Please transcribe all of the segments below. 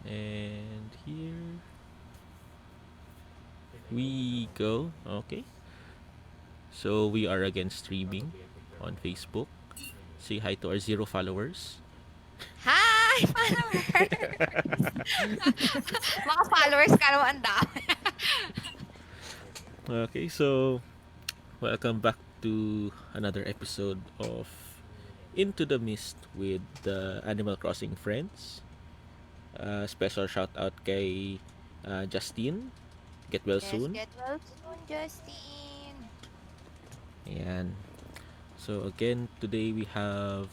And here we go. Okay. So we are again streaming on Facebook. Say hi to our 0 followers. Hi, followers! Mga followers ka naman ang dami. Okay, so welcome back to another episode of Into the Mist with the Animal Crossing friends. Special shout out kay Justine. Get well Yes, soon. get well soon, Justine. And so again, today we have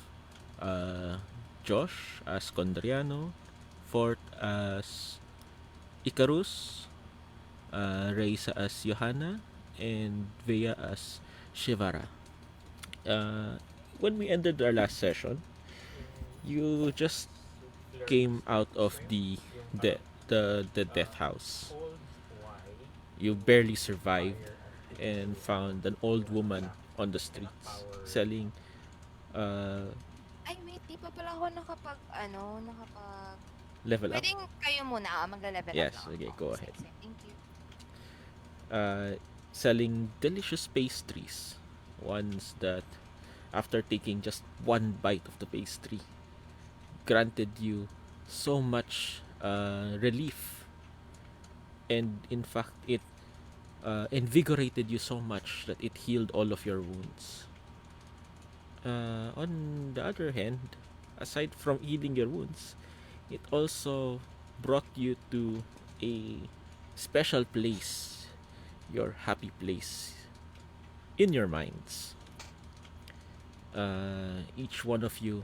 uh, Josh as Condriano, Fort as Icarus, Reisa as Johanna, and Vea as Shivara. Uh, when we ended our last session, you just came out of the the death house. You barely survived and found an old woman on the streets selling uh, Ay, wait, di pa pala ako nakapag... level up. Pwedeng kayo muna, magla-level up Yes, lang okay, ako. go ahead. Sige, sige, thank you. Selling delicious pastries. Ones that, after taking just one bite of the pastry, granted you so much relief. And in fact, it invigorated you so much that it healed all of your wounds. On the other hand, aside from healing your wounds, it also brought you to a special place, your happy place in your minds. Each one of you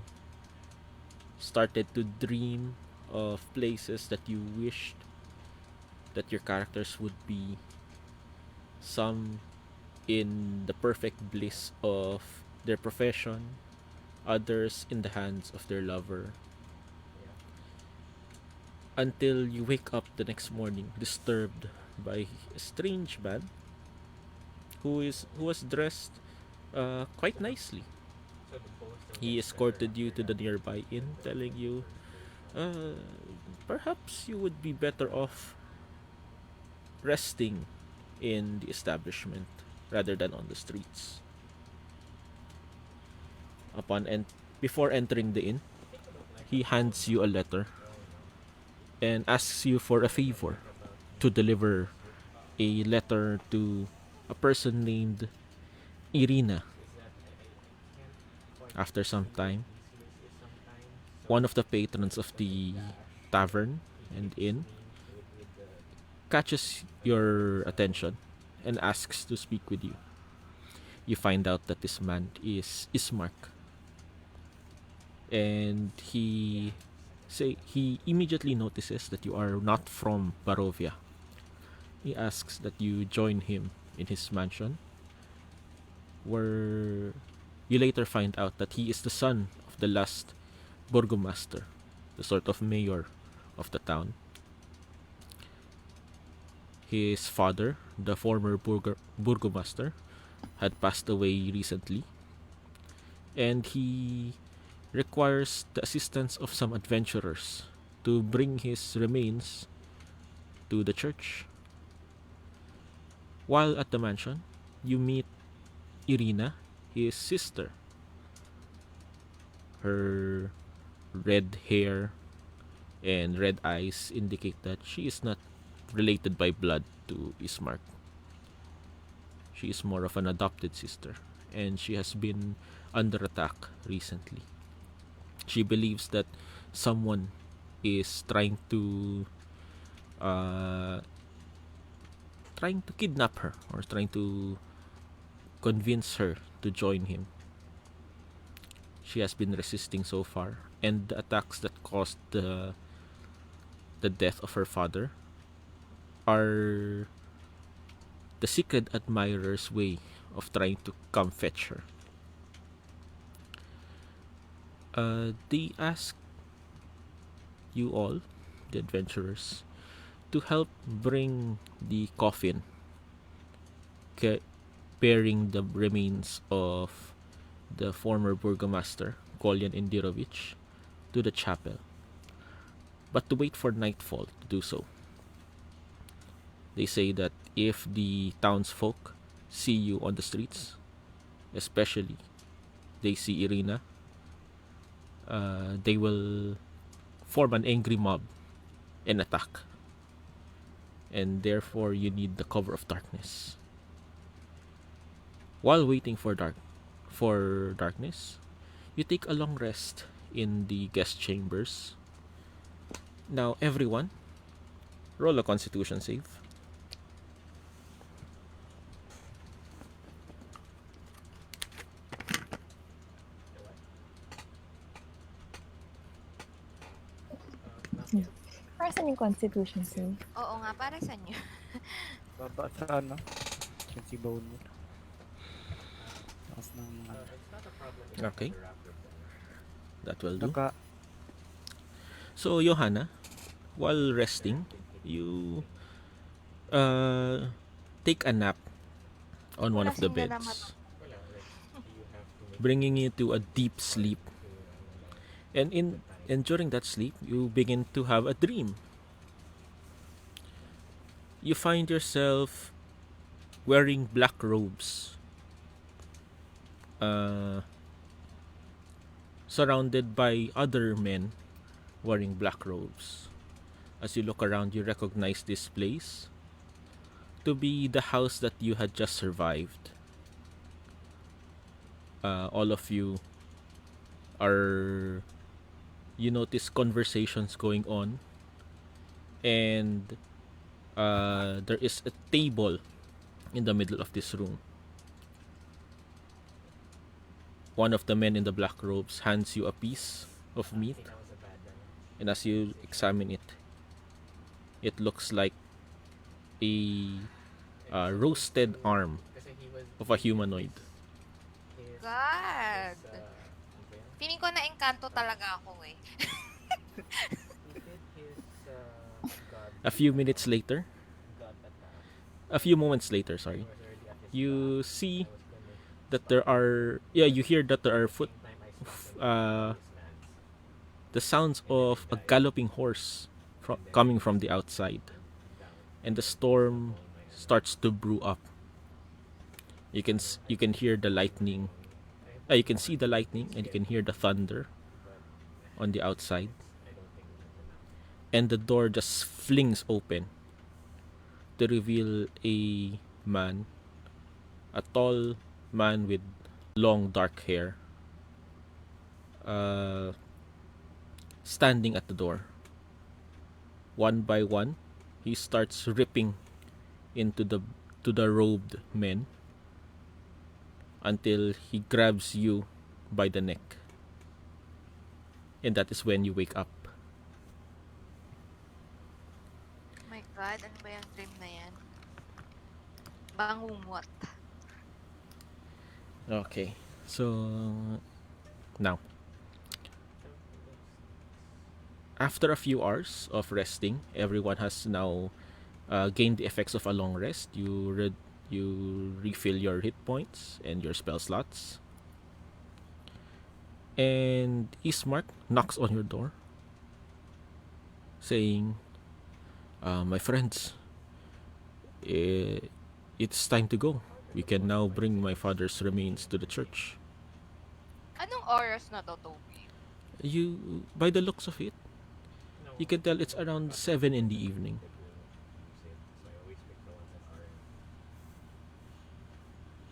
started to dream of places that you wished that your characters would be. Some in the perfect bliss of their profession, others in the hands of their lover. Until you wake up the next morning disturbed by a strange man who was dressed quite nicely. He escorted you to the nearby inn, telling you, uh, perhaps you would be better off resting in the establishment rather than on the streets. Upon before entering the inn, he hands you a letter and asks you for a favor to deliver a letter to a person named Irina. After some time, one of the patrons of the tavern and inn catches your attention and asks to speak with you. You find out that this man is Ismark, and he immediately notices that you are not from Barovia. He asks that you join him in his mansion, where you later find out that he is the son of the last burgomaster, the sort of mayor of the town. His father, the former burgomaster, had passed away recently, and he requires the assistance of some adventurers to bring his remains to the church. While at the mansion, you meet Irina, his sister. Her red hair and red eyes indicate that she is not related by blood to Ismark. She is more of an adopted sister, and she has been under attack recently. She believes that someone is uh, trying to kidnap her or trying to convince her to join him. She has been resisting so far, and the attacks that caused the death of her father are the secret admirer's way of trying to come fetch her. They ask you all, the adventurers, to help bring the coffin bearing the remains of the former burgomaster, Kolyan Indirovich, to the chapel. but to wait for nightfall to do so. They say that if the townsfolk see you on the streets, especially they see Irina, they will form an angry mob and attack. And therefore, you need the cover of darkness. While waiting for darkness, you take a long rest in the guest chambers. Now, everyone, roll a Constitution save. Para saan yung Constitution save? Oo nga, para sa inyo. Baba sa ano? Kasi bone mo. Taas ng mga... Okay. That will do. Naka... So, Johanna, while resting, you take a nap on one of the Lasing na beds, bringing you to a deep sleep. And during that sleep, you begin to have a dream. You find yourself wearing black robes, surrounded by other men wearing black robes. As you look around, you recognize this place to be the house that you had just survived. All of you are... You notice conversations going on, and there is a table in the middle of this room. One of the men in the black robes hands you a piece of meat, and as you examine it, it looks like a roasted arm of a humanoid. God! Feeling ko na engkanto talaga ako eh. A few moments later, you see that you hear that there are the sounds of a galloping horse coming from the outside, and the storm starts to brew up. You can hear the lightning. You can see the lightning, and you can hear the thunder on the outside. And the door just flings open to reveal a man, a tall man with long dark hair, standing at the door. One by one, he starts ripping into the robed men until he grabs you by the neck. And that is when you wake up. Oh my God, ano ba yung dream na yan? Bangungot. Okay, so now, after a few hours of resting, everyone has now gained the effects of a long rest. You refill your hit points and your spell slots. And Ismark knocks on your door, saying, my friends, it's time to go. We can now bring my father's remains to the church. Anong oras na to, Toby? You, by the looks of it, you can tell it's around 7 in the evening.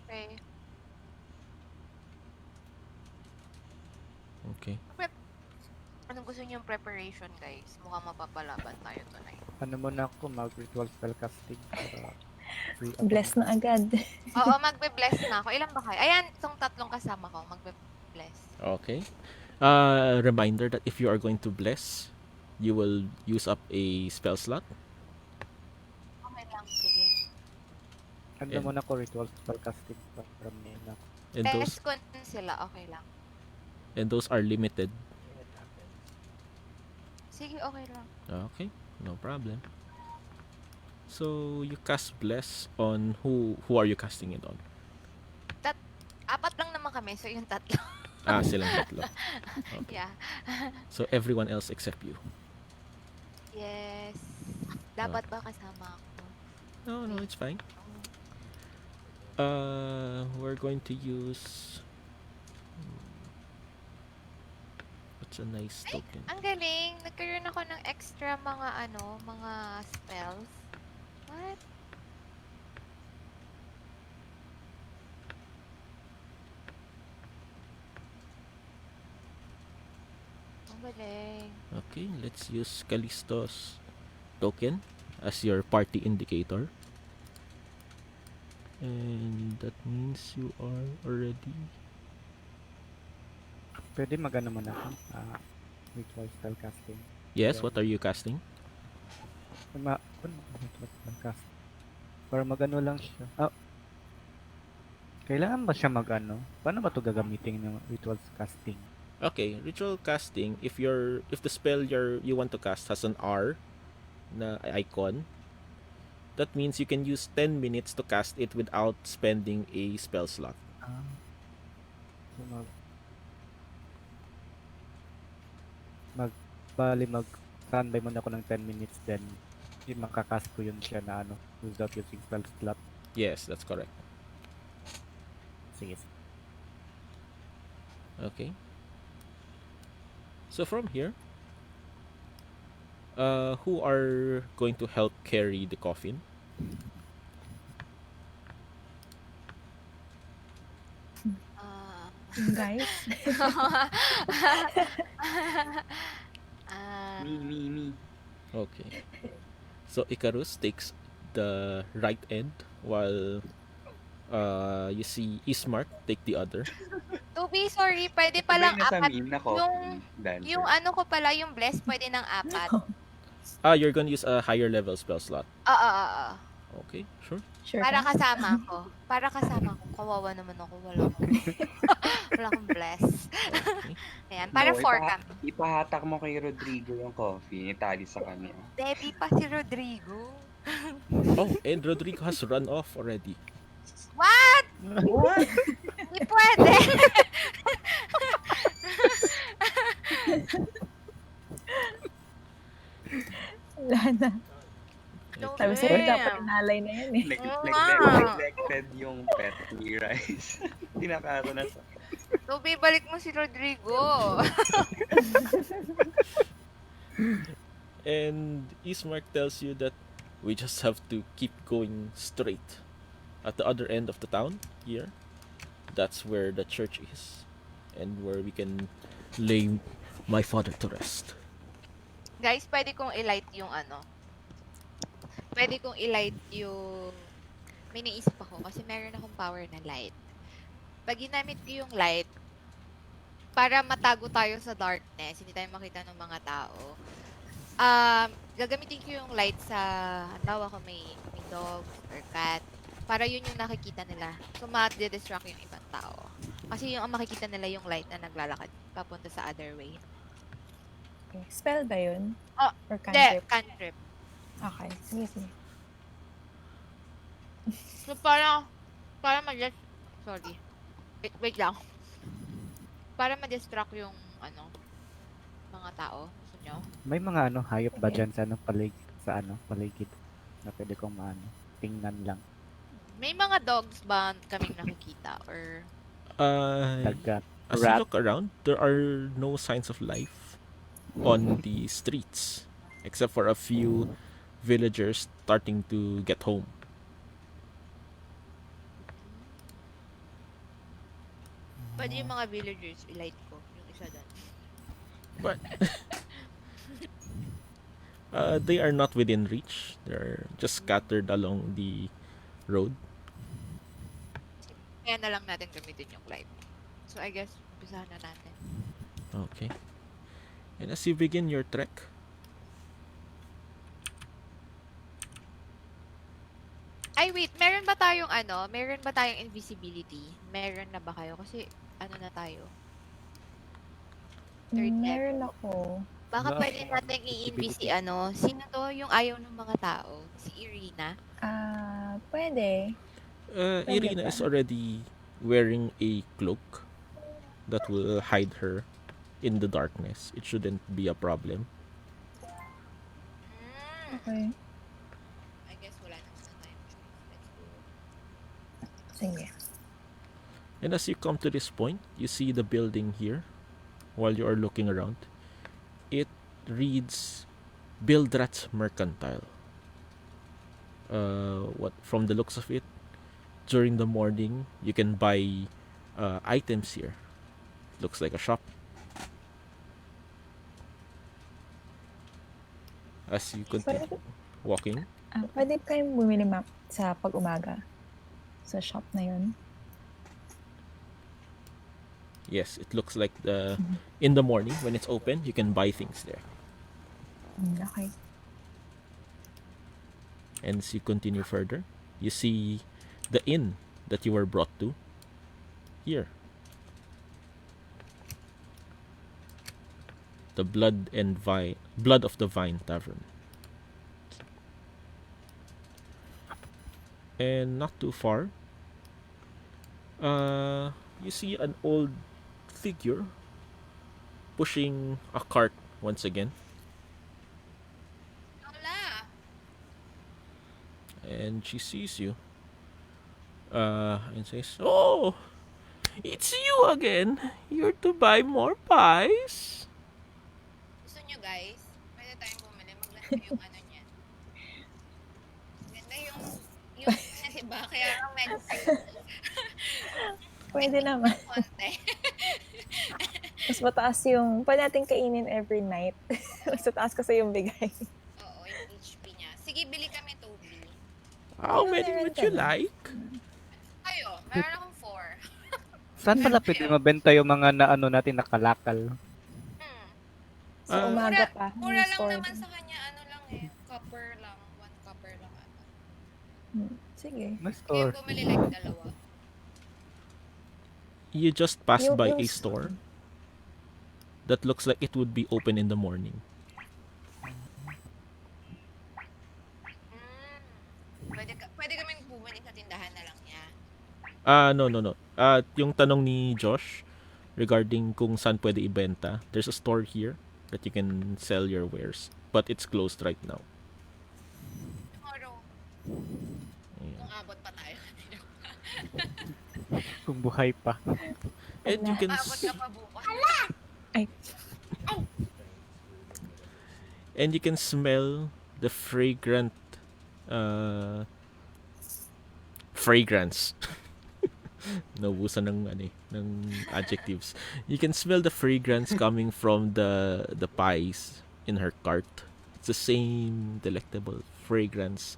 Okay. Okay. Anong gusto niyong preparation, guys? Mukhang mapapalaban tayo tonight. Ano muna ako, mag-ritual spell casting para free ako. Bless na agad. Oo, magbe-bless na ako. Ilan ba kayo? Ayan, itong tatlong kasama ko, magbe-bless. Okay. Reminder that if you are going to bless, you will use up a spell slot. Okay lang, sige. Ano And- muna ako, ritual spell casting para may na. And those Test ko sila, okay lang. are limited. Sige, okay lang. Okay, no problem. So you cast bless on who are you casting it on? Apat lang naman kami, so yung tatlo. Silang tatlo. Okay. Yeah. So everyone else except you. Yes. Dapat ba kasama ako? No, it's fine. We're going to use... What's a nice token? Ang galing. Nagkaroon ako ng extra mga spells. What? Ang galing. Okay, let's use Callisto's token as your party indicator. And that means you are already... Pwede magano muna ako. Ritual spell casting. Yes, Yeah. what are you casting? Ritual spell casting. Para magano lang siya. Kailangan ba siya magano? Paano ba ito gagamitin ng ritual casting? Okay, ritual casting, if the spell you want to cast has an R na icon, that means you can use 10 minutes to cast it without spending a spell slot. So mag-standby muna ako ng 10 minutes, then makakast ko yun siya na without using spell slot. Yes, that's correct. Sige. Okay. So from here, who are going to help carry the coffin? Guys, Me. Okay. So Icarus takes the right end while you see Ismark take the other. To be sorry, pwede palang Sabay na sa apat. meme na coffee. Yung ano ko pala, yung bless, pwede ng apat. You're gonna use a higher level spell slot. Oo. Okay, sure. sure Para ka? kasama ko. Kawawa naman ako. Wala akong bless. Okay. Ayan, para 4 kami. Ipahatak mo kay Rodrigo yung coffee. Itali sa kanya. Debbie pa si Rodrigo. Oh, and Rodrigo has run off already. What? What? Hindi pwede. Wala na. No Sabi Okay. sa'yo, way. dapat inalay na yan eh. Neglected yung pet ni Rice. Tinakaro na sa... Toby, balik mo si Rodrigo. And Ismark tells you that we just have to keep going straight. At the other end of the town, here, that's where the church is. And where we can lay my father to rest. Guys, pwede kong i-light yung ano. Pwede kong i-light yung... May naisip ako kasi meron akong power na light. Pag ginamit ko yung light, para matago tayo sa darkness, hindi tayo makita ng mga tao, gagamitin ko yung light sa, halimbawa ko may dogs or cat, para yun yung nakikita nila. So, ma-distract yung ibang tao. Kasi yung ang makikita nila yung light na naglalakad papunta sa other way. Okay. Spell ba yun? Or Hindi, cantrip? cantrip. Okay, sige. So, para sorry. Wait lang. Para ma-distract yung, mga tao. Gusto nyo? May mga hayop ba dyan sa paligid na pwede kong tingnan lang. May mga dogs ba kaming nakikita? Or, Dagat. As you Rat. look around, there are no signs of life on the streets. Except for a few villagers starting to get home. pwede yung mga villagers, i-light ko. Yung isa doon. But they are not within reach. They're just scattered along the road. Kaya na lang natin gamitin yung light. So, I guess, umpisahan na natin. Okay. And as you begin your trek, Ay, wait. Meron ba tayong invisibility? Meron na ba kayo? Kasi, na tayo? Third Meron ako. Baka No. pwede natin i-invisi, sino to yung ayaw ng mga tao? Si Irina? Pwede. Irina is already wearing a cloak that will hide her in the darkness. It shouldn't be a problem. Okay. I guess wala naman na tayong choice. Let's go. Sige. And as you come to this point, you see the building here while you are looking around. It reads Bildrat's Mercantile. What from the looks of it, during the morning you can buy items here. Looks like a shop. As you continue Pwede, walking, pwede kayong bumili map sa pag-umaga sa shop na yun. yes, it looks like in the morning when it's open, you can buy things there. Okay. And as you continue further, you see the inn that you were brought to here. The Blood of the Vine Tavern. And not too far, you see an old figure pushing a cart once again. Lola! And she sees you and says, "Oh, it's you again. You're to buy more pies." Gusto nyo guys? Pwede tayong bumili. Maganda yung ano niya. Maganda yung diba? Kaya lang medyo Pwede naman. konti. Mas mataas yung, pwede natin kainin every night. Mas mataas kasi yung bigay. Oo, yung HP niya. Sige, bili kami, Toby. How Pero many meron would ka you na. like? Ayo, meron akong 4. Saan pala pwede mabenta yung mga na ano natin nakalakal? Sa Ah, umaga pa. Mura may lang store naman din. sa kanya, ano lang copper lang. 1 copper lang ata. Sige. May Kaya store. bumili like 2. You just passed by Yung a store that looks like it would be open in the morning. Pwede kaming bumili sa tindahan na lang niya. No. Yung tanong ni Josh regarding kung saan pwede ibenta, there's a store here that you can sell your wares, but it's closed right now. Tomorrow, Ayan. kung abot pa tayo. Kung buhay pa. And you can Abot ka pa bukas. Ay, and you can smell the fragrant fragrance. Naubusan ng adjectives. You can smell the fragrance coming from the pies in her cart. It's the same delectable fragrance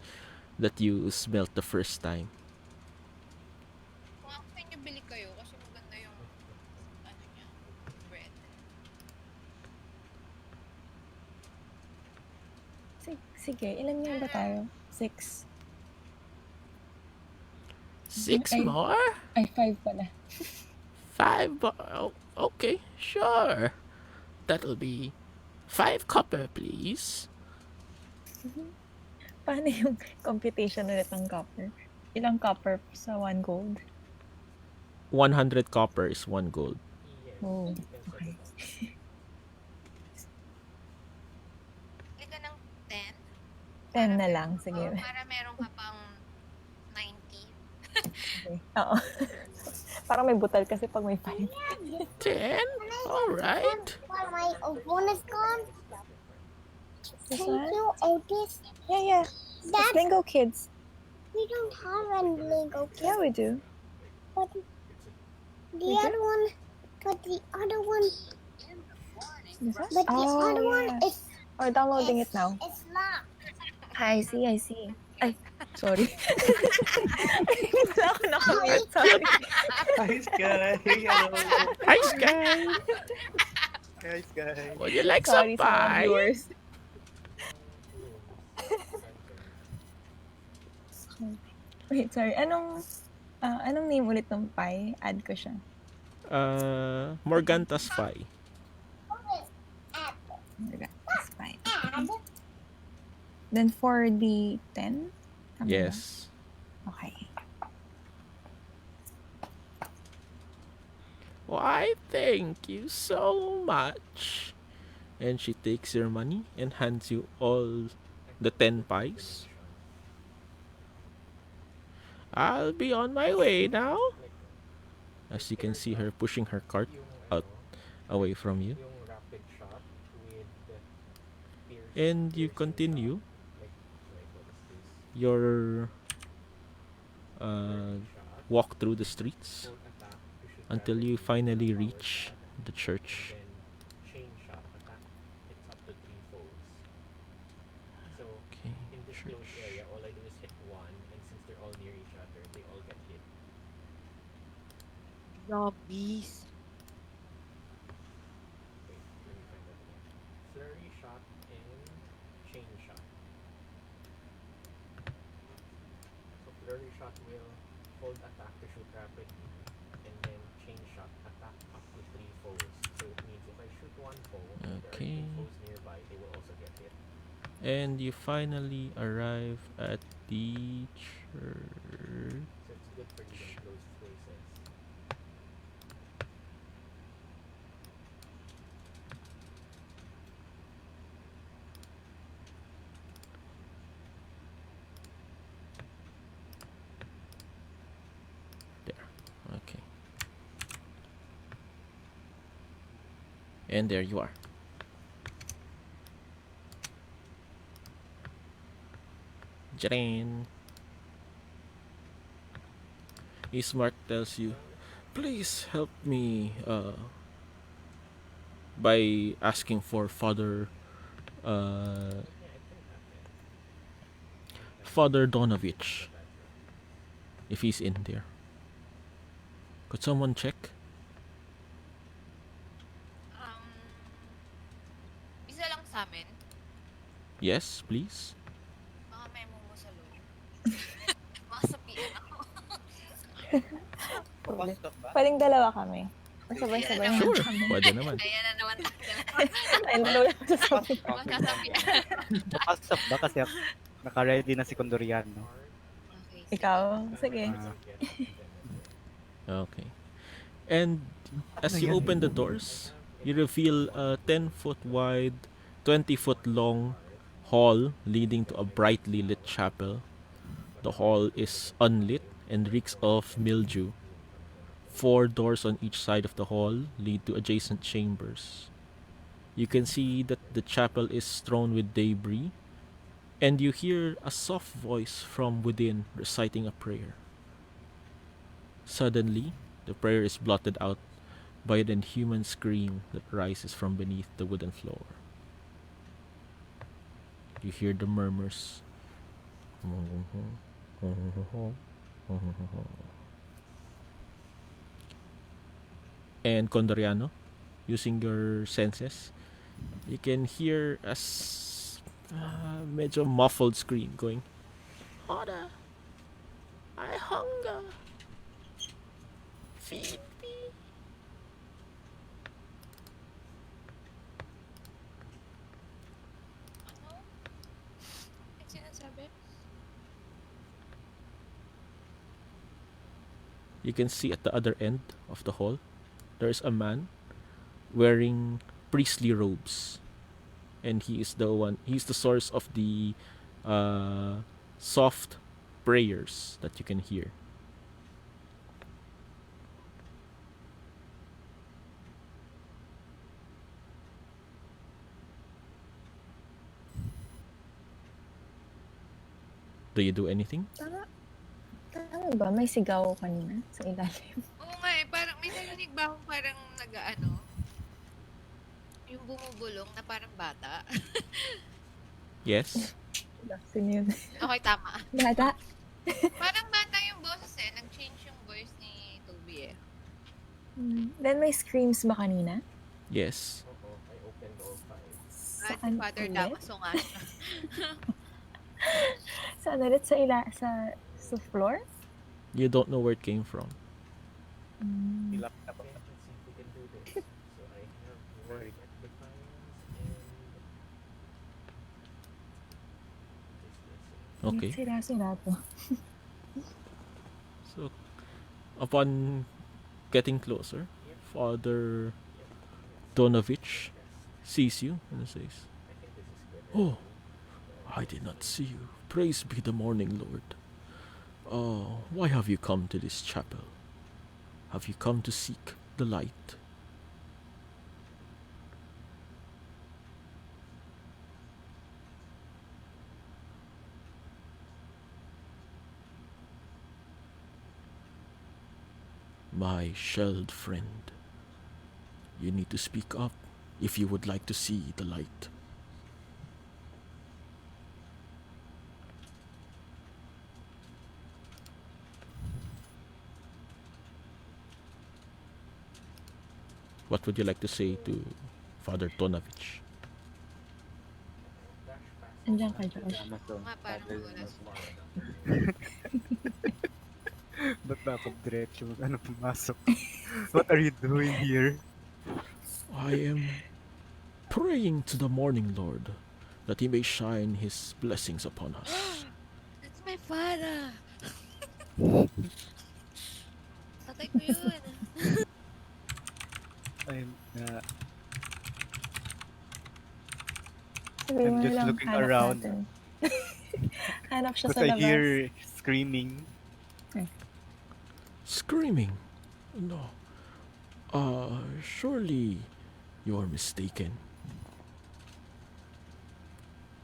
that you smelt the first time. Kung ako sa inyo, bili kayo kasi maganda yung ano niya, bread. sige. Ilan nga ba tayo? 6. 6 Ay. more? Ay, 5 pala. 5 more? Oh, okay, sure. That'll be 5 copper, please. Paano yung computation ulit ng copper? Ilang copper sa 1 gold? 100 copper is 1 gold. Oh, okay. Bili ka ng 10. 10 na lang, sige. Para meron ka pang 90. Okay. Oo. Parang may butal kasi pag may 5. 10? Alright. While my phone is gone, This can one? you Otis? Yeah. It's Dad, Bingo Kids. we don't have any Lego kids. Yeah, we do. But the We other one, but the other one, This one? but the other one yeah. is We're downloading it now. it's locked. I see. Ay, sorry. Hindi pala ako nakamute. Sorry. Hi, Sky. Hello. Hi, Sky. Hi, Sky. Would you like Sorry some sa mga pie? viewers. Wait, sorry. Anong name ulit ng pie? Add ko siya. Morganta's pie. That's fine. Then for the 10? Tama ba? Yes. Okay. Why, thank you so much. And she takes your money and hands you all the 10 pies. I'll be on my way now. As you can see her pushing her cart out away from you. And you continue your walk through the streets until you finally reach the church. Okay, church. Zombies. Okay. And you finally arrive at the church. There. Okay. And there you are. Jaren. Ismark tells you, please help me by asking for uh, Father Donovich if he's in there. Could someone check? Isa lang sa amin. Yes, please. Mga memo mo sa loob. Makasapian ako. Pwedeng dalawa kami. Sabay-sabay Ayan na Sure, kami. pwede naman. Ayan na naman. Ayun, dalawa lang sasabihin. Magkasapian. Pasok ba kasi naka-ready na si Condoriano. Okay, sige. Ikaw? Sige. Okay. And as you open the doors, you reveal a 10-foot wide, 20-foot long hall leading to a brightly lit chapel. The hall is unlit and reeks of mildew. 4 doors on each side of the hall lead to adjacent chambers. You can see that the chapel is strewn with debris, and you hear a soft voice from within reciting a prayer. Suddenly, the prayer is blotted out by an inhuman scream that rises from beneath the wooden floor. You hear the murmurs. And Condoriano, using your senses, you can hear a medyo muffled scream going, Oda, I hunger. Feed me. Ano? Ano sinasabi? You can see at the other end of the hall, there's a man wearing priestly robes, and he's the source of the soft prayers that you can hear. Do you do anything? Ano ba? May sigaw kanina sa ilalim. Oo nga eh, parang may narinig ba akong parang nag-ano? Yung bumubulong na parang bata. Yes. Sino yun? Okay, tama. Bata? Parang bata yung boses eh. Nag-change yung voice ni Toby eh. Then may screams ba kanina? Yes. Si Saan Father ulit? Damaso nga siya. Saan ulit? Sa floor? You don't know where it came from. Hilap na ba? Okay. Sira-sira to. So, upon getting closer, Father Donovich sees you and says, Oh, I did not see you. Praise be the morning, Lord. Oh, why have you come to this chapel? Have you come to seek the light? My shelled friend, you need to speak up if you would like to see the light. What would you like to say to Father Tonovich? Andiyan ka, Josh. Oo nga, parang wala siya. Ba't ba ako diretso pumasok? What are you doing here? I am praying to the morning Lord that he may shine his blessings upon us. That's my father. Tatay ko yun. Sabi I'm mo just lang, looking hanap around. natin. Hanap siya Because sa I labas. hear screaming. Screaming? No. Surely you're mistaken.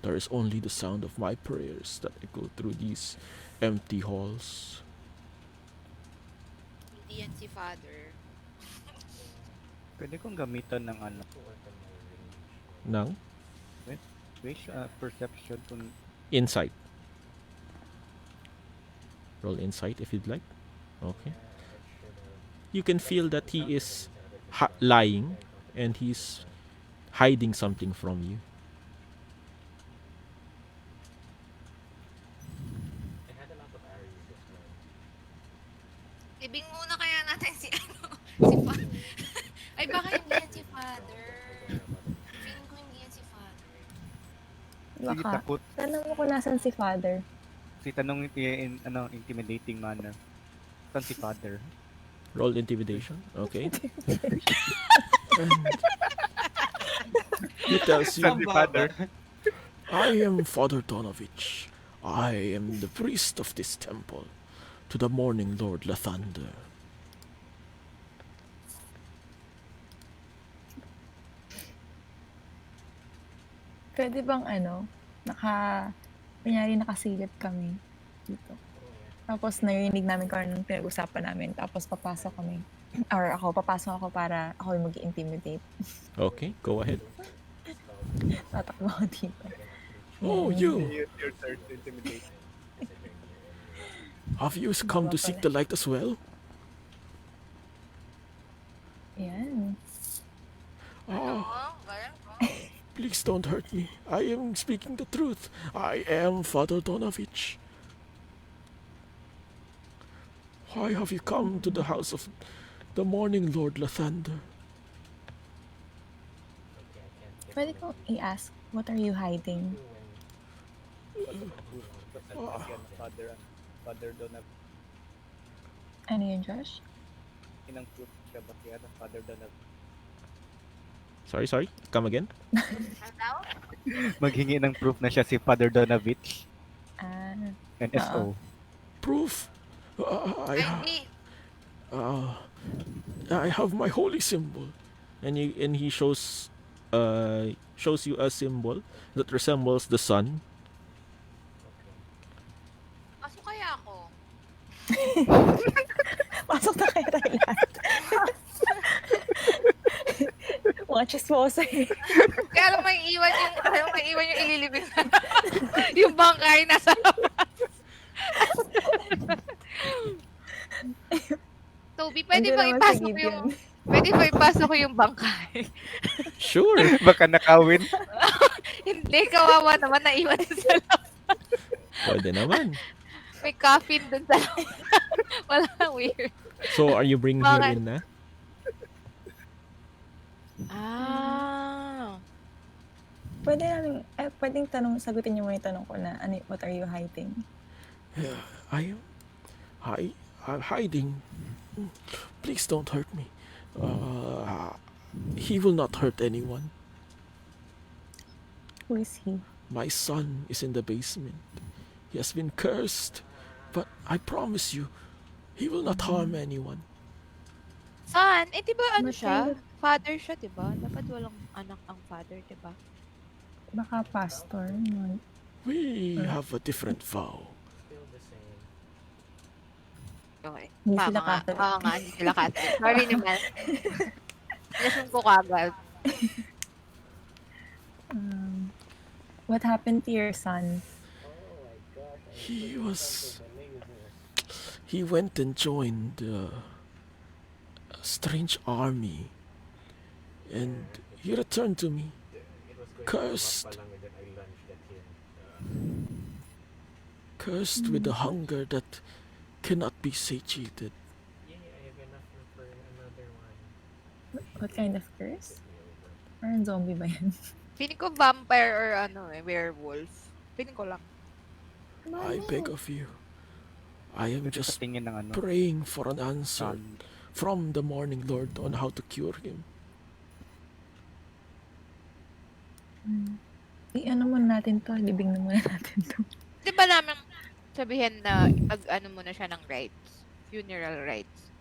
There is only the sound of my prayers that echo through these empty halls. Hindi yan si father. Pwede kong gamitan ng Nang perception kung insight. Roll insight if you'd like. Okay. You can feel that he is lying and he's hiding something from you. Ibing muna kaya natin si si father. Ay, baka hindi yan si father. Feeling ko hindi yan si father. sige Baka. takot. Tanong mo kung nasan si father. Si tanong in intimidating manner. Saan si father? Roll intimidation. Okay. He tells you, Saan si father? I am Father Donovich. I am the priest of this temple to the morning Lord Lathander. Pwede bang kunyari nakasilip kami dito. Tapos narinig namin kung anong pinag-usapan namin. Tapos papasok kami. Or papasok ako para ako yung mag-intimidate. Okay, go ahead. Tatakbo ako dito. Oh, you! Your turn to intimidate. Have you come to seek the light as well? Yan. Ah, Oh, parang please don't hurt me. I am speaking the truth. I am Father Donovich. Why have you come to the house of the morning Lord Lathander? Pwede kong i-ask, what are you hiding? Father Donab. Ano yun, Josh? Inang proof siya ba kaya Father Donab? Sorry, come again? Ano? Maghingi ng proof na siya si Father Donavich. NSO. Proof? Ay, hindi. I have my holy symbol, and he shows you a symbol that resembles the sun. Pasok kaya ako. Pasok na kayo tayo lahat. Mga chismosa eh. Kaya alam mo iiwan yung ililibing na. Yung bangkay nasa labas. Toby, pwede Andiyan ba naman sa ipasok gid yung... yun. Pwede ba ipasok ko yung bangkay? Sure. Baka nakawin. Hindi, kawawa naman naiwan sa labas. Pwede naman. May coffin dun sa labas. Wala, weird. So, are you bringing her Bakit? in na? Ah. Pwedeng sagutin niyo muna yung tanong ko na, what are you hiding? I'm hiding. Please don't hurt me. He will not hurt anyone. Who is he? My son is in the basement. He has been cursed, but I promise you, he will not harm anyone. Son, eh di ba ano What kind siya? of, Father siya, di ba? Dapat walang anak ang father, di ba? baka pastor? No. We Or have a different vow. Okay. hindi Tama sila nga. Catholic. Oo nga, hindi sila Catholic. Sorry naman. Inassume ko kagad. What happened to your son? He was. He went and joined a strange army, and he returned to me, cursed. Cursed with a hunger that cannot be satiated. What kind of curse? Parang zombie ba yan? Feeling ko vampire or werewolf. Feeling ko lang. I beg of you. I am Kasi sa just tingin ng ano, praying for an answer sun, from the Morning Lord on how to cure him. I-ano muna natin to. Libing na muna natin to. Di ba naman sabihin na ipag-ano mo na siya ng rites? Funeral rites.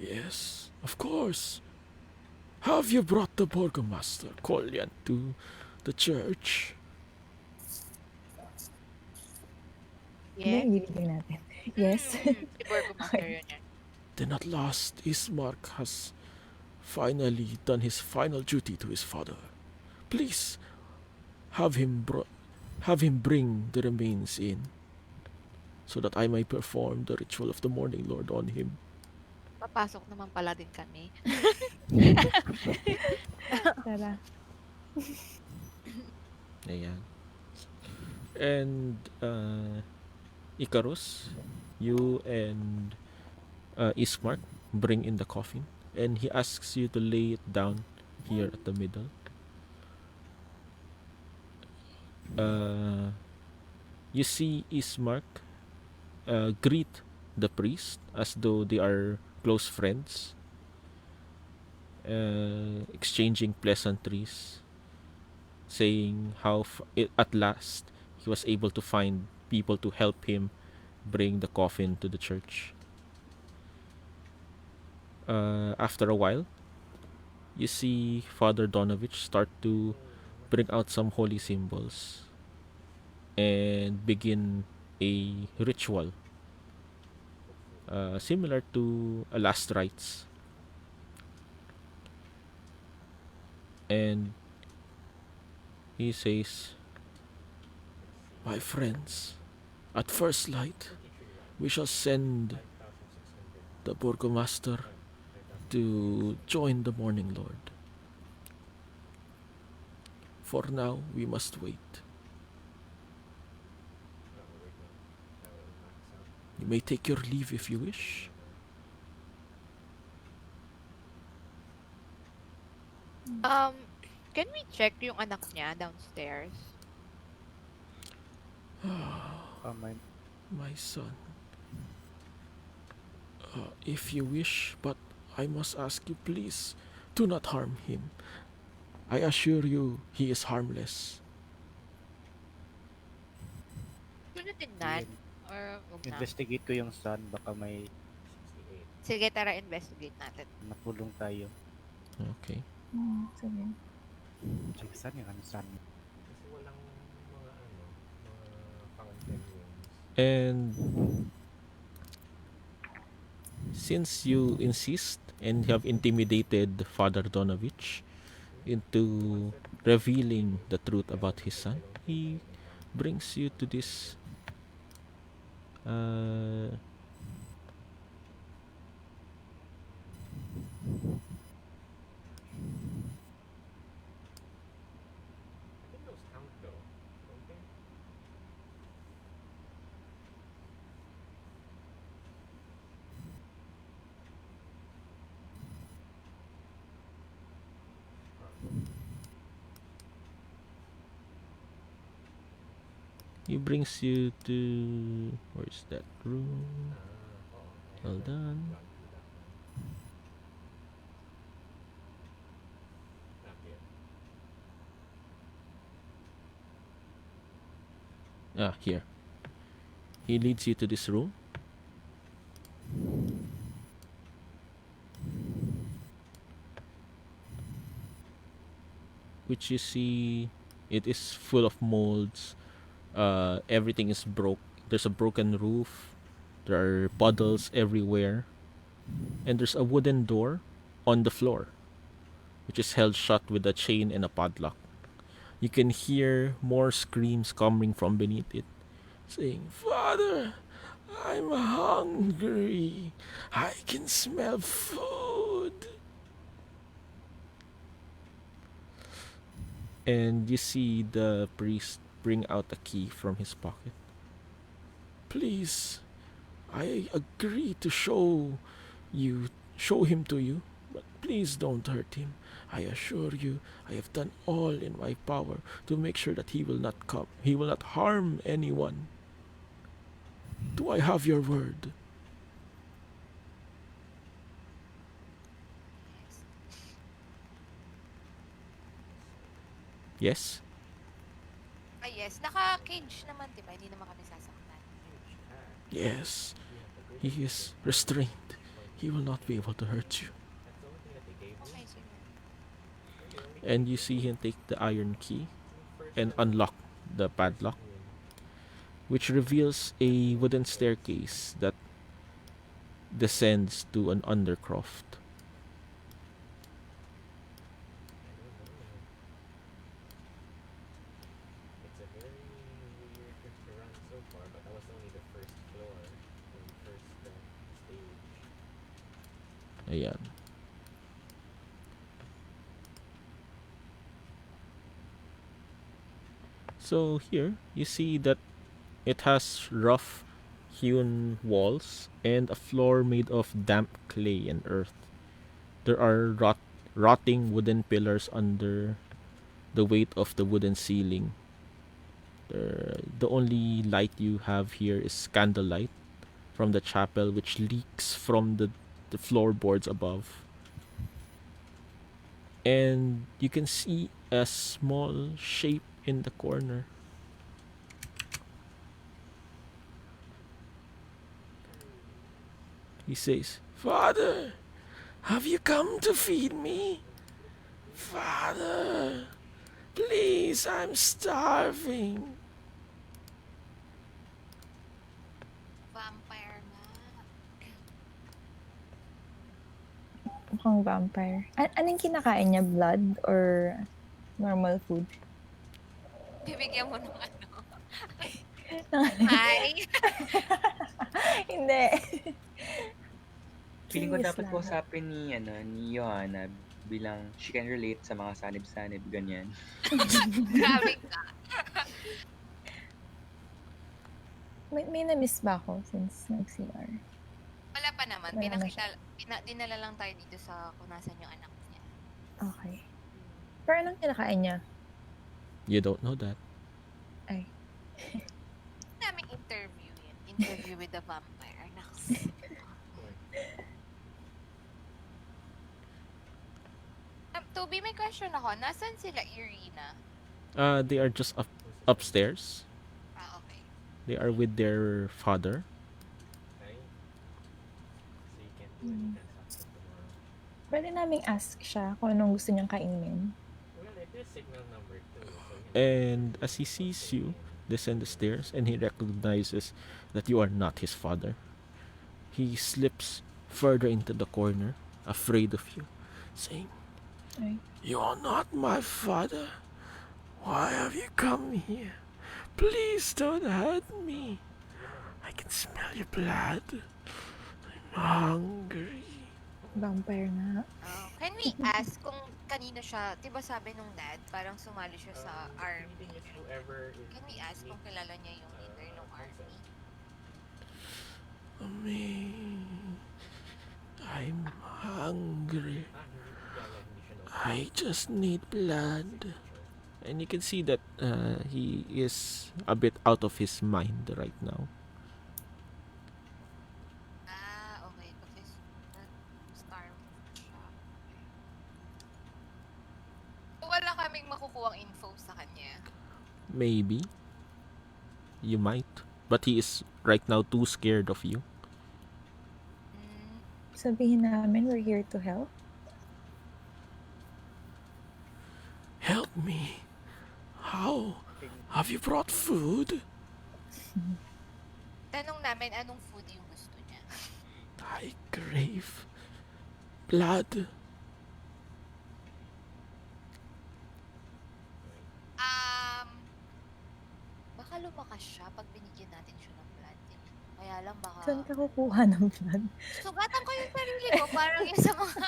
Yes, of course. Have you brought the Burgomaster, Kolyan, to the church? Yes. Hindi libing natin. Yes. Si Burgomaster yun yan. Then at last, Ismark has finally done his final duty to his father. Please, have him bring the remains in, so that I may perform the ritual of the Morning Lord on him. Papasok naman pala din kami. Tara. Ayan. And Icarus, you and Ismark bring in the coffin, and he asks you to lay it down here at the middle. You see Ismark greet the priest as though they are close friends, exchanging pleasantries, saying how at last he was able to find people to help him bring the coffin to the church. After a while, you see Father Donovich start to bring out some holy symbols and begin a ritual similar to a last rites. And he says, "My friends, at first light, we shall send the Burgomaster to join the Morning Lord. For now, we must wait. You may take your leave if you wish." Can we check yung anak niya downstairs? My son, if you wish, but I must ask you, please, do not harm him. I assure you, he is harmless. Gusto tingnan? Or wag na? investigate ko yung sun, baka may Sige, tara, investigate natin. nakulong tayo. Okay. Sige. Ay, saan yung ano, sun? And since you insist and have intimidated Father Donovich into revealing the truth about his son, he brings you to this he brings you to, where's that room? Hold on. Here. He leads you to this room. Which you see, it is full of molds. Everything is broke. There's a broken roof. There are puddles everywhere. And there's a wooden door on the floor, which is held shut with a chain and a padlock. You can hear more screams coming from beneath it, saying, "Father, I'm hungry. I can smell food." And you see the priest bring out a key from his pocket. "Please, I agree to show him to you, but please don't hurt him. I assure you, I have done all in my power to make sure that he will not harm anyone. Do I have your word?" Yes? Yes. Naka-cage naman, diba? Hindi naman kami sasaktan. Yes. He is restrained. He will not be able to hurt you. Okay, sige. And you see him take the iron key and unlock the padlock, which reveals a wooden staircase that descends to an undercroft. Ayan. So here, you see that it has rough hewn walls and a floor made of damp clay and earth. There are rotting wooden pillars under the weight of the wooden ceiling. The only light you have here is candlelight from the chapel, which leaks from the floorboards above. And you can see a small shape in the corner. He says, "Father, have you come to feed me? Father, please, I'm starving." Vampire na. Mukhang vampire. Anong kinakain niya? Blood or normal food? Bibigyan mo ng ano. Ay! Hindi. Feeling ko Curious dapat lang. kausapin ni Johanna bilang she can relate sa mga sanib-sanib, ganyan. Grabe ka. May na-miss ba ako since nag-CR? Wala pa naman. Wala na siya. Dinala lang tayo dito sa kung nasan yung anak niya. Okay. Pero anong kinakain niya? You don't know that. Ay. Naming interview yun. Interview with the vampire. Naks. Toby, may question ako. Nasaan sila Irina? They are just upstairs. Okay. They are with their father. Pwede naming ask siya kung anong gusto niyang kainin. And as he sees you descend the stairs and he recognizes that you are not his father, he slips further into the corner, afraid of you, saying, Ay. "You are not my father. Why have you come here? Please don't hurt me. I can smell your blood. I'm hungry." Vampire nga. Can we ask kung kanino siya, diba sabi nung dad, parang sumali siya sa army. Can we ask kung kilala niya yung leader ng army? I'm hungry. I just need blood. And you can see that he is a bit out of his mind right now. Okay. Because starved siya. Wala kaming makukuhang info sa kanya. Maybe You might. But he is right now too scared of you. Mm, Sabihin namin, we're here to help. Help me. How? Have you brought food? tanong namin anong food yung gusto niya. I crave blood. Baka lumakas siya pag binigyan natin siya ng blood. Kaya lang baka... Saan ka kukuha ng blood? Sugatan ko yung sarili ko. Parang yung sa mga...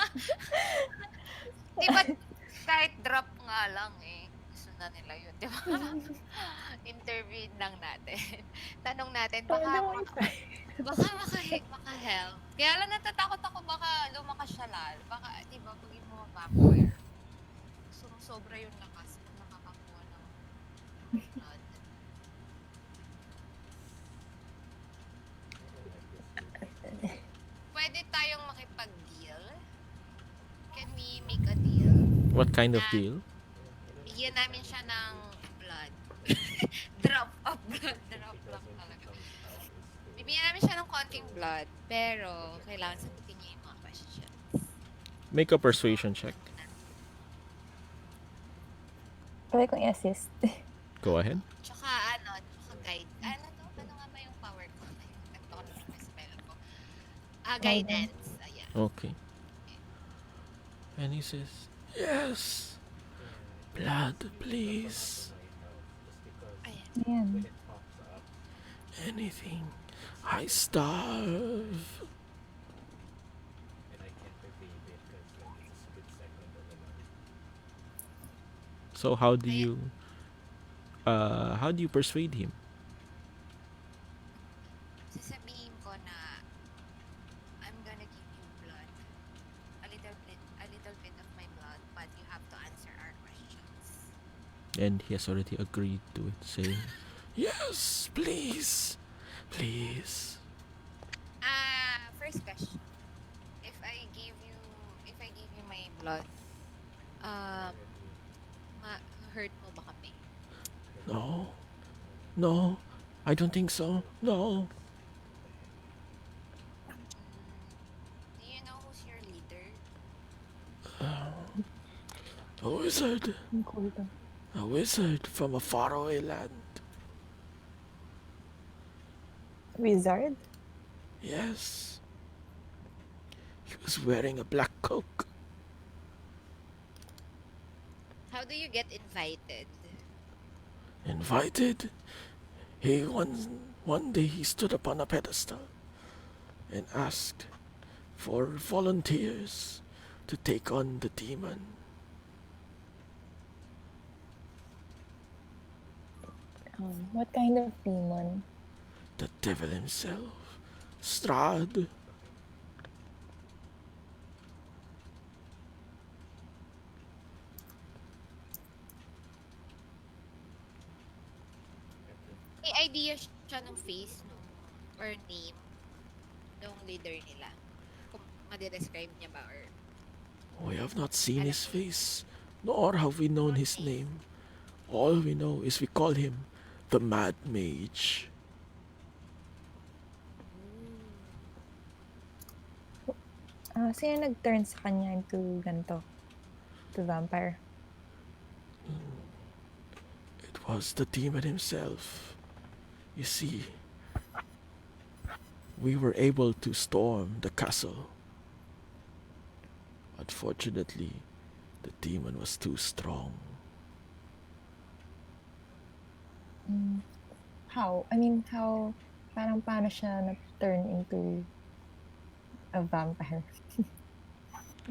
diba, kahit drop nga lang eh. Gusto na nila yun, diba? Intervene lang natin. Tanong natin, baka maka-help. Kaya lang natatakot ako baka lumakas siya lalo. Baka, diba, pag yung mga vampire, sobra yung lakas kung nakakakuha ng blood. Pwede tayong makipag-deal? Can we make a deal? What kind of deal? Bigyan namin siya ng blood. Drop of blood. Drop lang talaga. Bibigyan namin siya ng konting blood, pero kailangan sagutin niya yung mga questions. Make a persuasion check. Pwede kong i-assist. Go ahead. Tsaka guide. Ano nga ba yung power ko? Ito ko na spell ko. Guidance. Ayan. Okay. And he says, yes. Blood, please. Ayan. Anything. I starve. So how do you persuade him? Sasabihin ko na I'm gonna give you blood. A little bit of my blood, but you have to answer our questions. And he has already agreed to it, saying, yes, please. Please. First question. If I give you my blood, hurt mo ba kami? No. No. I don't think so. No. Do you know who's your leader? A wizard. Ang cool to. A wizard from a faraway land. Wizard? Yes. He was wearing a black coat. How do you get invited? Invited? One day he stood upon a pedestal and asked for volunteers to take on the demon. What kind of demon? The devil himself, Strahd. May idea siya ng face or name ng leader nila. Kung ma-describe niya ba or... We have not seen his face, nor have we known his name. All we know is we call him the Mad Mage. Sino nag-turn sa kanya into ganito? To vampire? It was the demon himself. You see, we were able to storm the castle. Unfortunately, the demon was too strong. How? I mean, how? Parang paano siya na-turn into a vampire?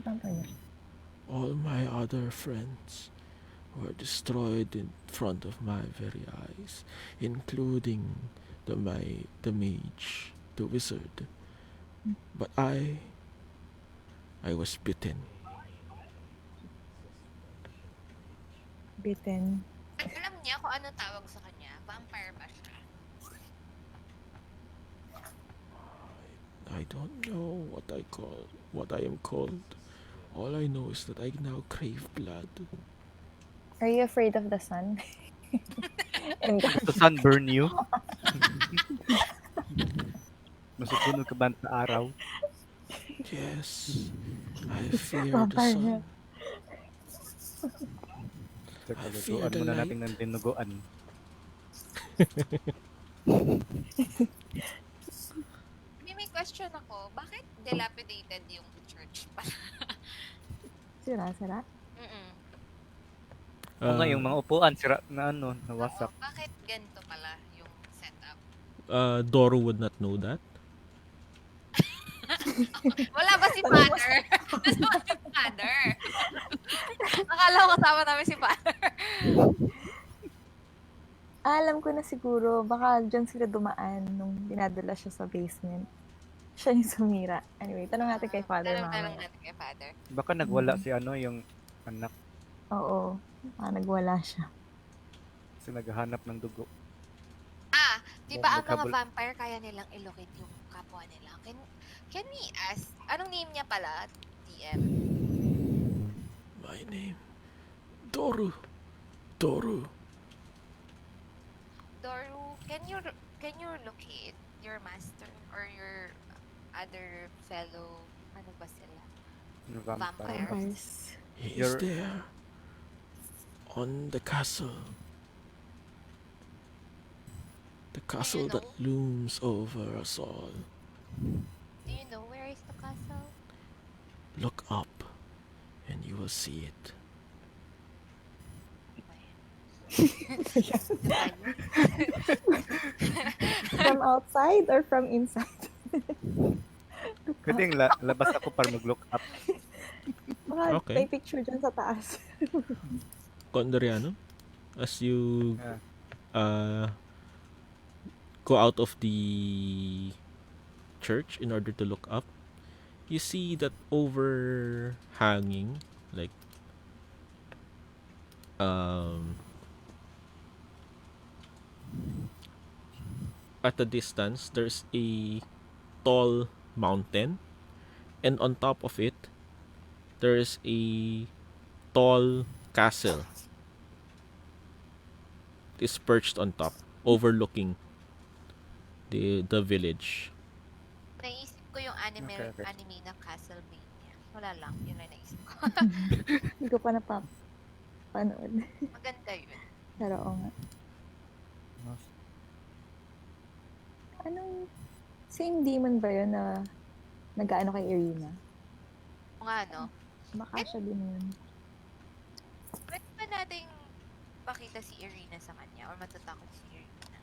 Vampire. All my other friends were destroyed in front of my very eyes, including the mage, the wizard. But I was bitten. Bitten. Alam niya kung ano tawag sa kanya? Vampire ba siya? I don't know what I am called. All I know is that I now crave blood. Are you afraid of the sun? And The sun burn you? Masusunog ka ba sa araw? Yes, I fear the Vampire niya. sun. Teka, I fear lutuan the muna natin light. ng dinuguan. May question ako. Bakit dilapidated yung church pala? Sira. Mm-mm. O nga, yung Uh, mga upuan, sira na Oo, nawasak. bakit ganito pala yung setup? Doro would not know that. Wala ba si Father? Nasa ba si Father? Akala ko kasama namin si Father. Alam ko na siguro, baka dyan sila dumaan nung dinadala siya sa basement. Siya yung sumira. Anyway, tanong natin kay Father Tanong na lang mamaya. natin kay Father. Baka nagwala si yung anak Oo. Nagwala siya. kasi naghahanap ng dugo. Di ba ang mga Naghabol- vampire kaya nilang ilocate yung kapwa nila? Can we ask, anong name niya pala, DM? My name, Doru. Doru. Doru, can you locate your master or your other fellow, ano ba sila? Vampire. Vampires. He is You're- there. On the castle. The castle know? that looms over us all. Do you know where is the castle? Look up, and you will see it. From outside or from inside? Pwede yung labas ako para mag-look up. Baka Okay. may picture dyan sa taas. Condoriano, as you Yeah. go out of the church in order to look up, you see that overhanging, like at a distance, there's a tall mountain, and on top of it, there is a tall castle. It is perched on top, overlooking the village. Naisip ko yung anime Okay. na Castlevania. Wala lang, yun lang naisip ko. Hindi ko pa napapanood. Maganda yun. Pero oo nga. Anong same demon ba yun na nag-ano kay Irina? O nga, no? Baka siya din yun. Pwede ba nating pakita si Irina sa kanya or matatakot si Irina?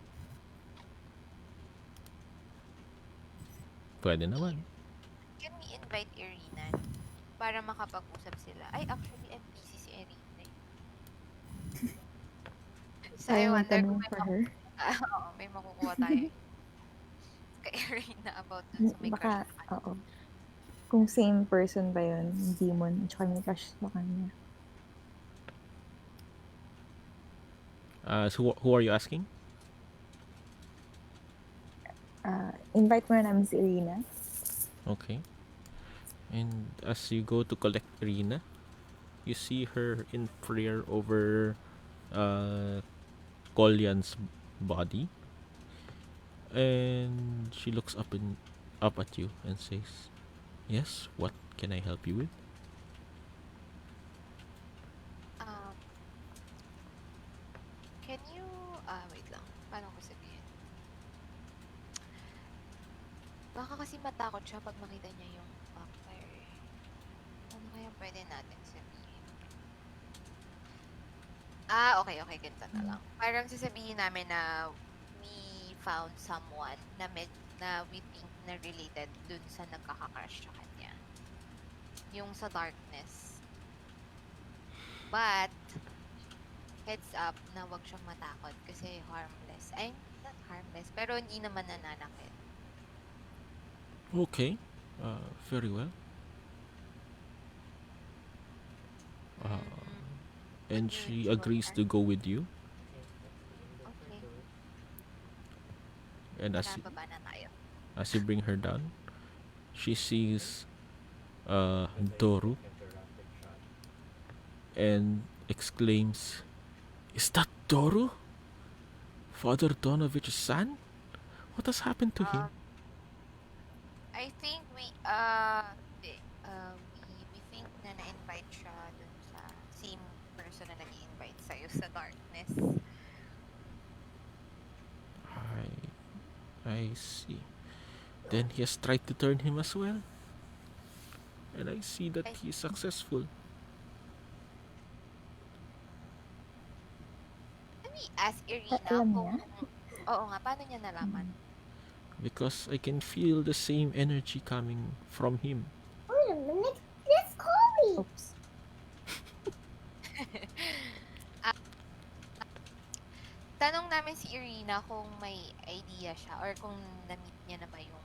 Pwede naman. Can we invite Irina para makapag-usap sila? Ay, actually, NPC si Irina. So, I Ayaw wonder magtanong kung for her. Oo, may makukuha tayo kay Irina about dun sa may Baka, crush sa kanya. oo. Kung same person ba yun, yung demon, at saka may crush sa kanya. So who are you asking? Invite mo na namin si Irina. Okay. And as you go to collect Irina, you see her in prayer over Kolyan's body. And she looks up at you and says, "Yes, what can I help you with?" Can you, wait lang, paano ko sabihin? Baka kasi matakot siya pag makita niya yung vampire. Ano kaya pwede natin sabihin? Okay, ganito na lang. Parang sasabihin namin na we found someone na we think na related dun sa nagkaka-crush sa kanya. Yung sa darkness. But, heads up na wag siyang matakot kasi harmless. Ay, not harmless, pero hindi naman nananakit. Okay. Very well. And she agrees to go with you. Okay, And nababa na tayo. as you bring her down, she sees Doru and exclaims, "Is that Doru? Father Donovich's son? What has happened to him?" I think we think na na-invite siya dun sa same person na nag-invite sa'yo sa darkness. I see. Then he has tried to turn him as well. And I see that he's successful. Let me ask Irina Alam kung... niya? Oo nga, paano niya nalaman? Because I can feel the same energy coming from him. Wait a minute. Let's call me. Oops. Tanong namin si Irina kung may idea siya or kung na-meet niya na ba yung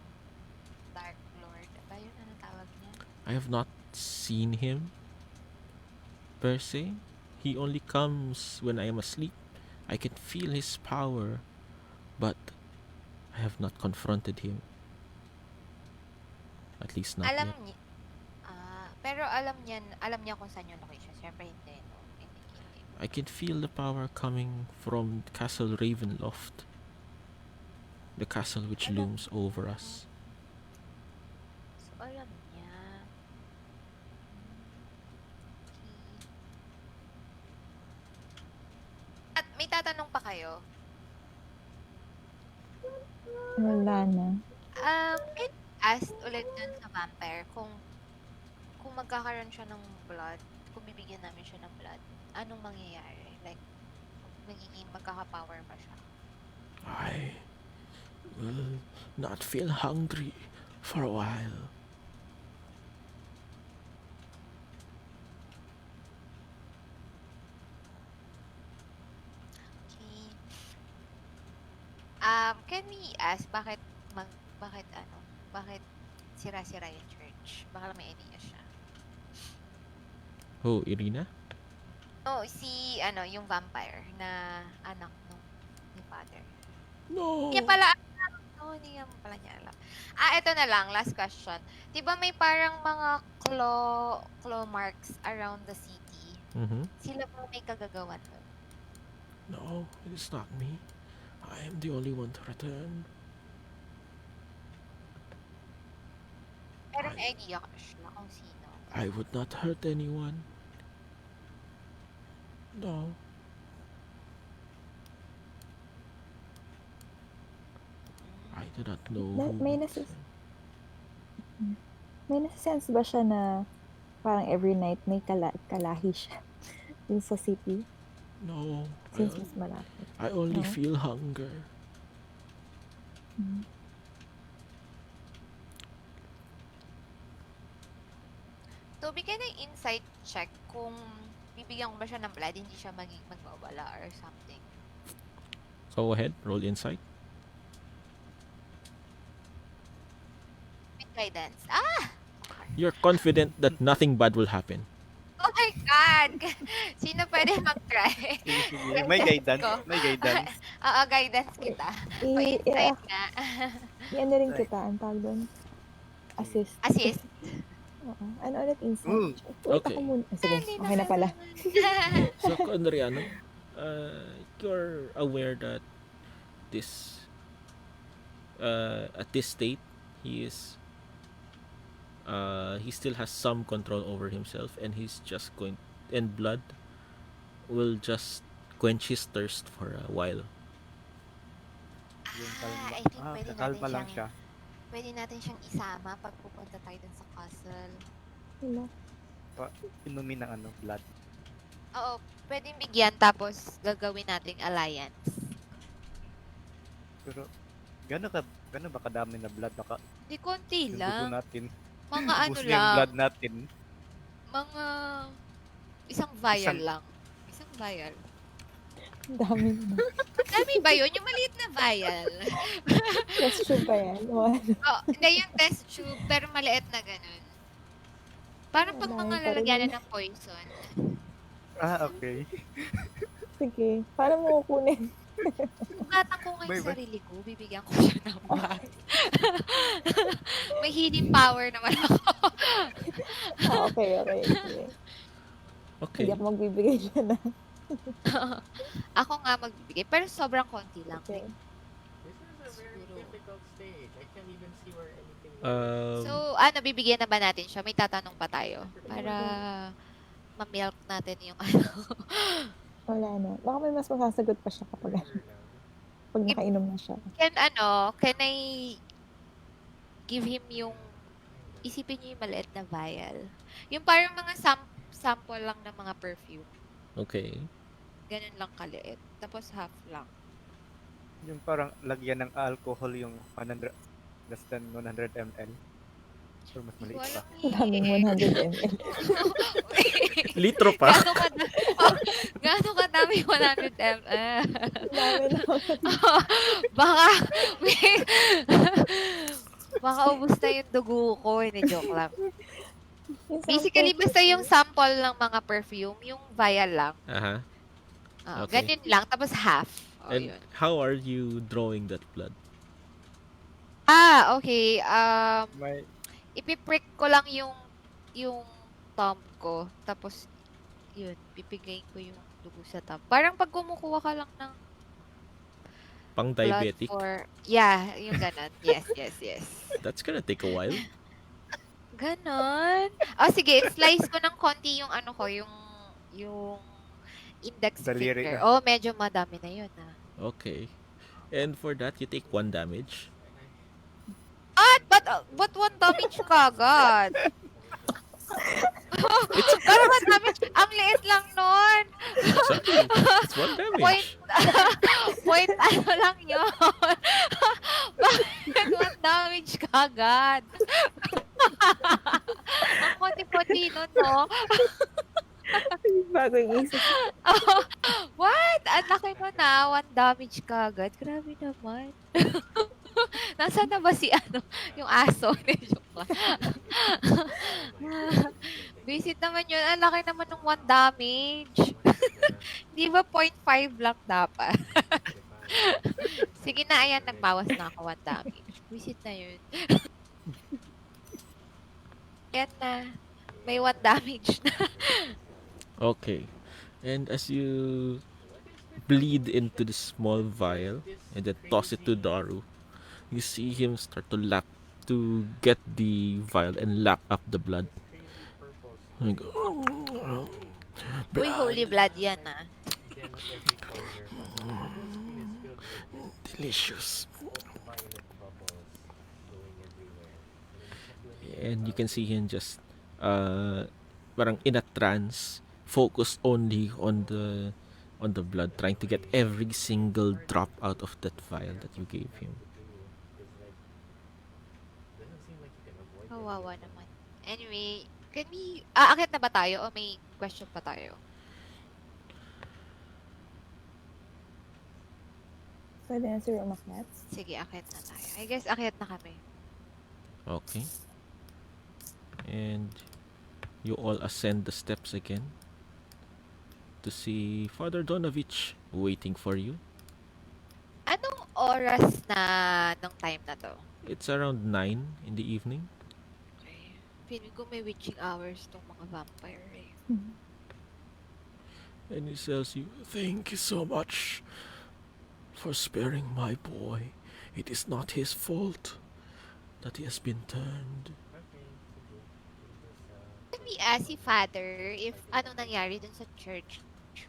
Dark Lord. Ba yun? Ano tawag niya? I have not seen him per se. He only comes when I am asleep. I can feel his power, but I have not confronted him. At least not Alam yet. niya. Pero alam niya kung saan yung location. Siyempre hindi, no? Hindi. I can feel the power coming from Castle Ravenloft. The castle which looms over us. So, alam niya. Okay. At may tatanong pa kayo. Wala na. Can you ask ulit dun sa vampire kung magkakaroon siya ng blood, kung bibigyan namin siya ng blood, anong mangyayari? Like, magiging magkaka-power pa siya? I will not feel hungry for a while. Okay. Can we ask bakit sira-sira yung church? Baka may idea siya. Oh, Irina? Oh, yung vampire na anak ni father. No! Hindi pala, hindi nga pala niya alam. Ito na lang, last question. Diba may parang mga claw marks around the city? Mm-hmm. Sila ba may kagagawan nun? No, it is not me. I am the only one to return. Pero may idea ka siya kung sino. I would not hurt anyone. No. I do not know who May would- nasa-sense ba siya na parang every night may kalahi siya dun sa city? No. Since mas malapit. I only No? feel hunger. Mhm. So, bigyan ng insight check kung bibigyan ko ba siya ng blood, hindi siya magwawala or something. Go ahead, roll insight. With guidance. You're confident that nothing bad will happen. Oh my God! Sino pwede mag-try? Sige, may guidance. ko. May guidance. Oo, guidance kita. Pa-insight nga. Ano rin kita, ang tawag doon? Assist. Assist. Oo. Ano ulit insight? Mm. Wait, Okay. ako muna. Sige, Hindi okay na pala. So, Conriano, you're aware that this, at this state, he still has some control over himself, and and blood will just quench his thirst for a while. Yung kalma. I think pwede kakalma lang siya. Pwede natin siyang isama pag pupunta tayo dun sa castle. Hello. Inumin ng blood. Oo, pwedeng bigyan tapos gagawin nating alliance. Pero, gano'n ba kadami na blood? Baka Di konti yung dugo lang. natin. Mga ano Ubus na yung lang. blood natin. Mga isang vial lang. Isang vial. Ang dami na. Dami ba yun? Yung maliit na vial. Test tube ba yan? O ano? Oh, hindi yung test tube, pero maliit na ganun. Parang pag Wala, mga parang lalagyanan ng poison. Okay. Sige. Paano mo kukunin? Sukatan ko nga yung May- sarili ko, bibigyan ko siya ng blood. May healing power naman ako. Okay. Sige. Okay. Hindi ako magbibigay siya na. Ako nga magbibigay, pero sobrang konti lang. Okay. So, bibigyan na ba natin siya? May tatanong pa tayo. Para ma-milk natin yung Wala na. Baka may mas masasagot pa siya kapag pag nakainom na siya. Can I give him yung, isipin niyo yung maliit na vial. Yung parang mga sample lang ng mga perfume. Okay. Ganun lang kaliit. Tapos half lang. Yung parang lagyan ng alcohol yung 100, less than 100 ml. Or mas maliit pa. Ang daming 100 ml. Litro pa. Gaano kadami 100 ml? Dami na. Baka, baka ubus na yung dugo ko. Hindi, joke lang. Yung Basically, sample basta yung sample ng mga perfume, yung vial lang. Aha. Okay. Ganyan lang, tapos half. And Yun. how are you drawing that blood? Okay. May Ipiprick ko lang yung thumb ko. Tapos, yun, pipigayin ko yung dugo sa thumb. Parang pag kumukuha ka lang ng Pang blood diabetic? for... Yeah, yung ganon. Yes. That's gonna take a while. Ganon. Sige, slice ko ng konti yung yung index Daliri finger. ka. Medyo madami na yun, Okay. And for that, you take 1 damage. But one damage ka agad. Pero one damage, ang liit lang nun. Exactly. It's 1 damage. Point lang yun. Bakit one damage ka agad? Ang konti-konti nun, no? bagong isip. What? Ang laki nun one damage ka agad. Grabe naman. Nasaan na ba si yung aso? Joke lang. Visit naman yun. Ang laki naman ng 1 damage. Di ba 0.5 lang dapat? Sige na, ayan. Nagbawas na ako 1 damage. Visit na yun. Ayan na. May 1 damage na. Okay. And as you bleed into the small vial and then toss it to Daru, you see him start to get the vial and lap up the blood. And go, Uy, holy blood yan, delicious. And you can see him just parang in a trance, focused only on the blood, trying to get every single drop out of that vial that you gave him. Kawawa naman. Anyway, can we... Akit na ba tayo o may question pa tayo? Pwede na si umakyat? Sige, akit na tayo. I guess akit na kami. Okay. And you all ascend the steps again to see Father Donovich waiting for you. Anong oras na nung time na to? It's around 9 in the evening. Okay. Feeling ko may witching hours tong mga vampire eh. And he tells you, "Thank you so much for sparing my boy. It is not his fault that he has been turned." Can we ask si Father if anong nangyari dun sa church?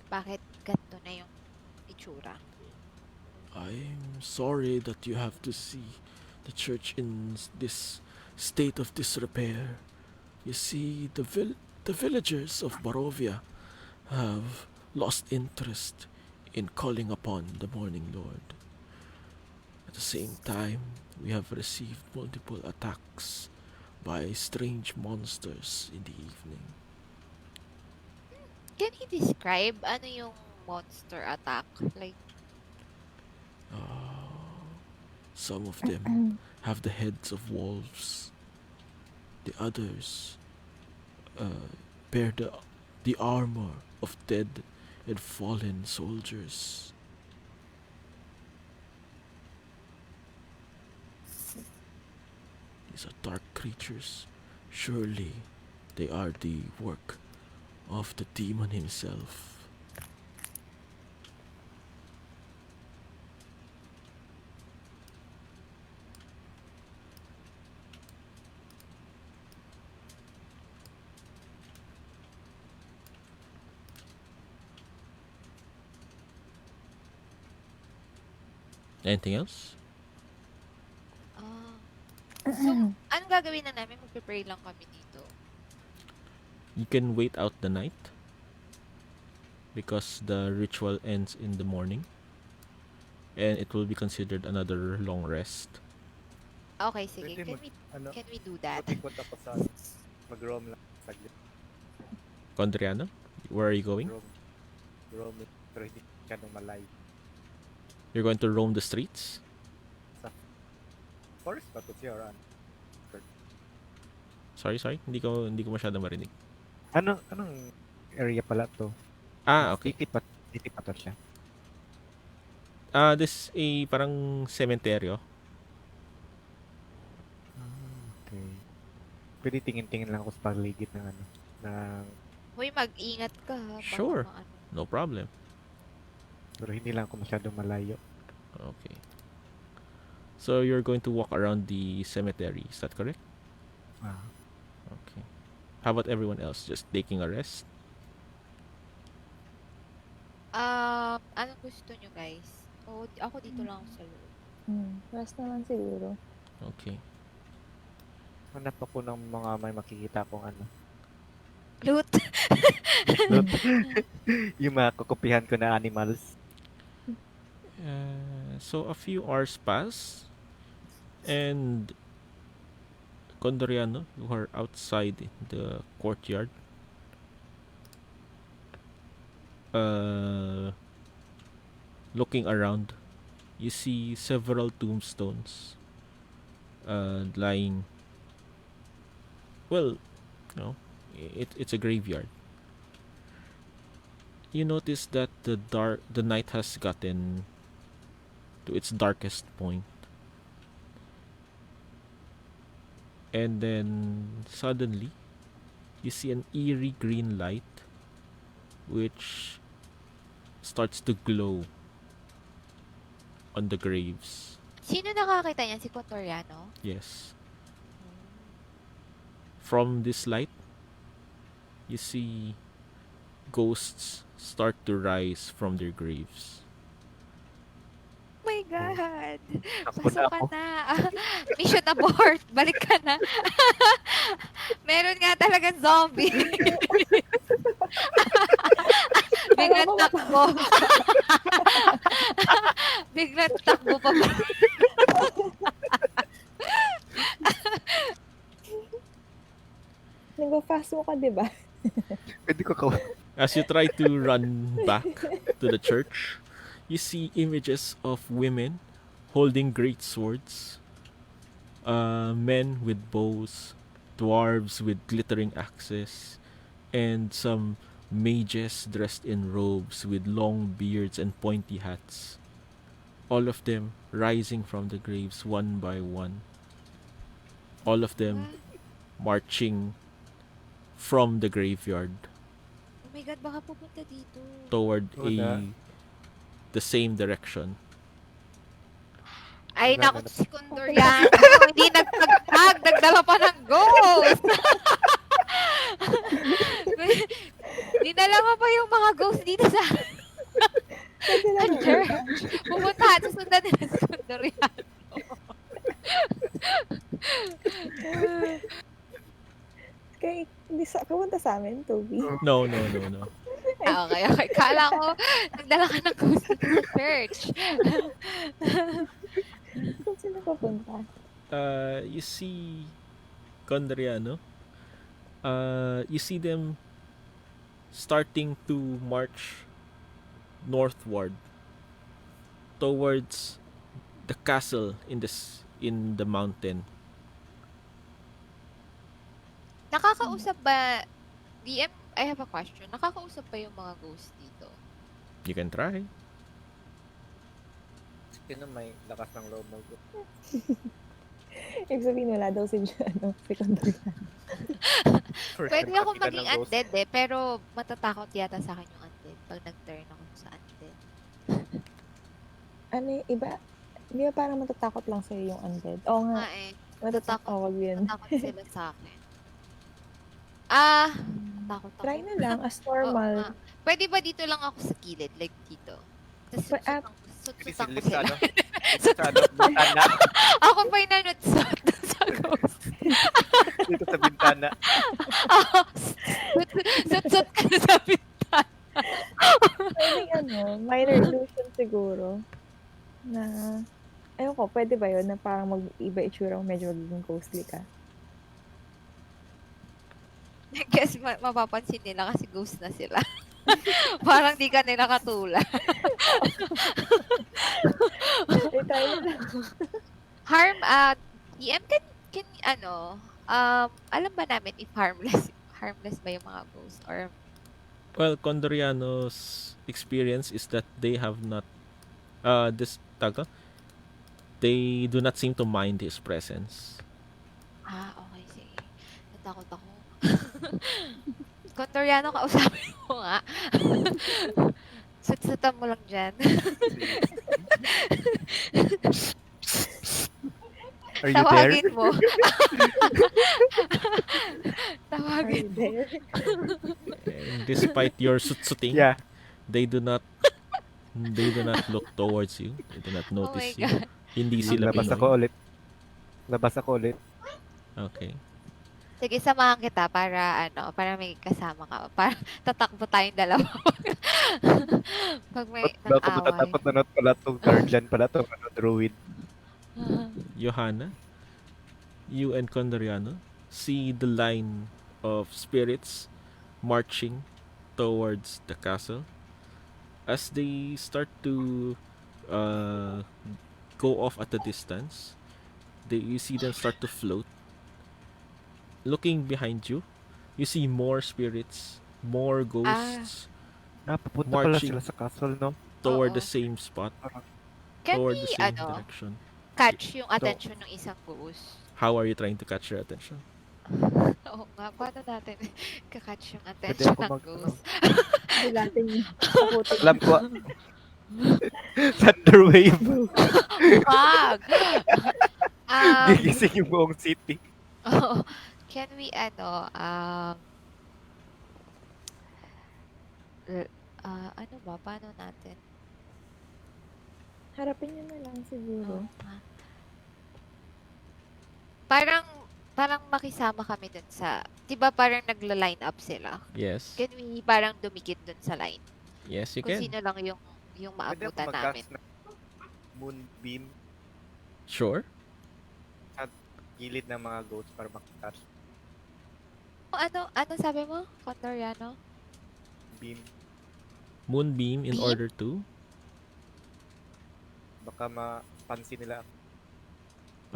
Bakit ganito na yung itsura? I'm sorry that you have to see the church in this state of disrepair. You see, the villagers of Barovia have lost interest in calling upon the Morning Lord. At the same time, we have received multiple attacks by strange monsters in the evening. Can he describe ano yung monster attack? Like, Some of them have the heads of wolves. The others bear the armor of dead and fallen soldiers. These are dark creatures. Surely they are the work of the demon himself. Anything else? Ah. So, anong gagawin na namin? Magpe-pray lang kami dito. You can wait out the night because the ritual ends in the morning, and it will be considered another long rest. Okay, sige. Pwede Can we do that? mag-ikot ako sa mag-roam lang saglit. Condriano, where are you going? Roam pero hindi ganong malayo. You're going to roam the streets? Forest ba to siya or ano? Sorry. Hindi ko masyadong marinig. Anong area pala to? Okay. City pa to siya. This a parang sementeryo. Okay. Pwede tingin-tingin lang ako sa paligid ng ng Hoy, mag-ingat ka. Ha? Baka Sure. maano. No problem. pero hindi lang ako masyadong malayo. Okay. So you're going to walk around the cemetery, is that correct? Ah. Okay. How about everyone else? Just taking a rest? Anong gusto nyo, guys? O, ako dito lang ako sa loob. Rest na lang siguro. Okay. Hanap ako ng mga may makikita kong Loot! yung mga kukupihan ko na animals. So a few hours pass, and Condoriano, you are outside the courtyard. Looking around, you see several tombstones lying. Well, it's a graveyard. You notice that the night has gotten to its darkest point. And then suddenly you see an eerie green light which starts to glow on the graves. Sino nakakita niyan? Si Cotoriano? Yes. From this light, you see ghosts start to rise from their graves. Oh my God! Takbo na Pasok ka ako. na. Mission abort. Balik ka na. Meron nga talagang zombie. Biglang takbo. Biglang takbo pa ba? Nag-fast mo ka, di ba? Pwede ko As you try to run back to the church, you see images of women holding great swords, men with bows, dwarves with glittering axes, and some mages dressed in robes with long beards and pointy hats. All of them rising from the graves one by one. All of them marching from the graveyard Oh my God, baka pupunta dito. toward Wala. the same direction. Ay, Wala naku, na. si Condoriano. Hindi nagtagtag. Nagdala pa ng ghost. Dinala mo pa yung mga ghost dito sa church. Pupunta at susundan nila si Condoriano. Kaya, pumunta sa amin, Toby. No. Okay. Kala ko, nagdala ka ng ghost dito sa church. Saan sila papunta? You see Condriano. You see them starting to march northward towards the castle in the mountain. Nakakausap ba, DM, I have a question. Nakakausap ba yung mga ghost dito? You can try. Sino may lakas ng loob mo? Ibig sabihin, wala daw si Condoriano. Pwede ako maging undead pero matatakot yata sa akin yung undead pag nag-turn ako sa undead. Iba? Di ba parang matatakot lang sa'yo yung undead? Oo nga. Matatakot. Wag yun. Matatakot sila sa akin. Takot ako. Try na lang, as normal. Pwede ba dito lang ako sa gilid? Like dito? Tapos But, sutang ko Pwede sila. silip ka, no? Sut- Sa ano, bintana. Ako pa yung nanutsot dun sa ghost. Dito sa bintana. Sut-sut ka na sa bintana. Pwedeng minor illusion siguro. Na, ayun ko, pwede ba yun na parang mag-iba itsura mo, medyo magiging ghostly ka? I guess mapapansin nila kasi ghost na sila. Parang di ka nila katulad. Eh, tayo lang. Harm, DM, can, alam ba namin if harmless ba yung mga ghosts? Or, Well, Condoriano's experience is that they have not this tawag to? They do not seem to mind his presence. okay, sige. Natakot ako. Kontoriano, kausapin mo nga. Sutsutan mo lang dyan. Are you there? Tawagin mo. Are Tawagin you mo. there? And despite your sutsuting, Yeah. they do not look towards you. They do not Oh my notice you. God. Hindi sila Labas Pinoy. ako ulit. Labas ako ulit. Okay. Sige, samahan kita para may kasama ka. Para tatakbo tayong dalawa. Pag may Ba't ba ako nang-away. matatakot na pala itong guardian pala itong druid. Johanna, you and Condoriano see the line of spirits marching towards the castle. As they start to go off at a distance, you see them start to float. Looking behind you, you see more spirits, more ghosts Napapunta pala Marching. sila sa castle, no? toward Oo. the same spot, Can toward we, the same direction. catch yung attention ng isang ghost? How are you trying to catch their attention? Oo nga, paano natin kakatch yung Pwede attention ako ng mag... ghost? Dilatin niyo. Takutin. Alam ko. Thunderwave. Wag! Gigising yung buong city. Oh, can we, ano ba? Paano natin? Harapin niyo na lang siguro. Parang makisama kami dun sa, di ba parang nagla-line up sila? Yes. Can we parang dumikit dun sa line? Yes, you Kung can. sino lang yung Pwede ako maabutan namin. mag-cast ng moonbeam Sure. sa gilid ng mga goats para makatouch. Ano sabi mo, Condoriano? Beam. Moonbeam in Beam? order to. Baka mapansin nila.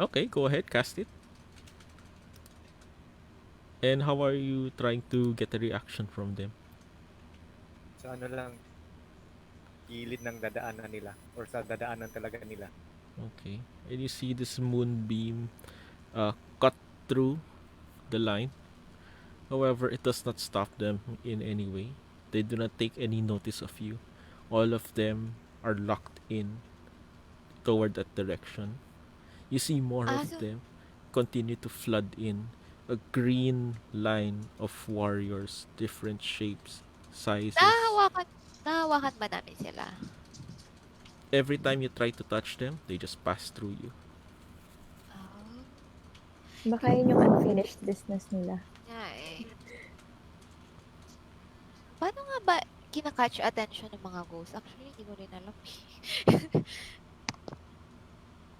Okay, go ahead, cast it. And how are you trying to get a reaction from them? Sa ano lang, gilid ng dadaanan nila. Or sa dadaanan talaga nila. Okay. And you see this moonbeam cut through the line. However, it does not stop them in any way. They do not take any notice of you. All of them are locked in toward that direction. You see more of so- them continue to flood in. A green line of warriors, different shapes, sizes. Nahawakan ba namin sila? Every time you try to touch them, they just pass through you. Oh, Baka yun yung unfinished business nila. nga eh. Paano nga ba kinakatch attention ng mga ghosts? Actually, hindi ko rin alam.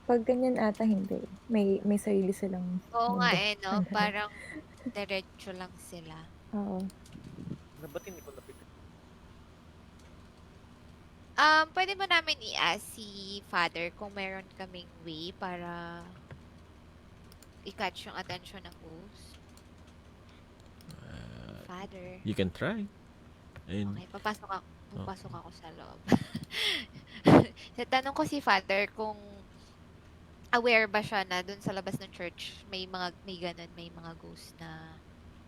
Pag ganyan ata, hindi. May sarili silang Oo nga mundo. no? Parang diretso lang sila. Oo. Ano ba't hindi ko napitin? Pwede ba namin i-ask si Father kung meron kaming way para i-catch yung attention ng ghost? Father. You can try. And Okay, papasok ako sa loob. Tanong ko si Father kung aware ba siya na dun sa labas ng church may mga ghosts na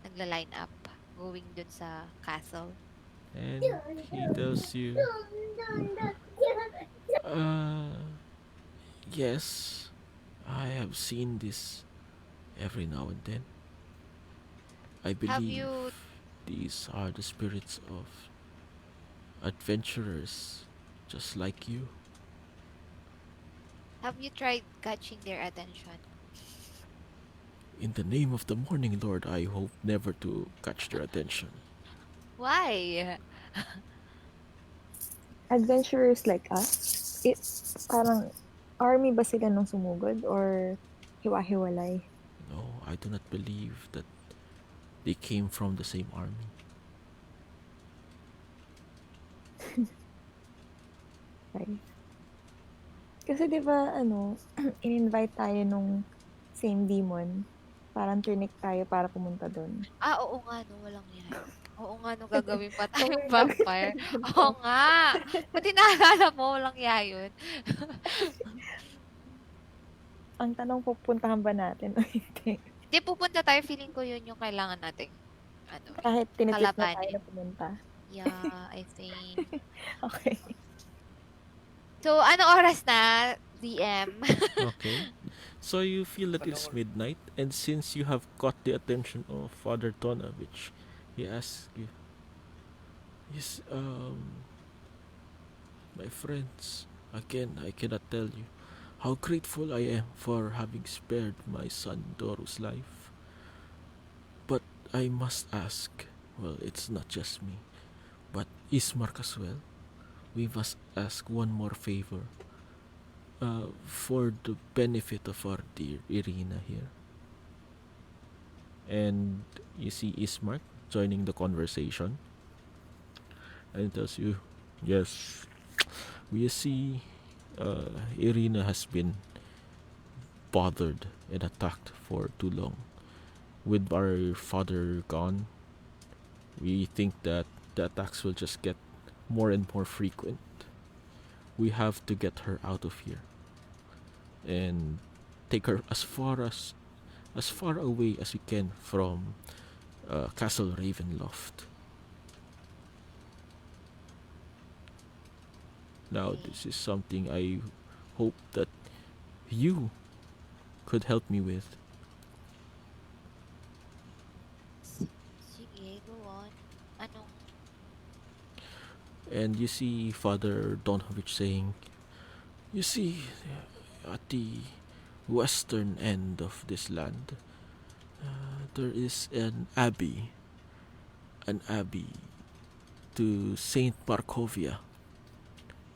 nagla-line up going dun sa castle. and he tells you, yes, I have seen this every now and then. I believe you- these are the spirits of adventurers just like you. Have you tried catching their attention? In the name of the Morning Lord, I hope never to catch their attention. Why? Adventurers like us, parang army ba sila nung sumugod or hiwa-hiwalay? No, I do not believe that they came from the same army. Okay. Kasi 'di ba in-invite tayo nung same demon. Parang trinik tayo para pumunta dun. Oo nga 'no, walang ya yun. Oo nga 'no, gagawin pa Oh tayong my God. vampire. Oo nga. Buti naalala mo, walang ya yun. Ang tanong, pupuntahan ba natin o hindi? 'Di pupunta tayo, feeling ko yun yung kailangan nating ano, Kahit tinitip na tayo kalabanin. na pumunta. Yeah, I think. Okay. So, anong oras na, DM? Okay. So you feel that it's midnight, and since you have caught the attention of Father Tona, which he asks you, yes, my friends, again, I cannot tell you how grateful I am for having spared my son Doru's life. But I must ask, well, it's not just me, but Ismark as well. We must ask one more favor. For the benefit of our dear Irina here. And you see Ismark joining the conversation, and he tells you, yes, we see Irina has been bothered and attacked for too long. With our father gone, we think that the attacks will just get more and more frequent. We have to get her out of here and take her as far away as we can from Castle Ravenloft. Now, this is something I hope that you could help me with. Sige, go on. Anong And you see Father Donovich saying, you see, at the western end of this land, there is an abbey to Saint Markovia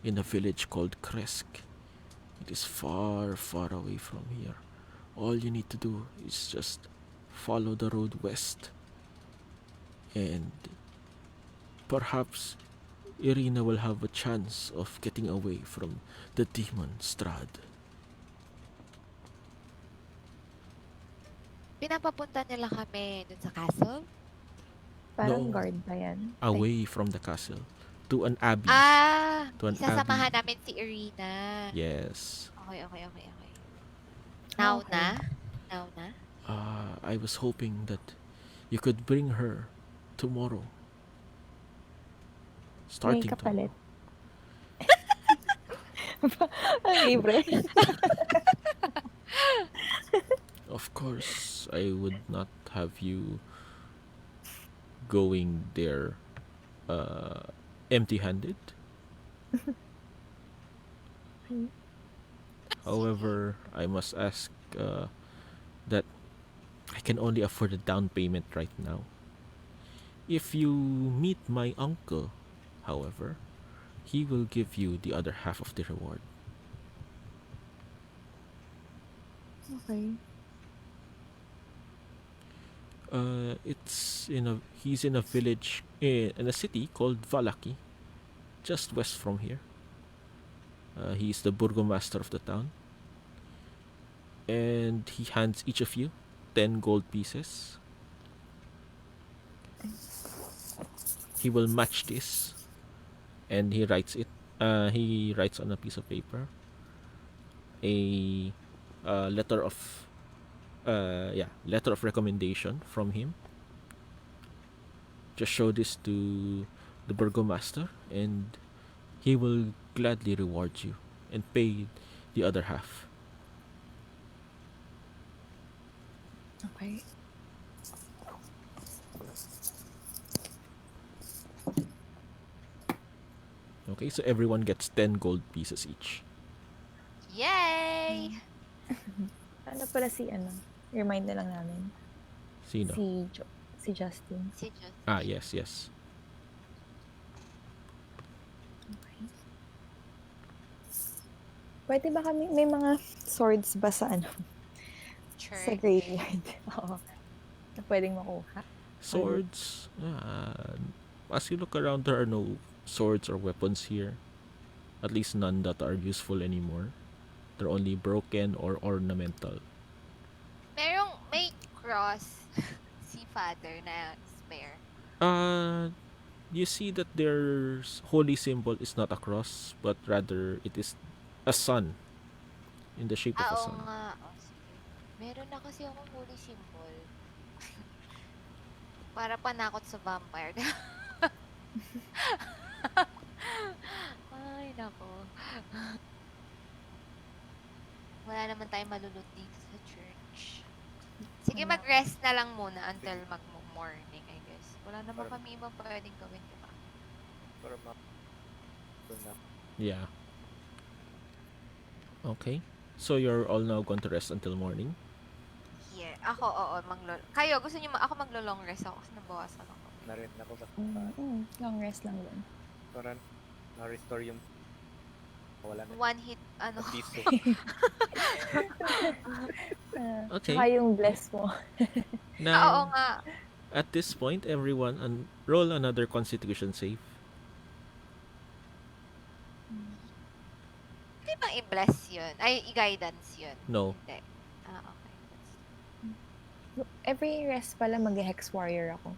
in a village called Kresk. It is far, far away from here. All you need to do is just follow the road west, and perhaps Irina will have a chance of getting away from the demon Strad. pinapapunta nila kami dun sa castle? Parang No. guard ba yan? Away from the castle to an abbey. To an Isasamahan abbey. namin si Irina. Yes. Okay. Now Okay. na? Now na? I was hoping that you could bring her tomorrow. May Starting kapalit. tomorrow. Libre. Of course, I would not have you going there empty-handed. However, I must ask that I can only afford a down payment right now. If you meet my uncle, however, he will give you the other half of the reward. Okay. He's in a village in a city called Valaki, just west from here. He's the burgomaster of the town, and he hands each of you 10 gold pieces. He will match this, and he writes it. He writes on a piece of paper a letter of recommendation from him. Just show this to the burgomaster, and he will gladly reward you and pay the other half. Okay. Okay, so everyone gets 10 gold pieces each. Yay! Bye! Ano pala remind na lang namin. Sino? Si Justin. Si Justin. Ah, yes. Okay. Pwede ba kami, may mga swords ba sa sa Church. graveyard? Oo. Na pwedeng makuha. Swords. As you look around, there are no swords or weapons here. At least none that are useful anymore. They're only broken or ornamental. May cross si Father na spare. You see that their holy symbol is not a cross, but rather it is a sun in the shape of a Oo sun. nga. Oh, sige. Meron na kasi akong holy symbol. Para panakot sa vampire. Ay, nako. Wala naman tayong malulot dito sa church. Sige, Wala. mag-rest na lang muna until mag-morning, I guess. Wala naman Parang- kami ibang pwedeng gawin, diba? Para ma... Ito na. Yeah. Okay. So you're all now going to rest until morning? Here. Ako, oo, Kayo, gusto niyo ako maglo-long rest ako kasi nabawasan ako. Na rin ako kasi Long rest lang din. para na-restore yung wala na One hit, piso. Okay. Saka yung bless mo. Oo Now, nga. at this point, everyone roll another constitution save. Hindi bang i-bless yun? Ay, i-guidance yun? No. Hindi. Okay. Every rest pala mag-hex warrior ako.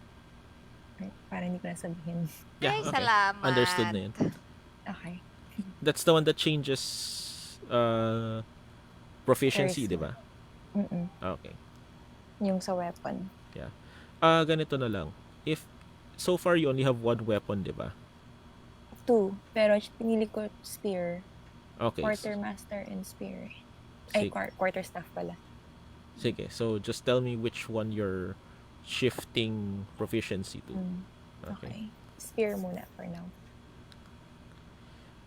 Right, para hindi ko na sabihin. Yeah, Ay, okay. salamat. Understood na yun. Okay. That's the one that changes proficiency, Charisma. di ba? Mm-mm. Okay. Yung sa weapon. Ganito na lang. If so far you only have one weapon, di ba? 2. Pero pinili ko spear. Okay. Quartermaster and spear. Ay, Sige. quarterstaff pala. Sige. So just tell me which one you're shifting proficiency to. Okay. Spear muna for now.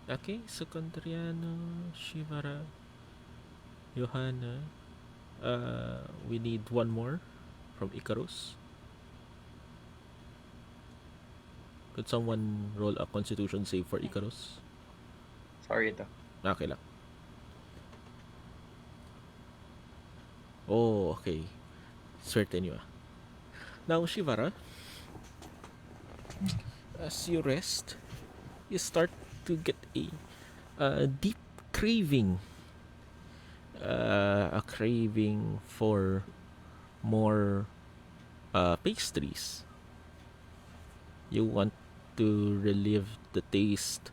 Okay, so Condriano, Shivara, Johanna. We need one more from Icarus. Could someone roll a constitution save for Icarus? Sorry ito. Okay lang. Oh, okay. Certain you. Now, Shivara, as you rest, you start to get a deep craving. A craving for more pastries. You want to relive the taste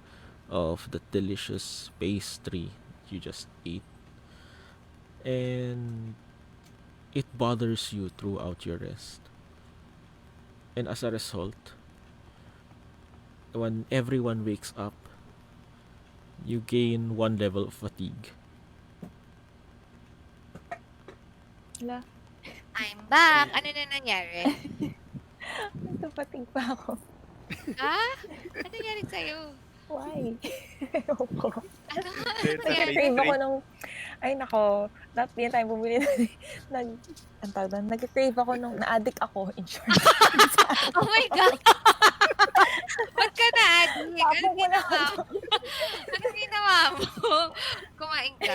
of the delicious pastry you just ate, and it bothers you throughout your rest. And as a result, when everyone wakes up, you gain 1 level of fatigue. Wala. I'm back. Ano na nangyari? Nagpapatig pa ako. Ano nangyari sa'yo? Why? Ayoko. Ano? Dahil sa Nag-crave ako pastry. nung... Ay, nako. Dapat din tayo bumili ang tawag doon, nag-crave ako nung... Na-addict ako, in short. Oh my God! Ba't ka na-addict? Tapos ko na Ano ginawa mo? Kumain ka?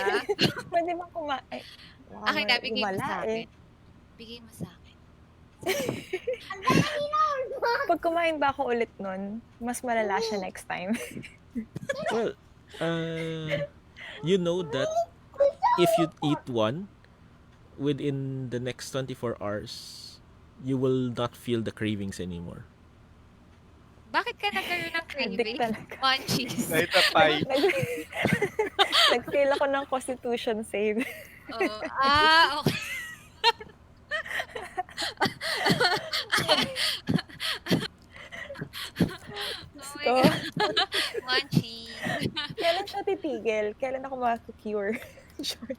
Pwede bang kumain? Akin na, bigay mo Wala sa akin. Bigay mo sa akin. Pag kumain ba ako ulit nun, mas malala siya next time. Well, you know that if you eat one within the next 24 hours, you will not feel the cravings anymore. Bakit ka nagkaroon ng Addict craving? talaga. Munchies. Dahil sa pie. Nag-fail ako ng constitution save. Okay. Oh my So, God. Munchies. kailan siya titigil? Kailan ako makaka-cure? Sure.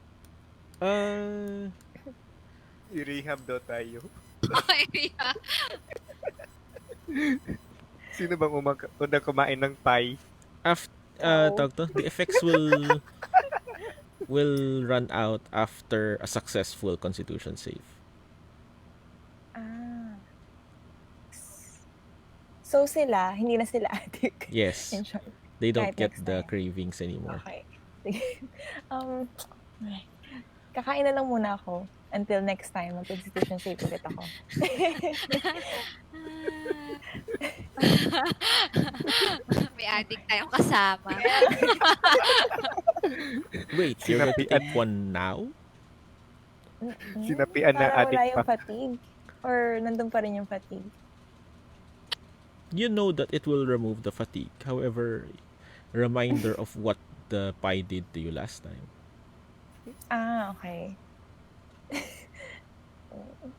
I-rehab daw tayo. Okay, yeah. Sino bang unang kumain ng pie? After, Wow. the effects will will run out after a successful constitution save. Ah. So sila, hindi na sila addict. Yes. In short. They don't Kahit get next the time. cravings anymore. Okay. Sige. Kakain na lang muna ako until next time mag-constitution save ulit ako. May addict tayong kasama. Wait, you're going to Sinapian. take one now? Sinapian na Para wala addict yung pa. fatigue. Or nandun pa rin yung fatigue. You know that it will remove the fatigue. However, reminder of what the pie did to you last time. Ah, okay.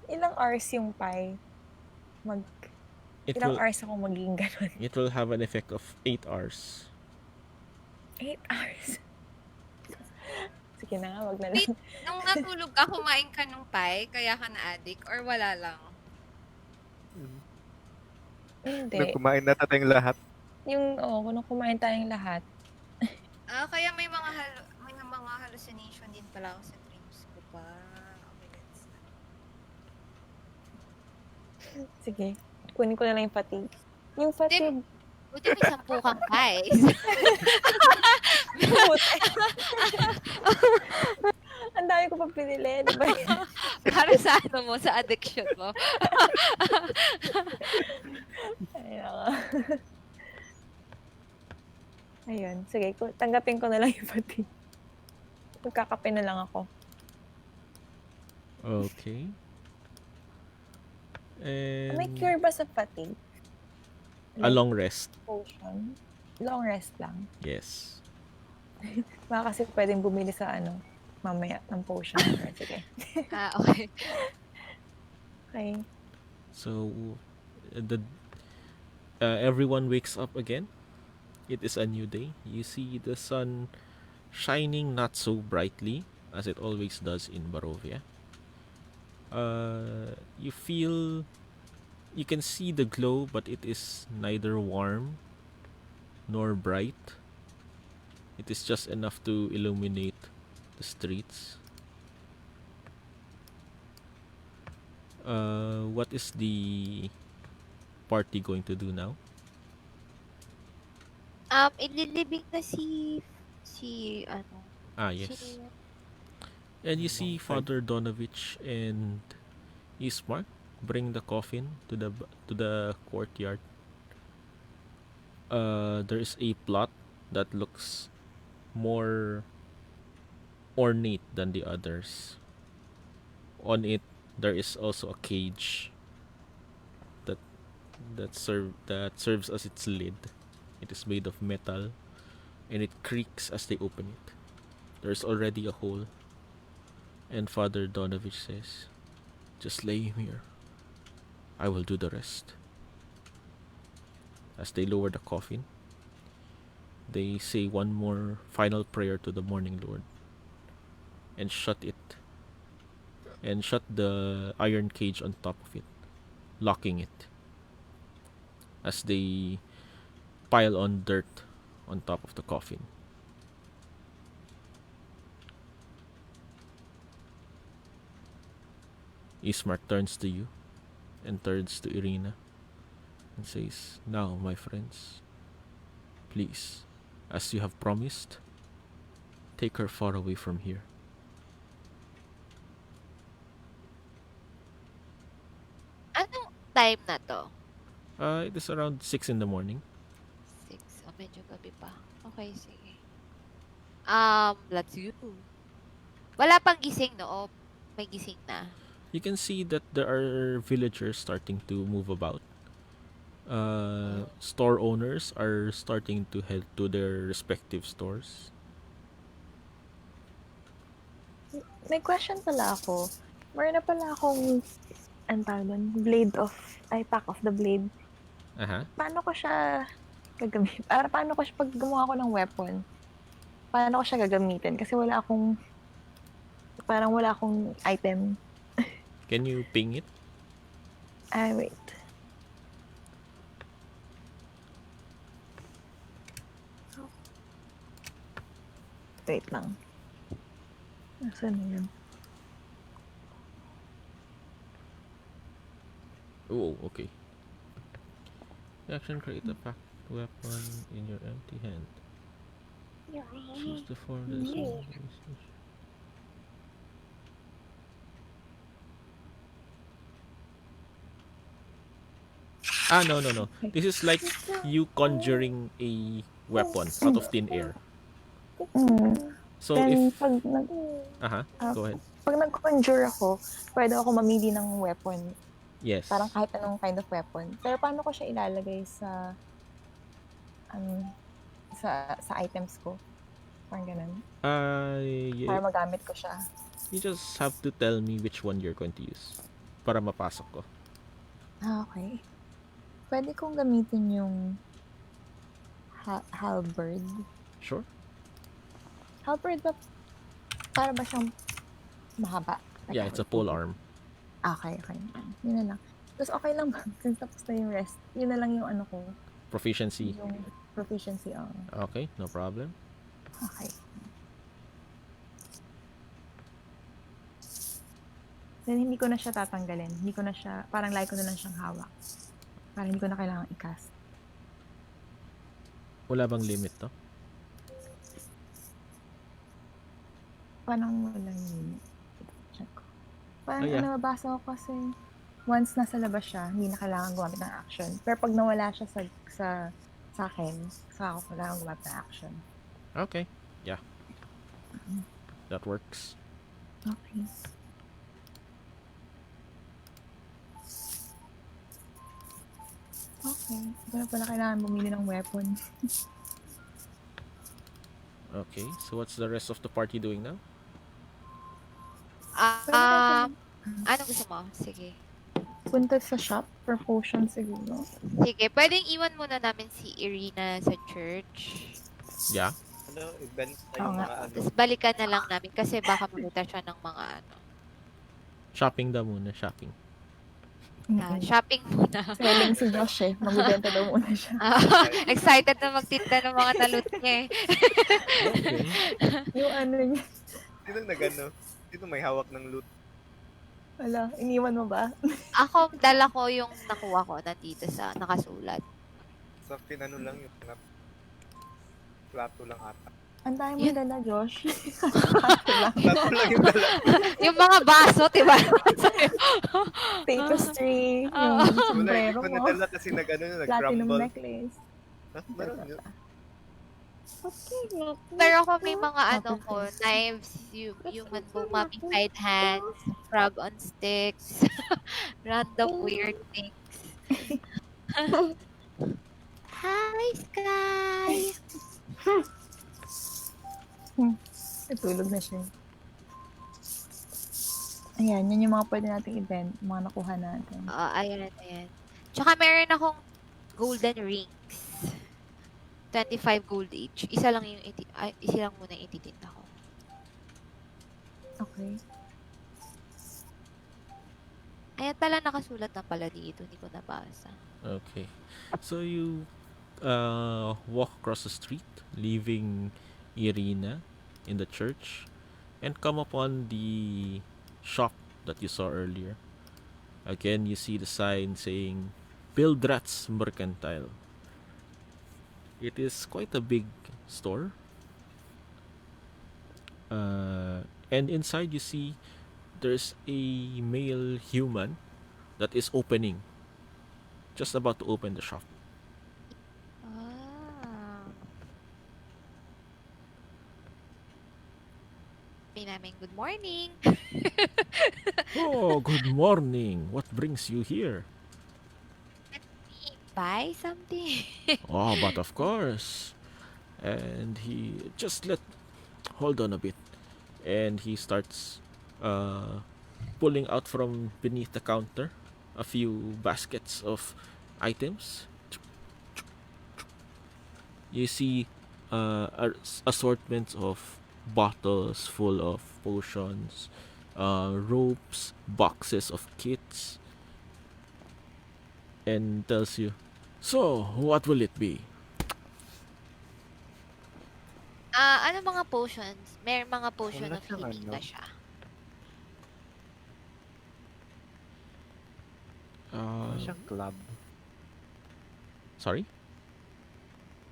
Ilang hours yung pie? It Ilang will hours ako magiging ganun? it will have an effect of 8 hours. 8 hours. Sige na nga, wag na lang. Nung natulog ka, kumain ka nung pie, kaya ka na-addict, or wala lang? Hindi. Nung kumain na tayong lahat. Kung kumain tayong lahat. Kaya may mga hallucination din pala ako sa dreams ko pa. Okay, let's... Sige. Kunin ko na lang yung fatigue. Yung fatigue. Buti may 10 kang pies. Ang dami ko pa pinili. Di ba? Para sa ano mo, sa addiction mo. Ay, naka. Ayun. Sige, tanggapin ko na lang yung fatigue. Magkakape na lang ako. Okay. And May cure ba sa fatigue? a long rest. Potion? Long rest lang. Yes. Baka kasi pwedeng bumili sa mamaya ng potion. Sige. Okay. Okay. So everyone wakes up again. It is a new day. You see the sun shining not so brightly as it always does in Barovia. You can see the glow, but it is neither warm nor bright. It is just enough to illuminate the streets. What is the party going to do now? Ililibing na si ano. Yes. And you see Father Donovich and Ismark bring the coffin to the courtyard. There is a plot that looks more ornate than the others. On it, there is also a cage that serves as its lid. It is made of metal, and it creaks as they open it. There's already a hole, and Father Donovich says, "Just lay him here. I will do the rest." As they lower the coffin, they say one more final prayer to the Morning Lord, and shut the iron cage on top of it, locking it. As they pile on dirt on top of the coffin. Ismark turns to you and turns to Irina and says, "Now, my friends, please, as you have promised, take her far away from here." Anong time na to? It is around 6 in the morning. 6. Medyo gabi pa. Okay, sige. Let's go. Wala pang gising, no? O may gising na? You can see that there are villagers starting to move about. Store owners are starting to head to their respective stores. May question pala ako. Meron na pala akong pack of the blade. Paano ko siya gagamit? Paano ko siya pag gumawa ko ng weapon? Paano ko siya gagamitin? Kasi wala akong item. Can you ping it? Wait. Wait lang. Nasaan na yun? Oh, okay. Action, create a packed weapon in your empty hand. Choose the form that is no. Okay. This is like you conjuring a weapon out of thin air. So Then, if... pag Uh-huh. Go ahead. pag nag-conjure ako, pwede ako mamili ng weapon. Yes. Parang kahit anong kind of weapon. Pero paano ko siya ilalagay sa sa items ko? Parang ganun. Para magamit ko siya. You just have to tell me which one you're going to use para mapasok ko. Okay. Pwede kong gamitin yung halberd. Sure. Halberd ba? Para ba siyang mahaba? Like Yeah, it's a pole arm. Okay. Yun na lang. Tapos okay lang ba? Since tapos na yung rest, yun na lang yung ano ko. Proficiency. Yung proficiency. Okay, no problem. Okay. Then, hindi ko na siya tatanggalin. Hindi ko na siya, parang lagi ko na lang siyang hawak. Parang hindi ko na kailangan i-cast. Wala bang limit to? Parang walang limit. Check ko. Parang yeah. nababasa ko kasi once nasa labas siya, hindi na kailangan gumamit ng action. Pero pag nawala siya sa akin, saka ako kailangan gumamit ng action. Okay. Yeah. That works. Okay. Okay. Hindi ko na pala kailangan bumili ng weapon. Okay, so what's the rest of the party doing now? Ano gusto mo? Sige. Punta sa shop for potion siguro. Sige, pwedeng iwan muna namin si Irina sa church. Yeah. Ibenta Oo yung nga. mga ano. Tapos balikan na lang namin kasi baka makita siya ng mga ano. Shopping daw muna, shopping. Shopping muna. Selling si Josh eh. Magbibenta daw muna siya. Excited na magtinda ng mga nalot niya eh. Okay. Yung ano niya. Sino nagano? Sino may hawak ng loot? Wala, iniwan mo ba? Ako, dala ko yung nakuha ko nandito sa nakasulat. Sa pinano lang yung mga plato lang ata. Ang dami mo dala, Josh. Plato lang yung dala. Yung mga baso, diba? Tapestry, yung Wala, hindi sombrero ko mo. nadala kasi Platinum nag-crumble. necklace. Meron yun. Pero ako may mga ano ko, knives, human mummified hands, frog on sticks, random weird things. Hi, Sky! Natulog na siya. Ayan, yun yung mga pwede nating event, mga nakuha natin. Ayan. Tsaka meron akong golden rings. 25 gold each. Isa lang muna yung ititinda ko. Okay. Ayan pala, nakasulat na pala dito. Hindi ko nabasa. Okay. So you walk across the street, leaving Irina in the church, and come upon the shop that you saw earlier. Again, you see the sign saying Bildrat's Mercantile. It is quite a big store. And inside you see there's a male human that is opening. Just about to open the shop. Namin, good morning. Oh, good morning. What brings you here? Buy something. Oh, but of course. And he just hold on a bit. And he starts pulling out from beneath the counter a few baskets of items. You see assortments of bottles full of potions, ropes, boxes of kits, and tells you, "So, what will it be?" Ano mga potions? May mga potion Wala of siyang healing ano. ba siya? Wala siyang club. Sorry?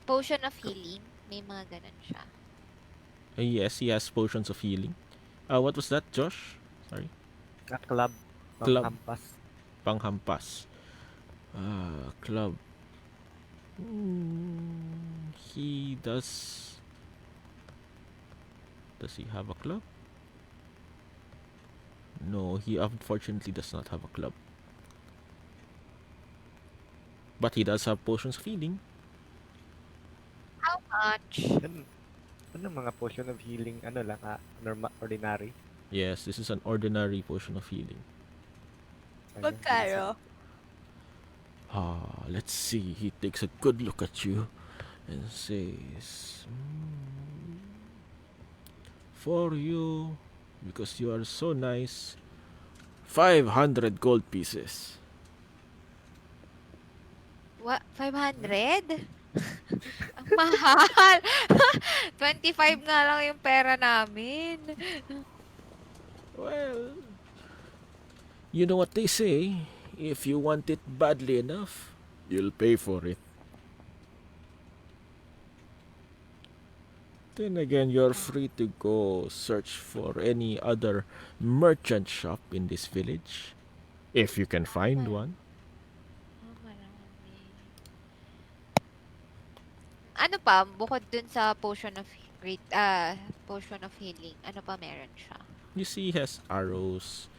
Potion of healing? May mga ganun siya. Yes, he has potions of healing. What was that, Josh? Sorry. Na club. Club. Panghampas. Panghampas. Club. He does. Does he have a club? No, he unfortunately does not have a club. But he does have potions of healing. How much? Ano mga potion of healing? Ano lang, normal, ordinary? Yes, this is an ordinary potion of healing. Ayun, Magkano? Let's see. He takes a good look at you and says, for you, because you are so nice, 500 gold pieces. What? 500? Ang mahal! 25 nga lang yung pera namin. Well, you know what they say. If you want it badly enough, you'll pay for it. Then again, you're free to go search for any other merchant shop in this village. If you can find one. Marami. Ano pa, bukod dun sa potion of healing, ano pa meron siya? You see, he has arrows,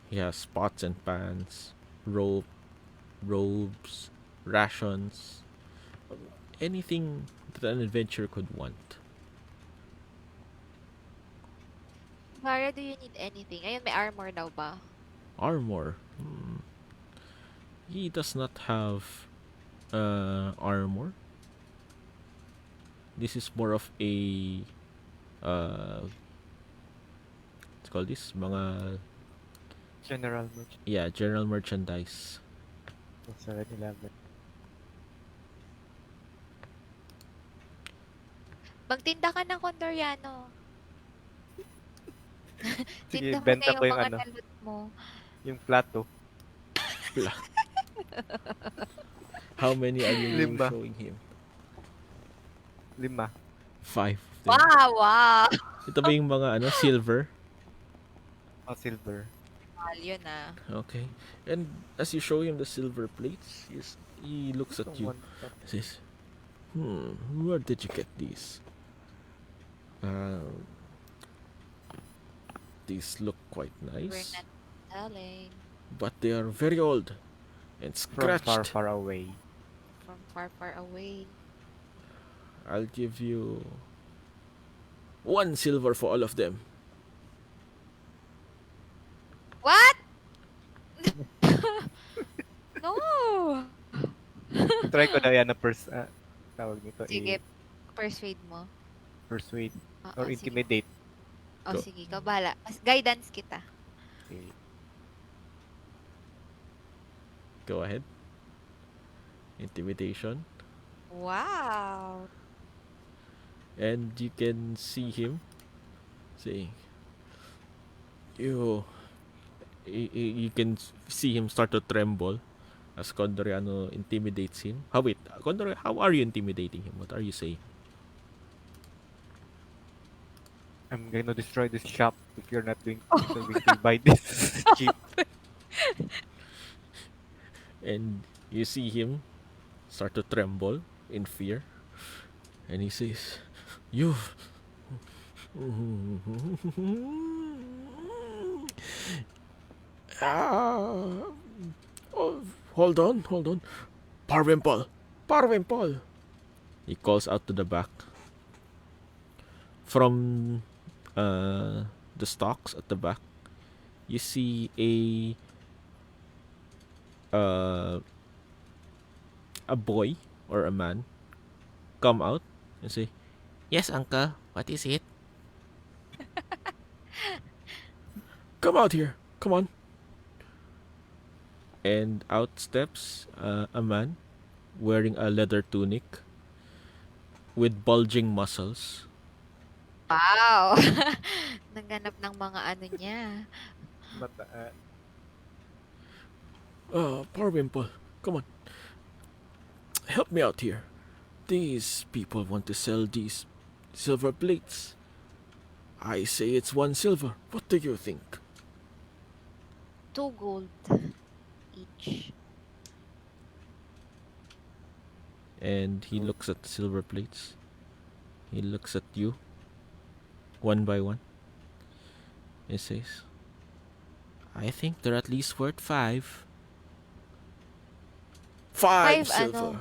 he has pots and pans, robes, rations, anything that an adventurer could want. Para do you need anything? Ayun, may armor daw ba? Armor. He does not have armor. This is more of a let's call this mga General merchant. general merchandise. 7-Eleven. Magtinda ka ng Condoriano. Sige, Tinda mo benta na ko yung yung mga ano. nalot mo. Yung plato. How many are you 5. showing him? 5. 5 of them. Wow! Ito ba yung mga silver? Silver. Mahal yun ah. Okay. And as you show him the silver plates, he looks at you. Says, where did you get these? These look quite We're nice, not selling but they are very old and From scratched. far, far away. from far, far away. I'll give you 1 silver for all of them. What? No! Try ko na yan na tawag nito. Sige, persuade mo. Persuade. Oo, Or sige. intimidate. Oh, Go. sige, ikaw bahala. Mas guidance kita. Okay. Go ahead. Intimidation. Wow! And you can see him saying, you can see him start to tremble as Condoriano intimidates him. Wait, Condoriano, how are you intimidating him? What are you saying? I'm going to destroy this shop if you're not going to buy this cheap. And you see him start to tremble in fear. And he says, you... hold on. Parvempal. He calls out to the back. From the stocks at the back, you see a boy or a man come out and say, "Yes, uncle. What is it?" "Come out here. Come on." And out steps a man wearing a leather tunic with bulging muscles Wow! Naghanap ng mga ano niya. Mata, Poor Wimple, come on. Help me out here. These people want to sell these silver plates. I say it's 1 silver. What do you think? 2 gold each. And he looks at the silver plates. He looks at you, one by one. He says, I think they're at least worth 5. 5 5 silver. ano?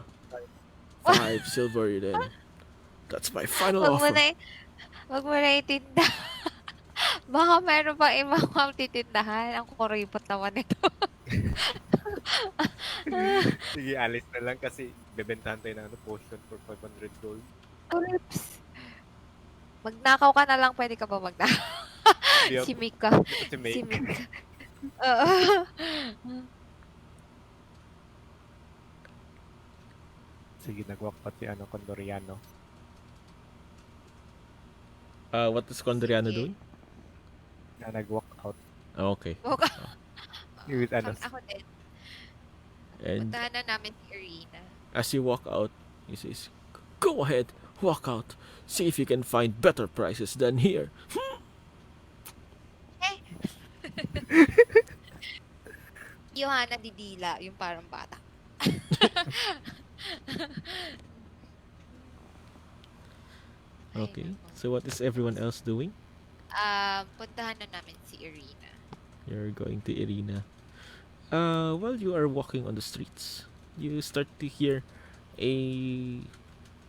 5 silver then. That's my final Wag mo offer. na, wag mo na itinda. Baka meron pang ibang titindahan. Ang kuripot naman ito. sige, alis na lang kasi bebentahan tayo ng potion for 500 gold. Oops. Magnakaw ka na lang. Pwede ka ba magnakaw? Yup. Si Mika. Si May. Si Mika. Oo. Sige, nag-walk pa si Condoriano. What is Condriano Sige. doing? Na nag-walk out. Okay. Buka. With Ako din. And Puntahan na namin si Arena. as you walk out, he says, go ahead, walk out. See if you can find better prices than here. Johanna Didila, yung parang bata. Ay, Okay. nako. So what is everyone else doing? Puntahan na namin si Arena. You're going to Irina. While you are walking on the streets, you start to hear a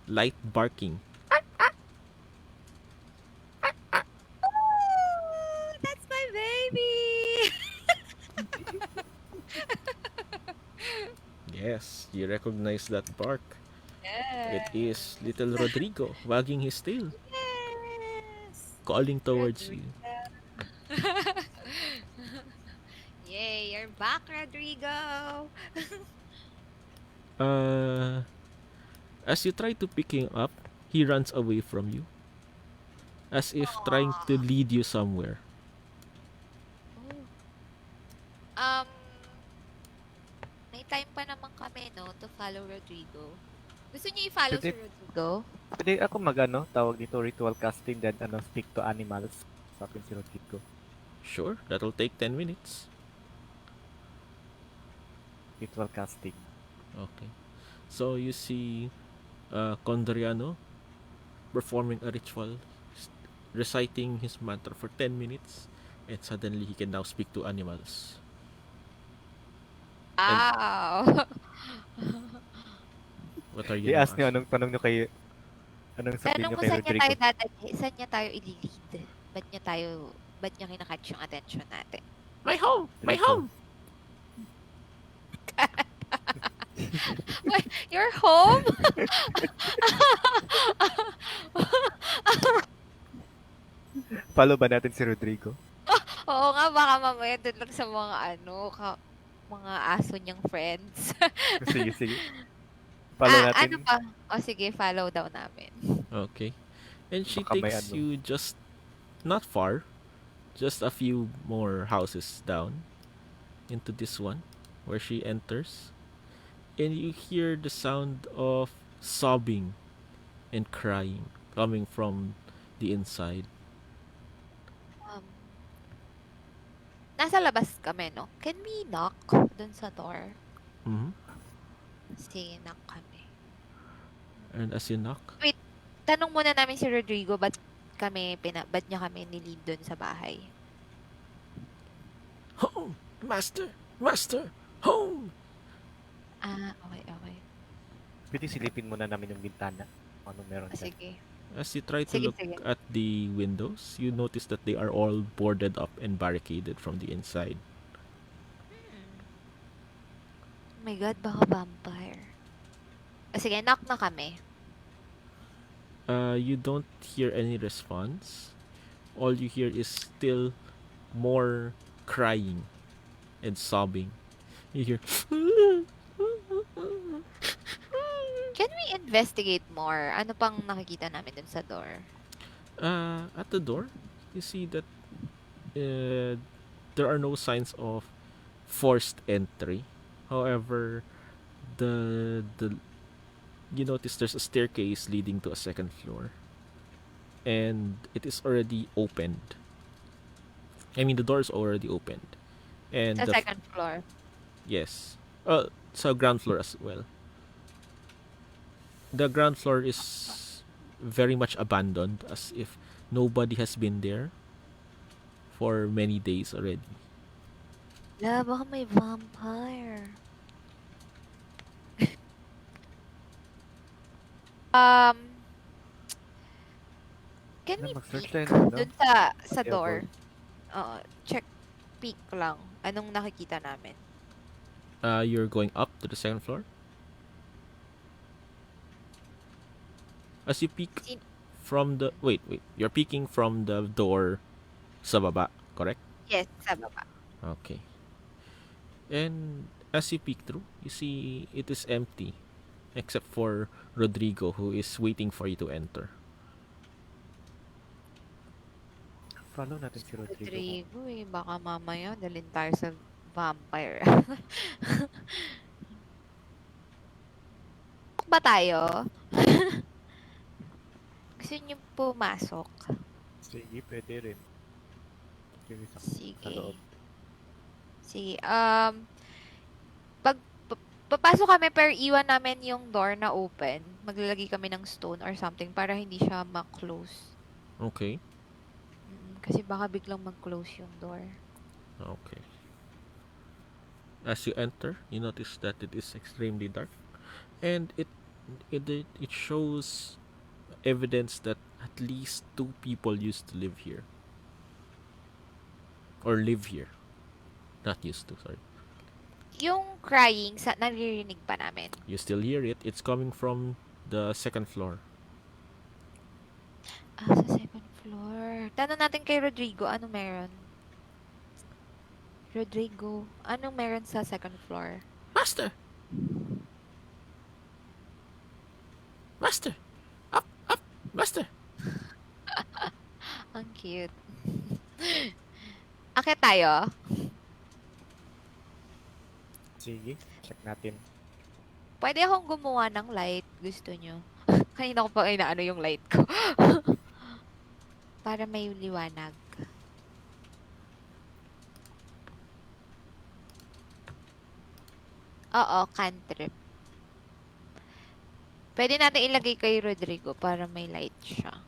light barking. Oh, that's my baby! Yes, you recognize that bark. It Yes. is little Rodrigo wagging his tail, Yes. calling towards you. Yay, you're back, Rodrigo. As you try to pick him up, he runs away from you, as if trying to lead you somewhere. Um, may time pa naman kami, no, to follow Rodrigo. Gusto niyo i-follow si Pwede- Rodrigo? Pwede ako tawag dito ritual casting then speak to animals. Sa akin si Rodrigo. Sure, that'll take 10 minutes. Ritual casting. Okay. So you see Condriano performing a ritual, reciting his mantra for 10 minutes, and suddenly he can now speak to animals. Wow! What are you I-ask now nyo anong tanong nyo kay... Anong sabihin Tanong nyo mo kay saan niya tayo Rodrigo? dadalhin? Saan niya tayo ililid? Ba't niya kinakatch yung attention natin? My home! My Dito. home! Your home? Follow ba natin si Rodrigo? Oo nga, baka mamaya dun lang sa mga mga aso niyang friends. sige, sige. Follow natin. Ano pa? O sige, follow daw namin. Okay. And she Baka may takes ano. you just not far, just a few more houses down into this one where she enters. And you hear the sound of sobbing and crying coming from the inside. Nasa labas kami, no? Can we knock dun sa door? Mhm. Sige, knock kami. And as you knock, Tanong muna namin si Rodrigo, ba't niya kami nilid dun sa bahay? home, master, master, home. Okay. Pwede silipin muna namin yung bintana. Anong meron dyan. Sige. As you try to Sige, look sige. at the windows, you notice that they are all boarded up and barricaded from the inside. Oh my God, baka vampire. Sige, knock na kami. You don't hear any response. All you hear is still more crying and sobbing. You hear Can we investigate more? Ano pang nakikita namin dun sa door? At the door, you see that there are no signs of forced entry. However, the you notice there's a staircase leading to a second floor, and it is already opened. I mean, the door is already opened, and Sa second floor. yes, so ground floor as well. The ground floor is very much abandoned, as if nobody has been there for many days already. Baka may vampire. Um, can we Mag-search peek tayo ng dun sa Pati door? aboard. Oo, check peek lang. Anong nakikita namin? You're going up to the second floor. As you peek Sin- from the you're peeking from the door sa baba, correct? Yes, sa baba. Okay. And as you peek through, you see it is empty except for Rodrigo, who is waiting for you to enter. Follow natin si Rodrigo. Rodrigo baka mamaya dalhin tayo sa vampire. ba tayo? Gusto niyo pumasok? Sige, pwede rin. Sige, sa Sige. loob. Sige. Papasok kami pero iwan namin yung door na open. Maglalagay kami ng stone or something para hindi siya ma-close. Okay. Kasi baka biglang mag-close yung door. Okay. As you enter, you notice that it is extremely dark, and it shows evidence that at least 2 people used to live here, or live here. Not used to, sorry. Yung crying, naririnig pa namin. You still hear it. It's coming from the second floor. Sa second floor. Tanong natin kay Rodrigo, ano meron? Rodrigo, anong meron sa second floor? Master! Master! Up! Up! Master! Ang cute. Akit tayo? Sige, check natin. Pwede akong gumawa ng light. Gusto nyo? Kanina ko pa inaano yung light ko. Para may liwanag. Oo, cantrip. Pwede natin ilagay kay Rodrigo para may light siya.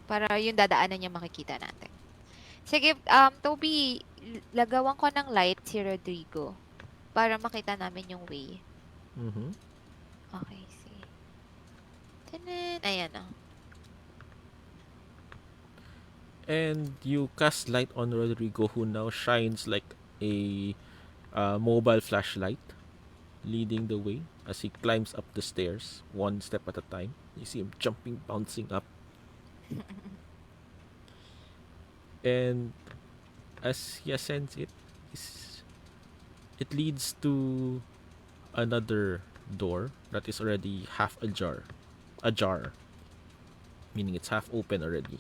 Para yung dadaanan niya makikita natin. Sige, Toby, lagawan ko ng light si Rodrigo para makita namin yung way. Mm-hmm. Okay, sige. Tanan! Ayan o. And you cast light on Rodrigo, who now shines like a mobile flashlight, leading the way as he climbs up the stairs, one step at a time. You see him jumping, bouncing up. And as he ascends it leads to another door that is already half ajar, meaning it's half open already.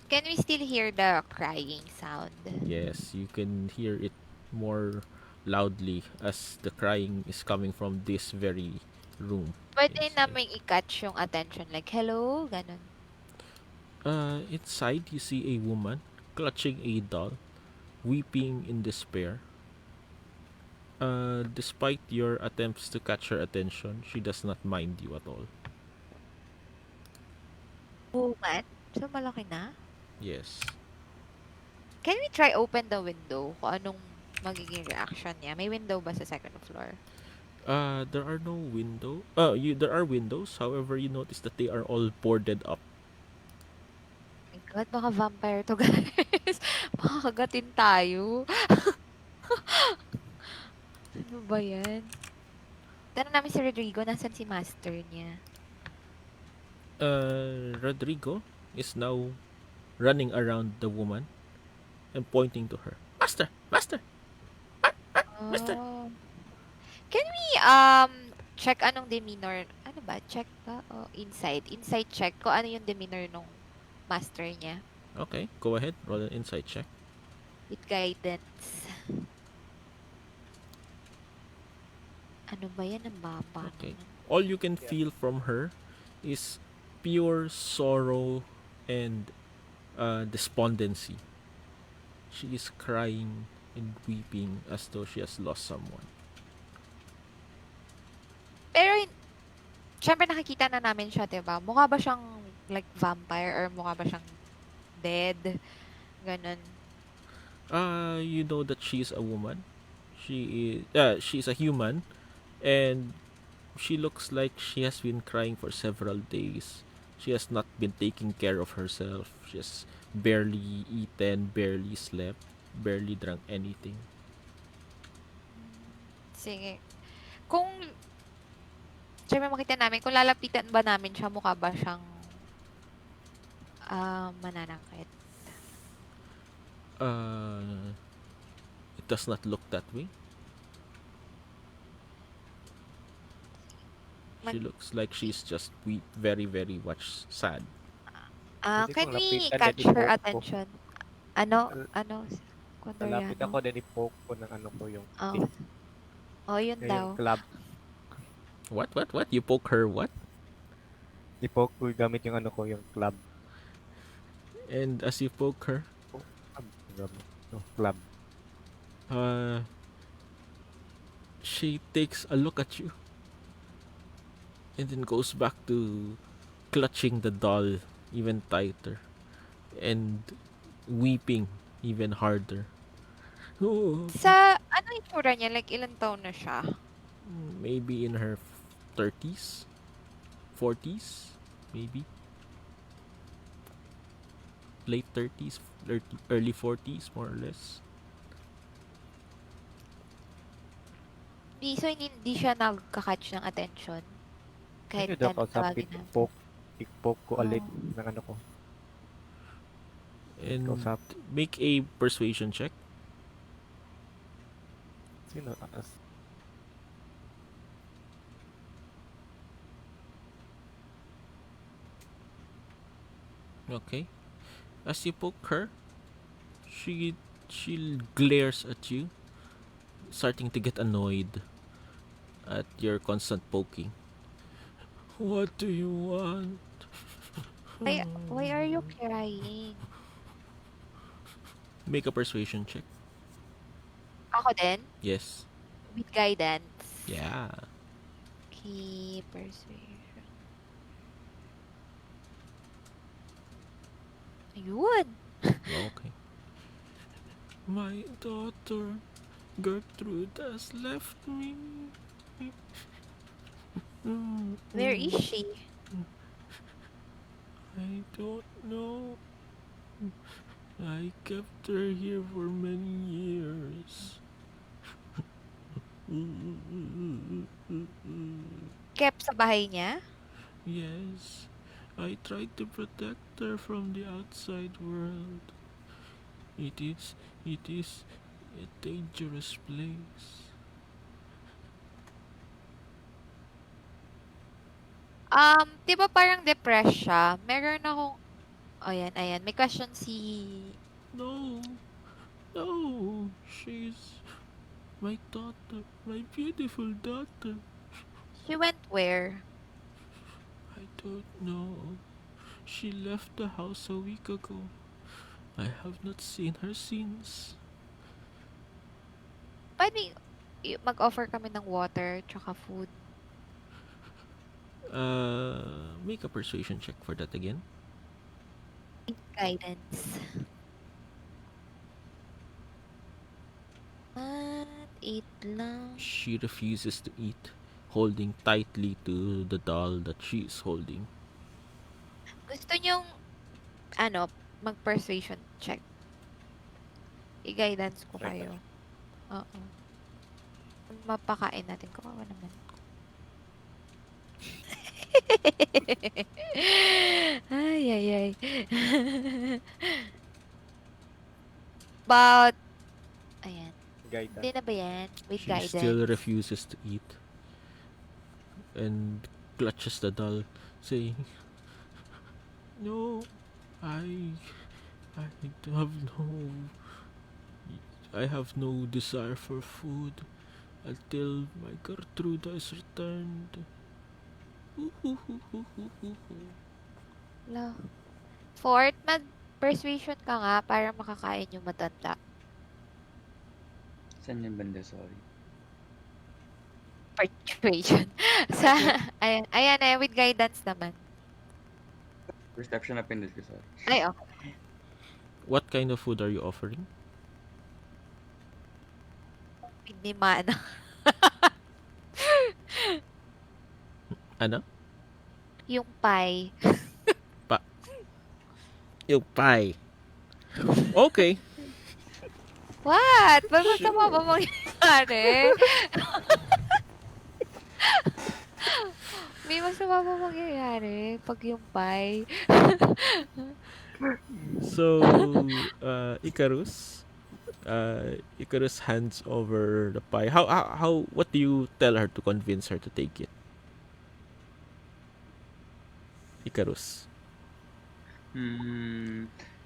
Can we still hear the crying sound? Yes, you can hear it more loudly as the crying is coming from this very room. Pwede inside. namin i-catch yung attention. Like, hello? Ganon. Inside, you see a woman clutching a doll, weeping in despair. Despite your attempts to catch her attention, she does not mind you at all. Woman? So, malaki na? Yes. Can we try open the window? Kung anong magiging reaction niya? May window ba sa second floor? There are no window. There are windows. However, you notice that they are all boarded up. My God, baka vampire to, guys. Baka kagatin tayo. Ano ba yan? Tanong namin si Rodrigo, nasan si master niya? Rodrigo is now running around the woman and pointing to her. Master! Master! Master! Oh. Can we check anong demeanor? Ano ba? Check ba? O insight? Insight check ko ano yung demeanor nung master niya. Okay, go ahead. Roll an insight check. With guidance. Ano ba yan? Ang baba Okay. naman. All you can Yeah. feel from her is pure sorrow and despondency. She is crying and weeping as though she has lost someone. Pero, syempre nakikita na namin siya, diba? Mukha ba siyang like vampire or mukha ba siyang dead? Ganun. You know that she's a woman. She's a human, and she looks like she has been crying for several days. She has not been taking care of herself. She has barely eaten, barely slept, barely drank anything. Sige. Kung, syempre makita namin, kung lalapitan ba namin siya, mukha ba siyang mananakit? It does not look that way. She Mag- looks like she's just very, very much sad. Pwede Can kong we lapitan, catch then her i-poke ko. attention? Ano? Lalapit Kondoriano? ako, then i-poke ko ng ano ko yung Oh. stick. Oh, yun daw. Yung club. What? You poke her what? I-poke ko gamit yung ano ko, yung club. And as you poke her, Gamit. No, club. she takes a look at you and then goes back to clutching the doll even tighter and weeping even harder. Oh, Sa, ano yung itsura niya? Like, ilang taon na siya? maybe in her 30s, 40s, maybe. Late 30s, early 40s, more or less. So, hindi siya nagka-catch ng attention? Kahit Hindi daw anong kausapin, tawagin natin. i-poke ko ulit Oh. ng ano ko. And Kausap. make a persuasion check. Sino? Okay. As you poke her, she glares at you, starting to get annoyed at your constant poking. What do you want? Why are you crying? Make a persuasion check. Ako din? Yes. With guidance. Yeah. Okay, persuasion. Ayun. Okay. My daughter Gertrude has left me. Where is she? I don't know. I kept her here for many years. Kept sa bahay niya? Yes, I tried to protect her from the outside world. It is a dangerous place. Di ba parang depressed siya? Meron akong, ayan. May question si, No, she's my daughter, my beautiful daughter. she went where? I don't know. She left the house a week ago. I have not seen her since. Pwede mag-offer kami ng water tsaka food. Make a persuasion check for that again. Guidance. 8 lang. She refuses to eat, holding tightly to the doll that she is holding. Gusto niyong, mag-persuasion check. I-guidance ko kayo. Oo. Mapakain natin. Kawawa naman. ay. But, ayan. Guidance. Hindi na ba yan? With She guidance. still refuses to eat. And clutches the doll, saying, "No, I, I have no, I have no desire for food until my Gertruda is returned." La. Fourth, mag-persuasion ka nga para makakain yung matanda. Saan yung banda? Sorry. Persuasion. Sa, ayan, with guidance naman. Perception na pindot ko, sorry. Ay, okay. What kind of food are you offering? Hindi mana. Ano? Yung pie. Yung pie. Okay. What? Ba't masama ba mangyayari? May masama ba mangyayari pag yung pie? So, Icarus, Icarus hands over the pie. What do you tell her to convince her to take it? Icarus.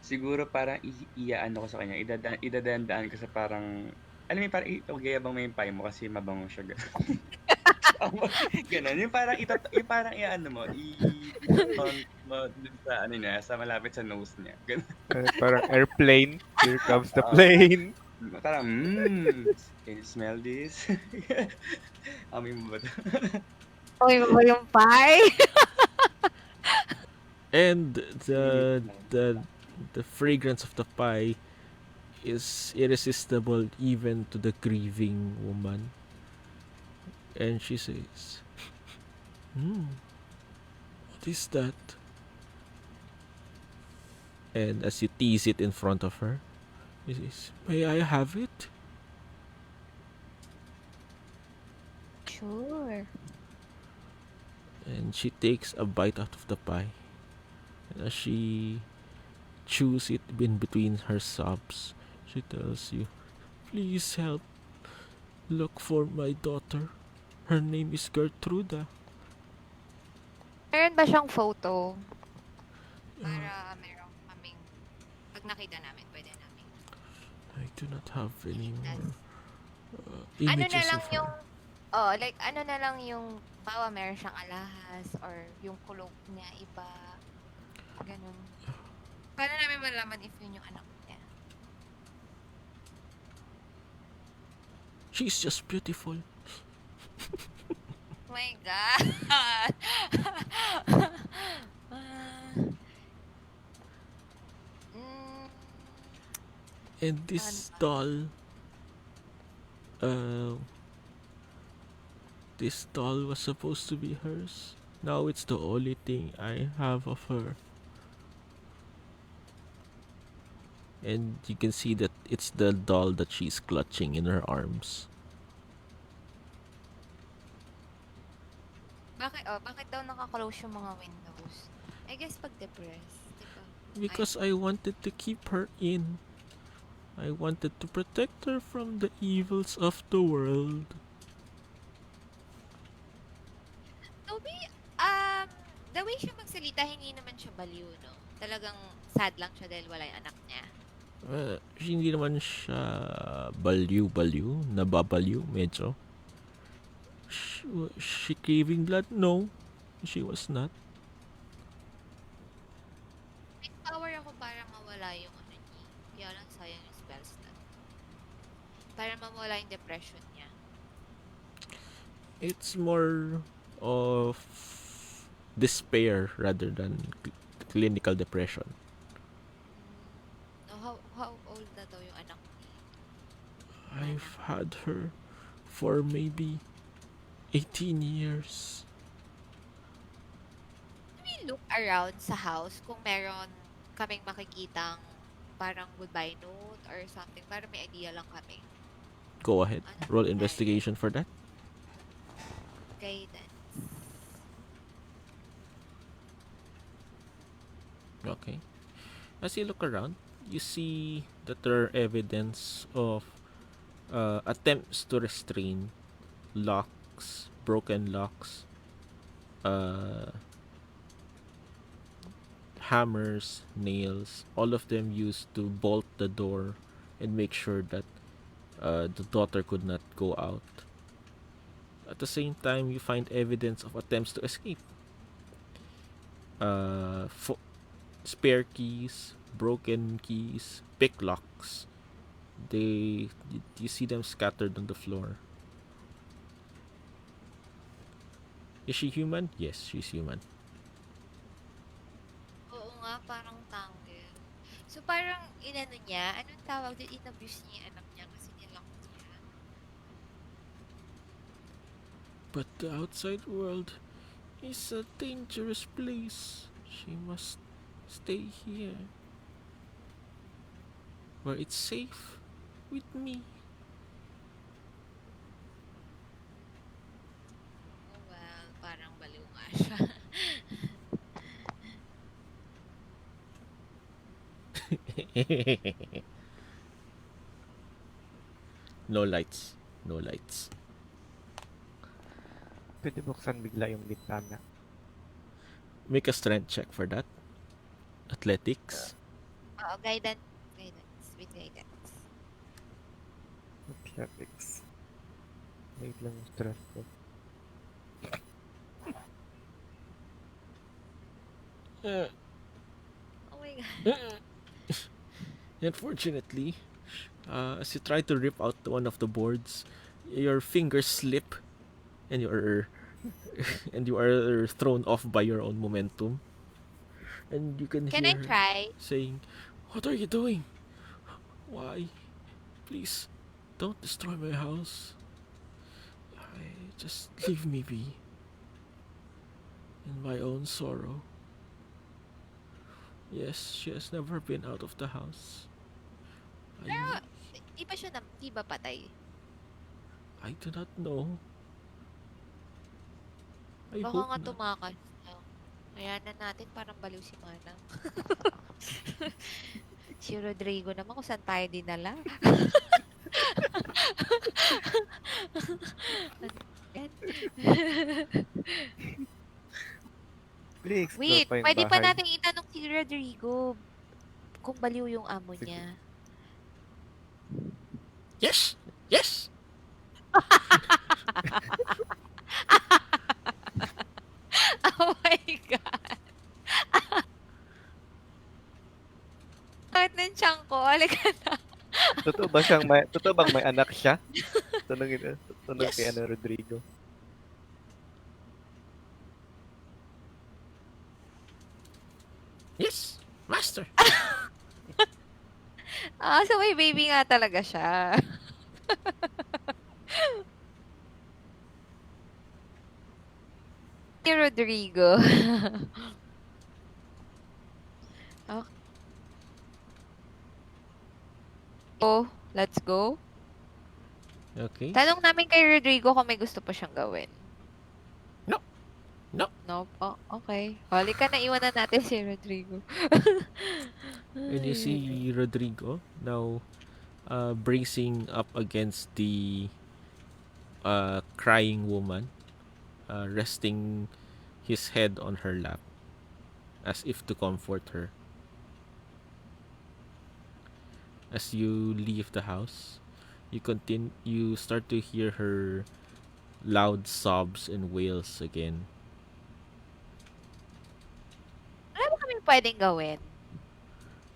Siguro parang iaano ko sa kanya, idadaan ko sa parang, alam mo, parang itagayabang mo yung pie mo kasi mabango siya. Ganun. Yung parang iaano mo, i-taunt mo dun sa, ano niya, sa malapit sa nose niya. Ganun. Parang airplane. Here comes the plane. Parang, can you smell this? Amoy mo ba ito? Uy, ba yung pie? And the fragrance of the pie is irresistible even to the grieving woman. And she says, what is that? And as you tease it in front of her, she says, may I have it? Sure. And she takes a bite out of the pie. And as she chews it in between her sobs, she tells you, please help. Look for my daughter. Her name is Gertruda. Meron ba siyang photo? Para meron kaming, pag nakita namin, pwede namin. I do not have any more Ano na images lang of her. yung, ano na lang yung, bawa meron siyang alahas, or yung kulog niya iba, ganun. Paano namin malaman if yun yung anak niya? She's just beautiful. Oh my God! And this doll, this doll was supposed to be hers. Now it's the only thing I have of her. And you can see that it's the doll that she's clutching in her arms. Bakit daw naka-close yung mga windows? I guess pag depressed, diba? Because I wanted to keep her in. I wanted to protect her from the evils of the world. Toby, the way siya magsalita, hindi naman siya baliw, no? Talagang sad lang siya dahil wala yung anak niya. Hindi naman siya baliw, nababaliw, medyo. She craving blood? No, she was not. May power ako para mawala yung ano niya. Kaya lang sayang yung spells na. Para mawala yung depression niya. It's more of despair rather than clinical depression. How old na daw yung anak niya? I've had her for maybe 18 years. Can we look around sa house kung meron kaming makikitang parang goodbye note or something para may idea lang kami. Go ahead. Roll investigation for that. Guidance. Okay. As you look around, you see that there are evidence of attempts to restrain, locks, broken locks, uh, hammers, nails, all of them used to bolt the door and make sure that the daughter could not go out. At the same time, you find evidence of attempts to escape. Uh, fo- Spare keys, broken keys, picklocks. You see them scattered on the floor. Is she human? Yes, she's human. Oo nga, parang tanggel. So, parang inano niya, anong tawag doon? In-abuse niya yung anak niya kasi nilock niya. But the outside world is a dangerous place. She must stay here, where it's safe with me. Oh, well, parang baliw nga siya. No lights. No lights. Pwede buksan bigla yung bintana. Make a strength check for that. Athletics. Oo, guidance. Guidance. With guidance. Athletics. Wait lang yung stress ko. Uh, Oh my God. Unfortunately, as you try to rip out one of the boards, your fingers slip, and you are thrown off by your own momentum. And you can Can hear I her try? saying, "What are you doing? Why? Please, don't destroy my house. Just leave me be in my own sorrow." Yes, she has never been out of the house. Pero, di ba patay? I do not know. I Baka hope nga not. tumakas na. Kaya na natin, parang baliw si Manang. Si Rodrigo naman kung saan tayo dinala. Ano yan? Really explore Wait, pa yung pwede pa bahay. natin itanong si Rodrigo kung baliw yung amo Sige. niya. Yes! Yes! Oh my God. Kahit ng tiyan ko, halika na. Totoo bang may anak siya? Tanongin Yes. kay Rodrigo. Yes! Master! So may baby nga talaga siya. Si Rodrigo. Okay. Oh, let's go. Okay. Tanong namin kay Rodrigo kung may gusto pa siyang gawin. No. No. No? Oh, okay. Halika na, iwan na natin si Rodrigo. And you see Rodrigo now bracing up against the crying woman, resting his head on her lap as if to comfort her. As you leave the house, you start to hear her loud sobs and wails again. Wala ba kami pwedeng gawin?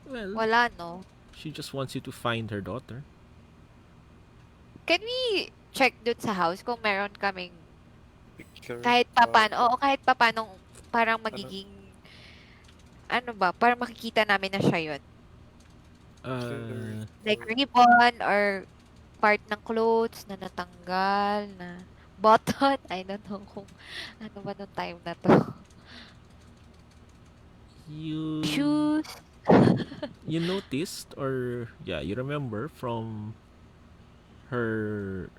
Well, Wala, no? she just wants you to find her daughter. Can we check dun sa house kung meron kaming Picture. kahit papano, oo, kahit papano parang magiging, ano ba, parang makikita namin na siya yun. Like ribbon or part ng clothes na natanggal, na button. I don't know kung ano ba nung time na to. You Shoes. you noticed, or yeah, you remember from her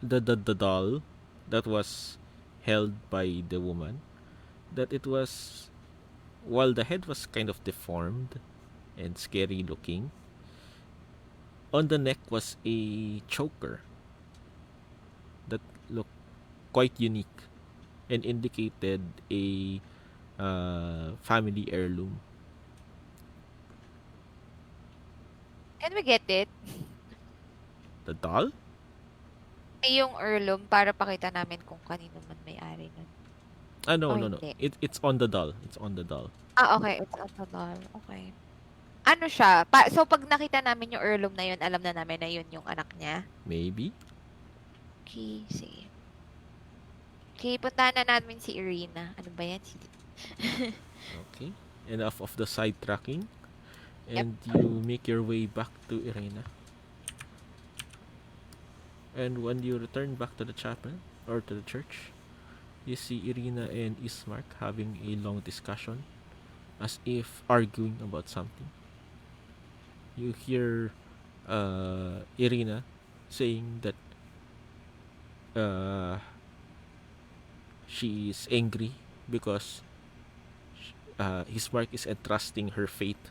the doll that was held by the woman, that it was, while the head was kind of deformed and scary looking, on the neck was a choker that looked quite unique and indicated a family heirloom. Can we get it? The doll? Yung heirloom para pakita namin kung kanino man may-ari nun. No, Oh, no, no. hindi. It's on the doll. It's on the doll. Okay. It's on the doll. Okay. Ano siya? So, pag nakita namin yung heirloom na yun, alam na namin na yun yung anak niya. Maybe. Okay, sige. Okay, puntahan na namin si Irina. Ano ba yan? Okay. Enough of the sidetracking. And you make your way back to Irina. And when you return back to the chapel or to the church, you see Irina and Ismark having a long discussion as if arguing about something. You hear Irina saying that she is angry because Ismark is entrusting her fate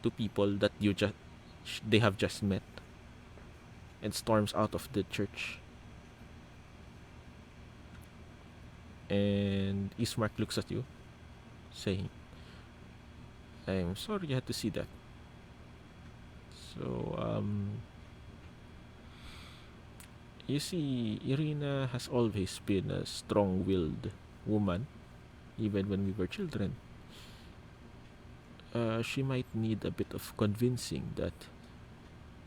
to people that they have just met, and storms out of the church. And Ismark looks at you, saying, "I'm sorry you had to see that." So, you see, Irina has always been a strong-willed woman, even when we were children. She might need a bit of convincing that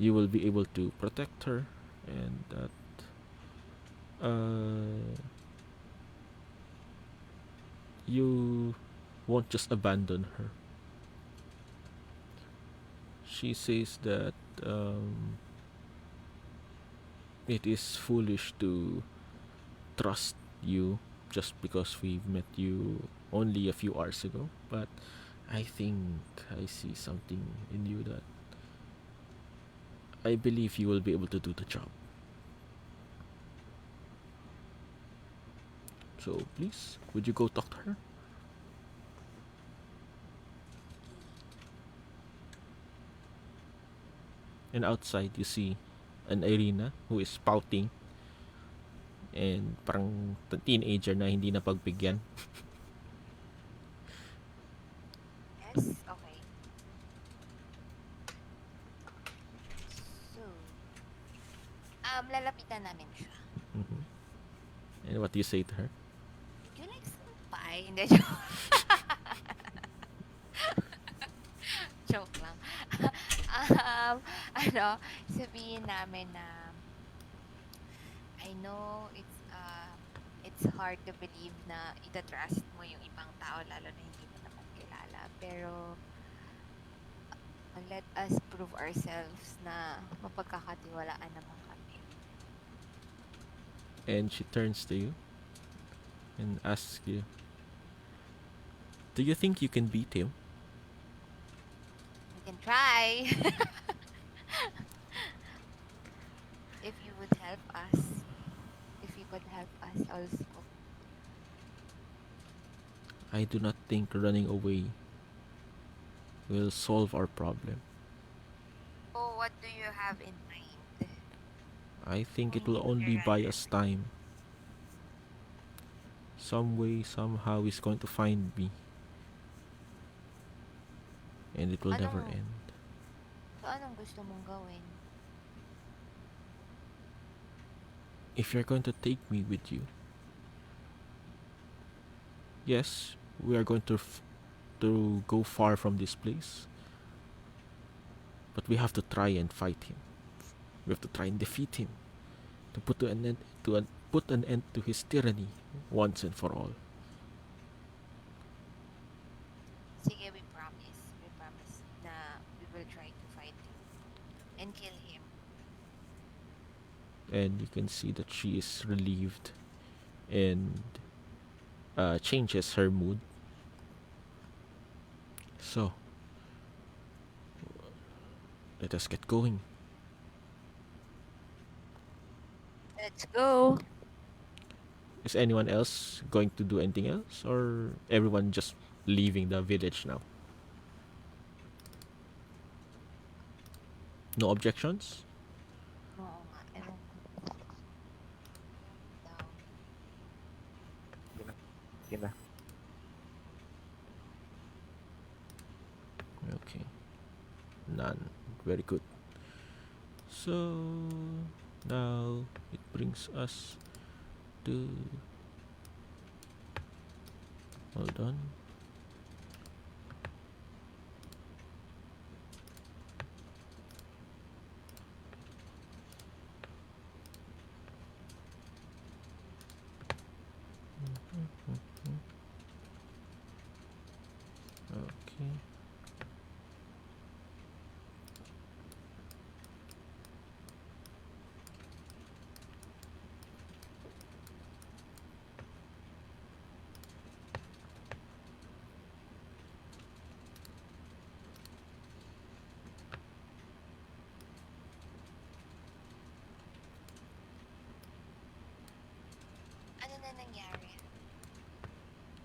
you will be able to protect her and that you won't just abandon her. She says that it is foolish to trust you just because we've met you only a few hours ago, but I think I see something in you that I believe you will be able to do the job. So please, would you go talk to her? And outside you see an Irina who is pouting and parang teenager na hindi na pagbigyan. Yes, okay. So, lalapitan namin siya. Mhm. And what do you say to her? You like some pie? Hindi, joke. Joke lang. Sabihin namin na I know it's hard to believe na itatrust mo yung ibang tao lalo na hindi mo naman kilala. Pero let us prove ourselves na mapagkakatiwalaan naman kami. And she turns to you and asks you, "Do you think you can beat him?" We can try. If you would help us. If you could help us also. I do not think running away will solve our problem. Oh, what do you have in mind? I think it will only buy us time. Some way, somehow, he's going to find me. And it will never end. So, anong gusto mong gawin? If you're going to take me with you, yes, we are going to go far from this place. But we have to try and fight him. We have to try and defeat him. To put an end to his tyranny once and for all. Sige, we promise. We promise na we will try to fight him and kill him. And you can see that she is relieved and changes her mood. So, let us get going. Let's go. Is anyone else going to do anything else, or everyone just leaving the village now? No objections? Oo nga, ewan ko. Daw. okay na. Okay. None. Very good. So now it brings us to, hold on. Okay. Ano na nangyari?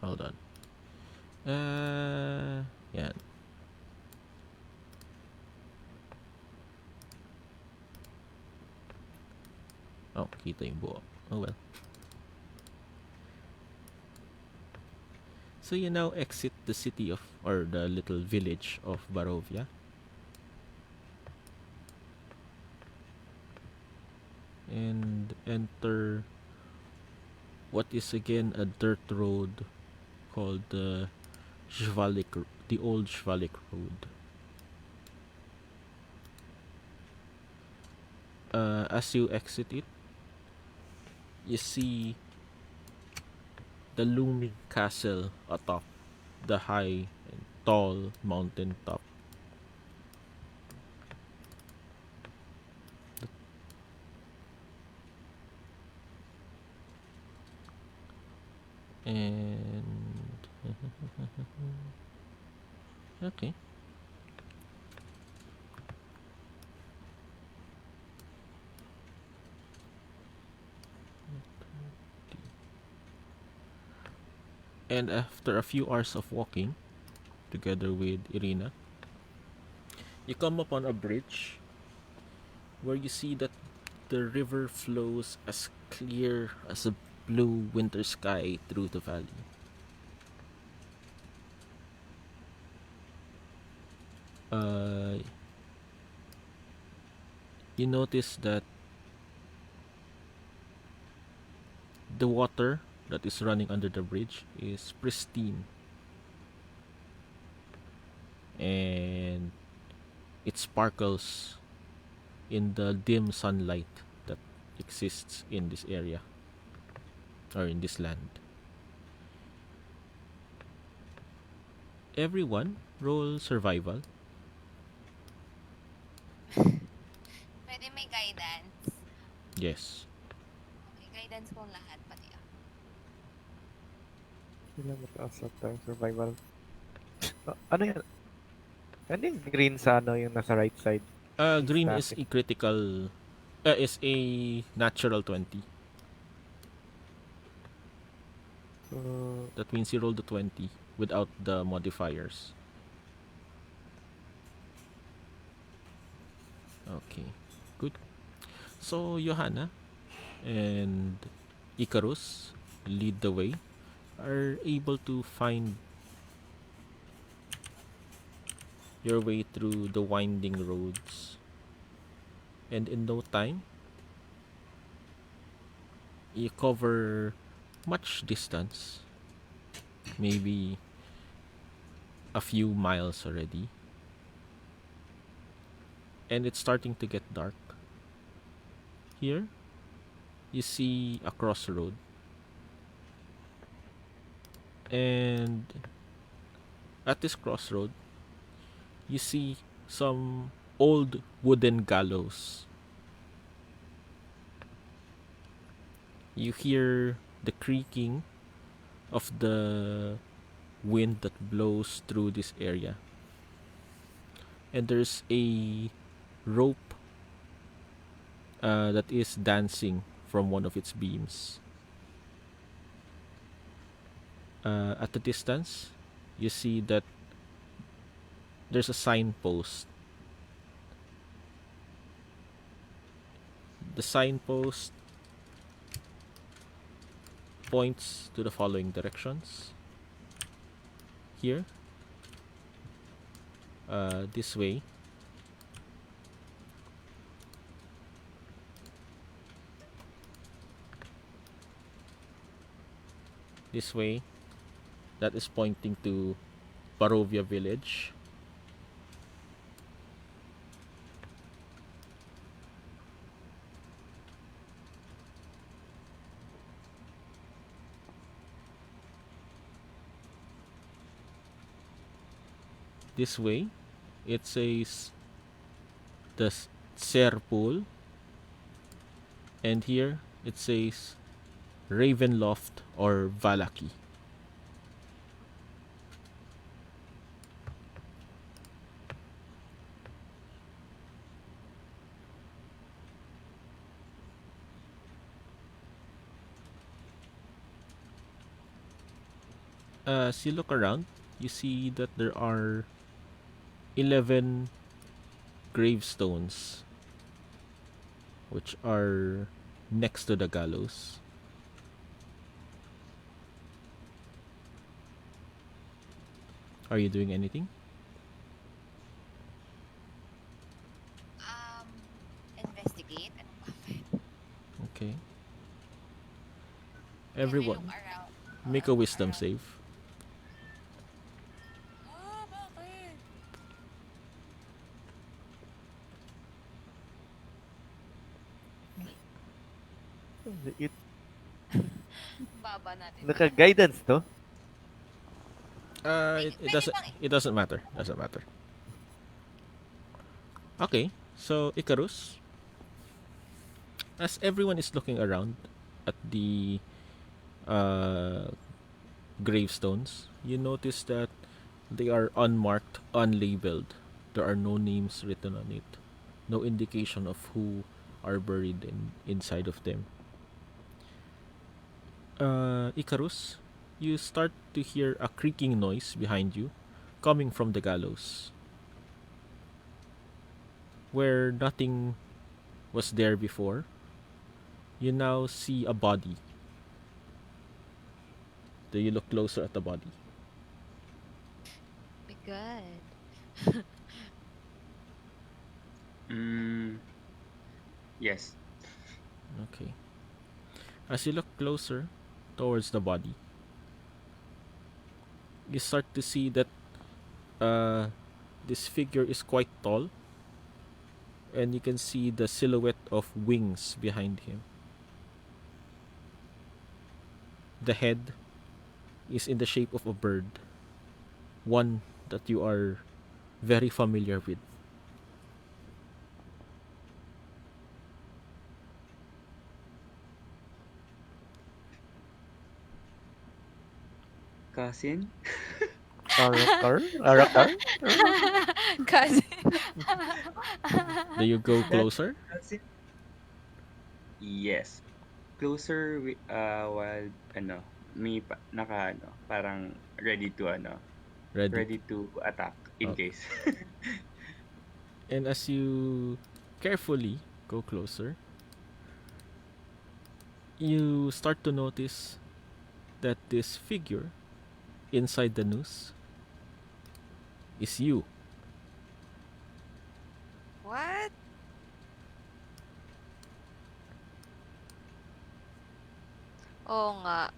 Hold on. Yan. Oh, kita yung buo. Oh well. So you now exit the city of, or the little village of Barovia. And enter what is again a dirt road called the the old Shvalik Road. As you exit it, you see the looming castle atop the high and tall mountain top. And okay. And after a few hours of walking together with Irina, you come upon a bridge where you see that the river flows as clear as a blue winter sky through the valley. You notice that the water that is running under the bridge is pristine, and it sparkles in the dim sunlight that exists in this area, or in this land. Everyone, roll survival. Pwede may guidance. Yes. Okay, guidance kong lahat, pati ako. Sila mataas at survival. Ano yan? Ano yung green sa ano yung nasa right side? Green is Static. a critical, is a natural 20. So, That means you roll the 20 without the modifiers. Okay, good. So Johanna and Icarus lead the way, are able to find your way through the winding roads, and in no time you cover much distance, maybe a few miles already, and it's starting to get dark. Here you see a crossroad, and at this crossroad you see some old wooden gallows. You hear the creaking of the wind that blows through this area, and there's a rope that is dancing from one of its beams. At the distance, you see that there's a signpost. The signpost points to the following directions. Here, this way, this way, that is pointing to Barovia village. This way, it says the Serpool, and here it says Ravenloft or Valaki. As you look around, you see that there are 11 gravestones which are next to the gallows. Are you doing anything? Investigate. Ano ba? Okay. Can we Everyone, look around? make a wisdom save. Bakit? It, Baba natin. naka-guidance to? It Pwede doesn't. bang- It doesn't matter. Doesn't matter. Okay. So Icarus, as everyone is looking around at the gravestones, you notice that they are unmarked, unlabeled. There are no names written on it. No indication of who are buried inside of them. Icarus, you start to hear a creaking noise behind you coming from the gallows. Where nothing was there before, you now see a body. Do you look closer at the body? My God. Yes. Okay. As you look closer towards the body, you start to see that this figure is quite tall, and you can see the silhouette of wings behind him. The head is in the shape of a bird, one that you are very familiar with. Cousin? Arakar? Arakar? Kasi. Do you go closer? Cousin? Yes. Closer while may parang ready Ready. to attack in Okay. case. And as you carefully go closer, you start to notice that this figure inside the noose is you. What? Oo nga.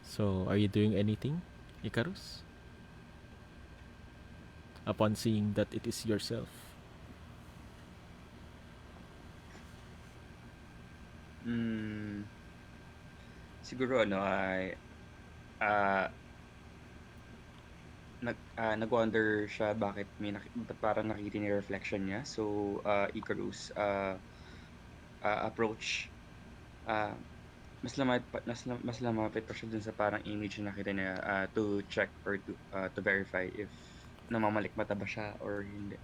So, are you doing anything, Icarus? Upon seeing that it is yourself. Siguro ay nag-wonder siya bakit ba't parang nakikita niya yung reflection niya. So, Icarus approach mas lumapit pa siya dun sa parang image na nakita niya to check or to verify if namamalikmata ba siya or hindi.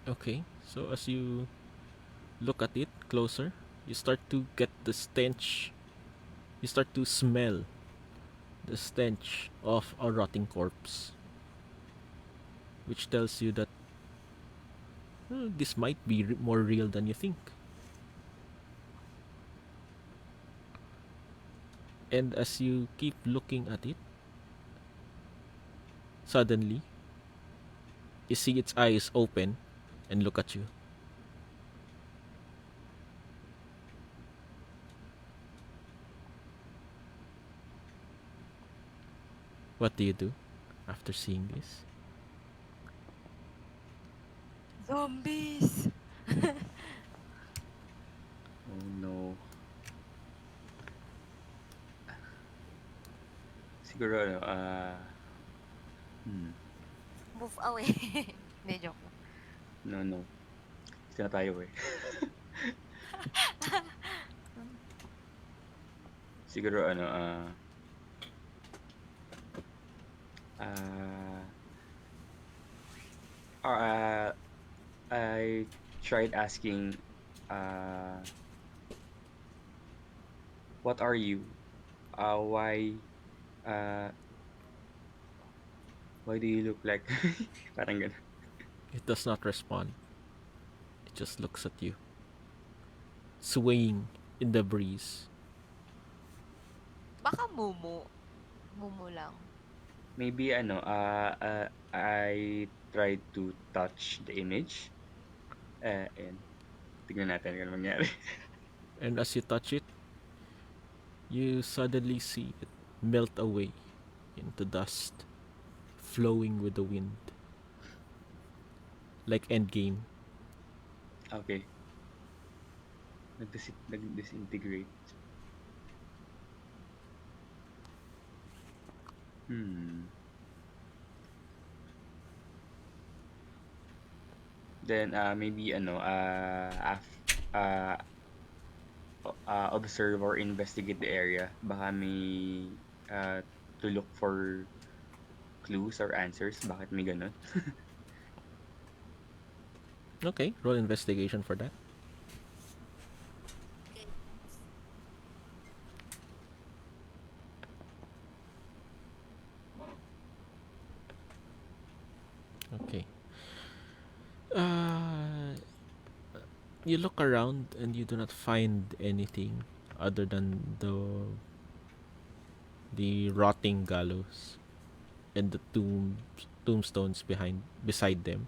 Okay, so as you look at it closer, you start to get the stench. You start to smell the stench of a rotting corpse, which tells you that this might be more real than you think. And as you keep looking at it, suddenly, you see its eyes open and look at you. What do you do after seeing this? Zombies! Oh no. Siguro ano, Move away. Hindi, joke lang. no. Gusto na tayo eh. Siguro ano, I tried asking, what are you? Uh, why do you look like, parang ganun. It does not respond. It just looks at you, swaying in the breeze. Baka mumu. Mumu lang. Maybe ano, I tried to touch the image. And tignan natin kung ano mangyari. And as you touch it, you suddenly see it melt away into dust, flowing with the wind. Like Endgame. Okay. Nag-disintegrate. Then maybe ano, observe or investigate the area. Baka may to look for clues or answers. Bakit may ganun? Okay, roll investigation for that. Okay. You look around and you do not find anything other than the rotting gallows and the tombstones beside them.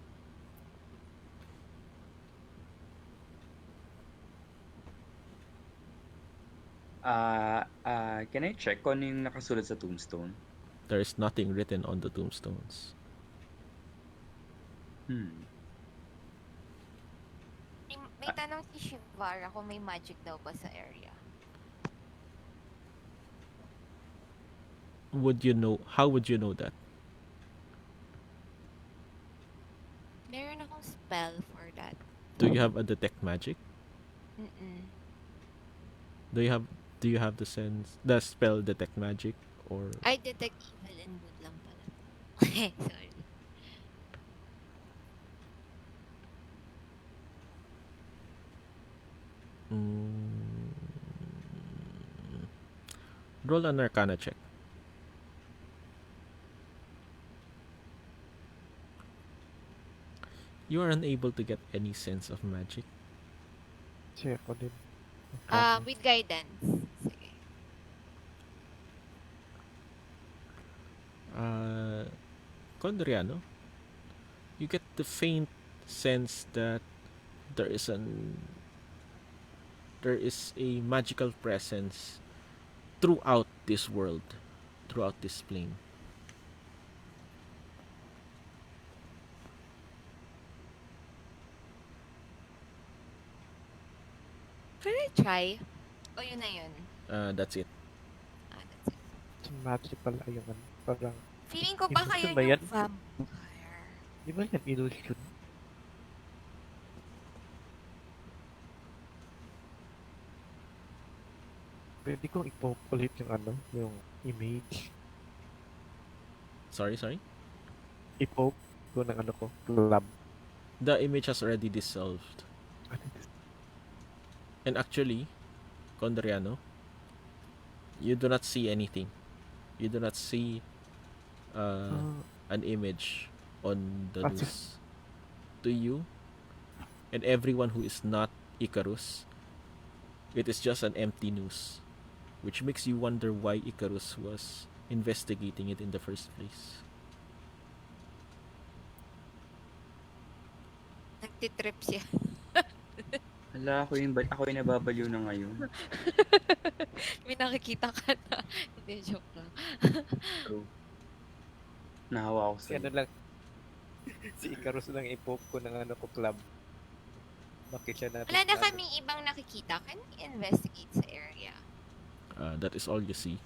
Can I check kung ano yung nakasulat sa tombstone? There is nothing written on the tombstones. May tanong si Shivara kung may magic daw ba sa area. How would you know that? Meron akong spell for that. Do you have a detect magic? Mm-mm. Do you have the spell detect magic, or I detect evil and good lang pala. Sorry. roll an arcana check. You are unable to get any sense of magic. Sige, ako din. With guidance. Sige. Condriano, you get the faint sense that there is a magical presence throughout this world, throughout this plane. Can I try? O yun na yun. That's it. That's it. Yung magic pala yung ano, parang, Feeling ko baka illusion yun ba yan? yung vampire. Di ba yan illusion? Pwede kong i-pop ulit yung ano, yung image. Sorry. I-pop ko ng ano ko, lab. The image has already dissolved. And actually, Condriano, you do not see anything. You do not see an image on the news. To you, And everyone who is not Icarus, it is just an empty news, which makes you wonder why Icarus was investigating it in the first place. Nagtitrip siya. Hala, ako yung nababaliw na ngayon. May nakikita ka na. Hindi, joke lang. True. Nahawa ako Si sa'yo. ano lang, si Icarus lang i-poke ko ng ano ko club. Bakit siya natin? Wala na kaming ibang nakikita. Can we investigate sa area? That is all you see.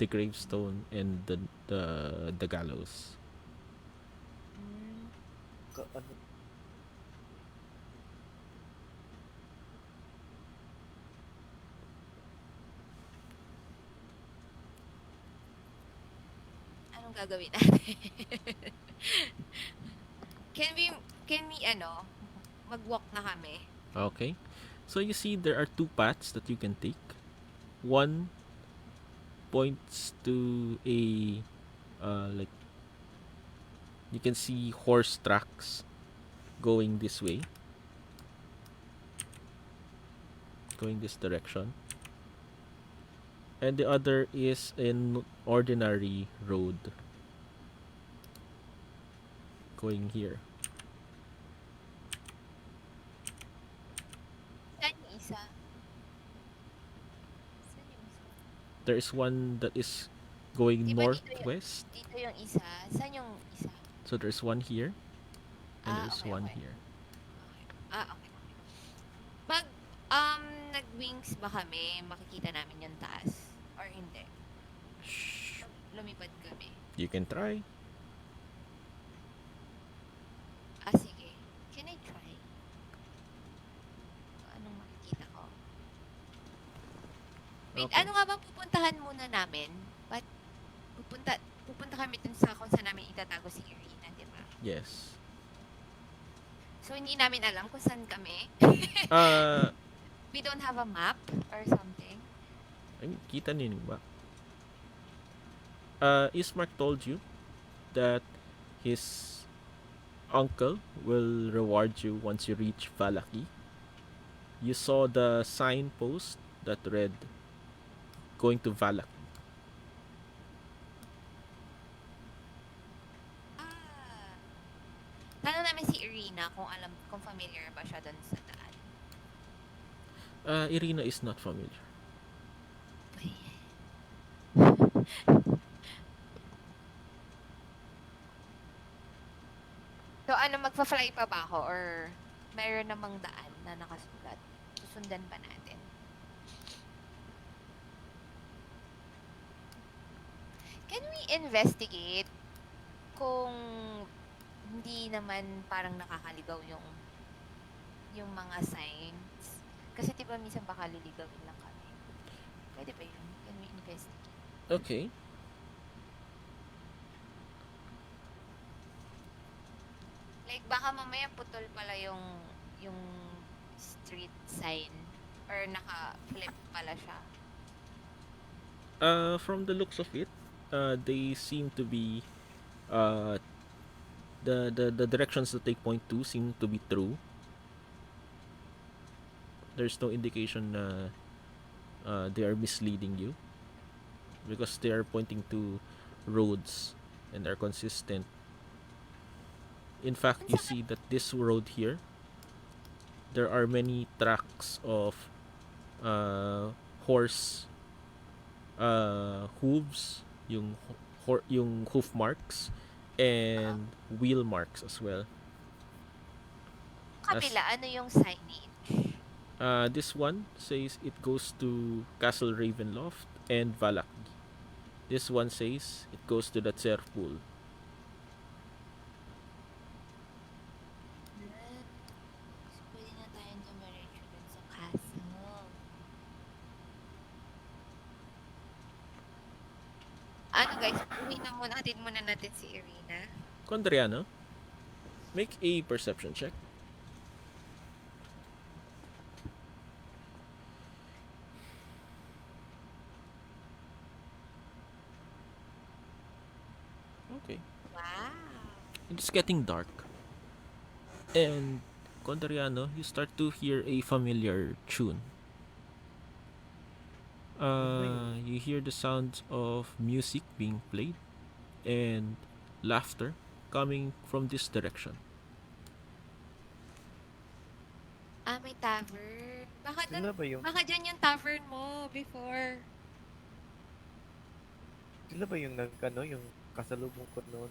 The gravestone and the gallows. Ano, Anong gagawin natin? can we mag-walk na kami? Okay. So you see there are two paths that you can take. One points to a like you can see horse tracks going this way. Going this direction. And the other is an ordinary road going here. Saan yung isa? Saan yung isa? There is one that is going Diba northwest. Dito yung isa. Saan yung isa? So there's one here and there's okay, one okay. here. Okay. Pag nag-wings ba kami, makikita namin yung taas? Or hindi? Shh. Lumipad kami. You can try. Sige. Can I try? Anong makikita ko? Wait, Okay. ano nga bang pupuntahan muna namin? Ba't pupunta kami dun sa kung saan namin itatago si Irina, di ba? Yes. So, hindi namin alam kung saan kami. We don't have a map or something. Ay, kita ninyo ba? Ismark told you that his uncle will reward you once you reach Valaki. You saw the signpost that read going to Valaki. Tanong namin si Irina kung familiar ba siya dun sa daan. Irina is not familiar. So, magpa-fly pa ba ako or mayroon namang daan na nakasulat? Susundan ba natin? Can we investigate kung hindi naman parang nakakaligaw yung mga signs? Kasi diba minsan baka liligawin lang kami. Pwede ba yun? Can we investigate? Okay. Like baka mamaya putol pala yung street sign or naka-flip pala siya. From the looks of it, they seem to be the directions that they point to seem to be true. There's no indication na they are misleading you because they are pointing to roads and are consistent. In fact, you see that this road here, there are many tracks of horse hooves, yung hoof marks and wheel marks as well. Kabila, ano yung signage? This one says it goes to Castle Ravenloft and Valaki. This one says it goes to the Tser Pool. So, pwede na tayong dumiretso dun sa castle. Ano guys, uwi na muna. Atin muna natin si Irina. Condriano, make a perception check. Okay. Wow. It's getting dark. And Condoriano, you start to hear a familiar tune. You hear the sounds of music being played and laughter coming from this direction. May tavern. Sila ba yung Baka dyan yung tavern mo before. sila ba yung yung kasalubong ko noon?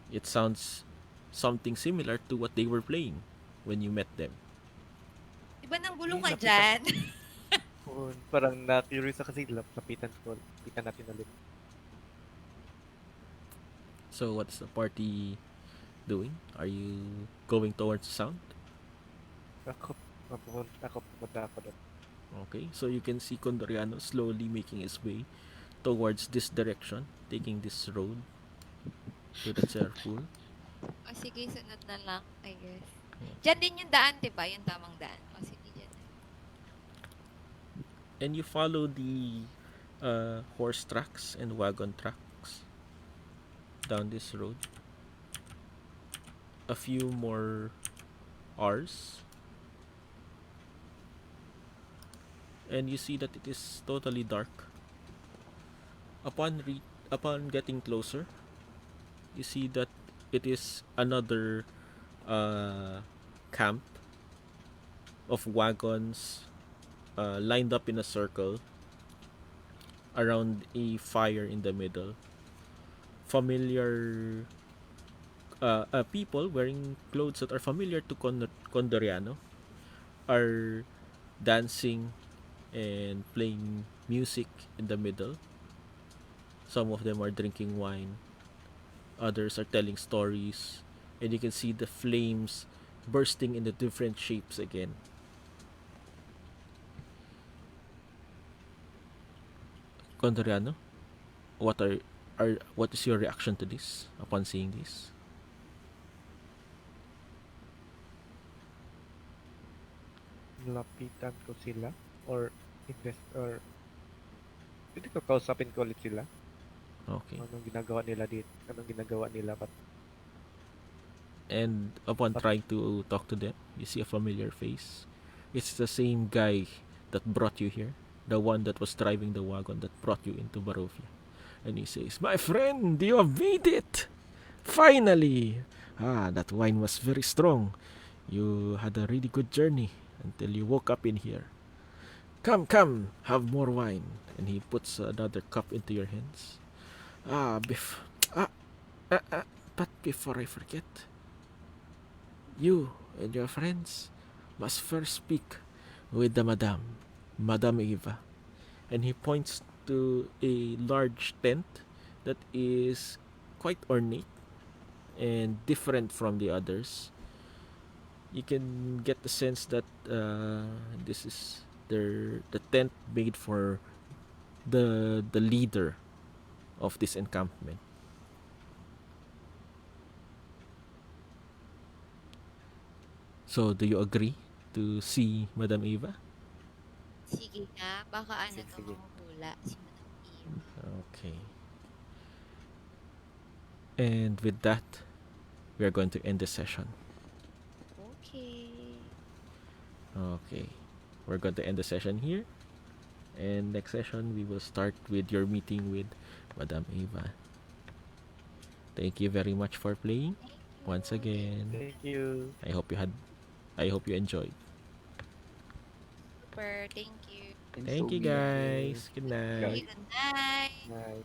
It sounds something similar to what they were playing when you met them. Diba nang bulong Hindi, ka nakita- dyan? Oo, parang na-curious ako kasi lapitan natin ulit. So what's the party doing? Are you going towards the sound? Ako pumunta ako doon. Okay, so you can see Condoriano slowly making his way towards this direction, taking this road to the circle. O sige, sunod na lang, I guess. Dyan din yung daan, diba? Yung tamang daan. O sige, dyan. And you follow the horse tracks and wagon tracks down this road. A few more hours, and you see that it is totally dark. Upon getting closer, you see that it is another camp of wagons lined up in a circle around a fire in the middle. Familiar people wearing clothes that are familiar to Condoriano are dancing and playing music in the middle. Some of them are drinking wine, others are telling stories, and you can see the flames bursting into different shapes again. Condoriano, what is your reaction to this upon seeing this? Lapitan ko sila or pwede ko kausapin ko ulit sila. Okay. Anong ginagawa nila dito? Anong ginagawa nila? And upon trying to talk to them, you see a familiar face. It's the same guy that brought you here, the one that was driving the wagon that brought you into Barovia. And he says, "My friend, you have made it! Finally! That wine was very strong. You had a really good journey until you woke up in here. Come, have more wine." And he puts another cup into your hands. But before I forget, you and your friends must first speak with the Madame Eva. And he points to a large tent that is quite ornate and different from the others. You can get the sense that this is the tent made for the leader of this encampment. So, do you agree to see Madame Eva? Sige nga, baka ano to Sige. mahula si Madam Eve. Okay. And with that, we are going to end the session. Okay. Okay. We're going to end the session here. And next session, we will start with your meeting with Madame Eva. Thank you very much for playing. Once again, Thank you. I hope you enjoyed. Super, thank you. Thank you guys. Good night. Good night. Bye.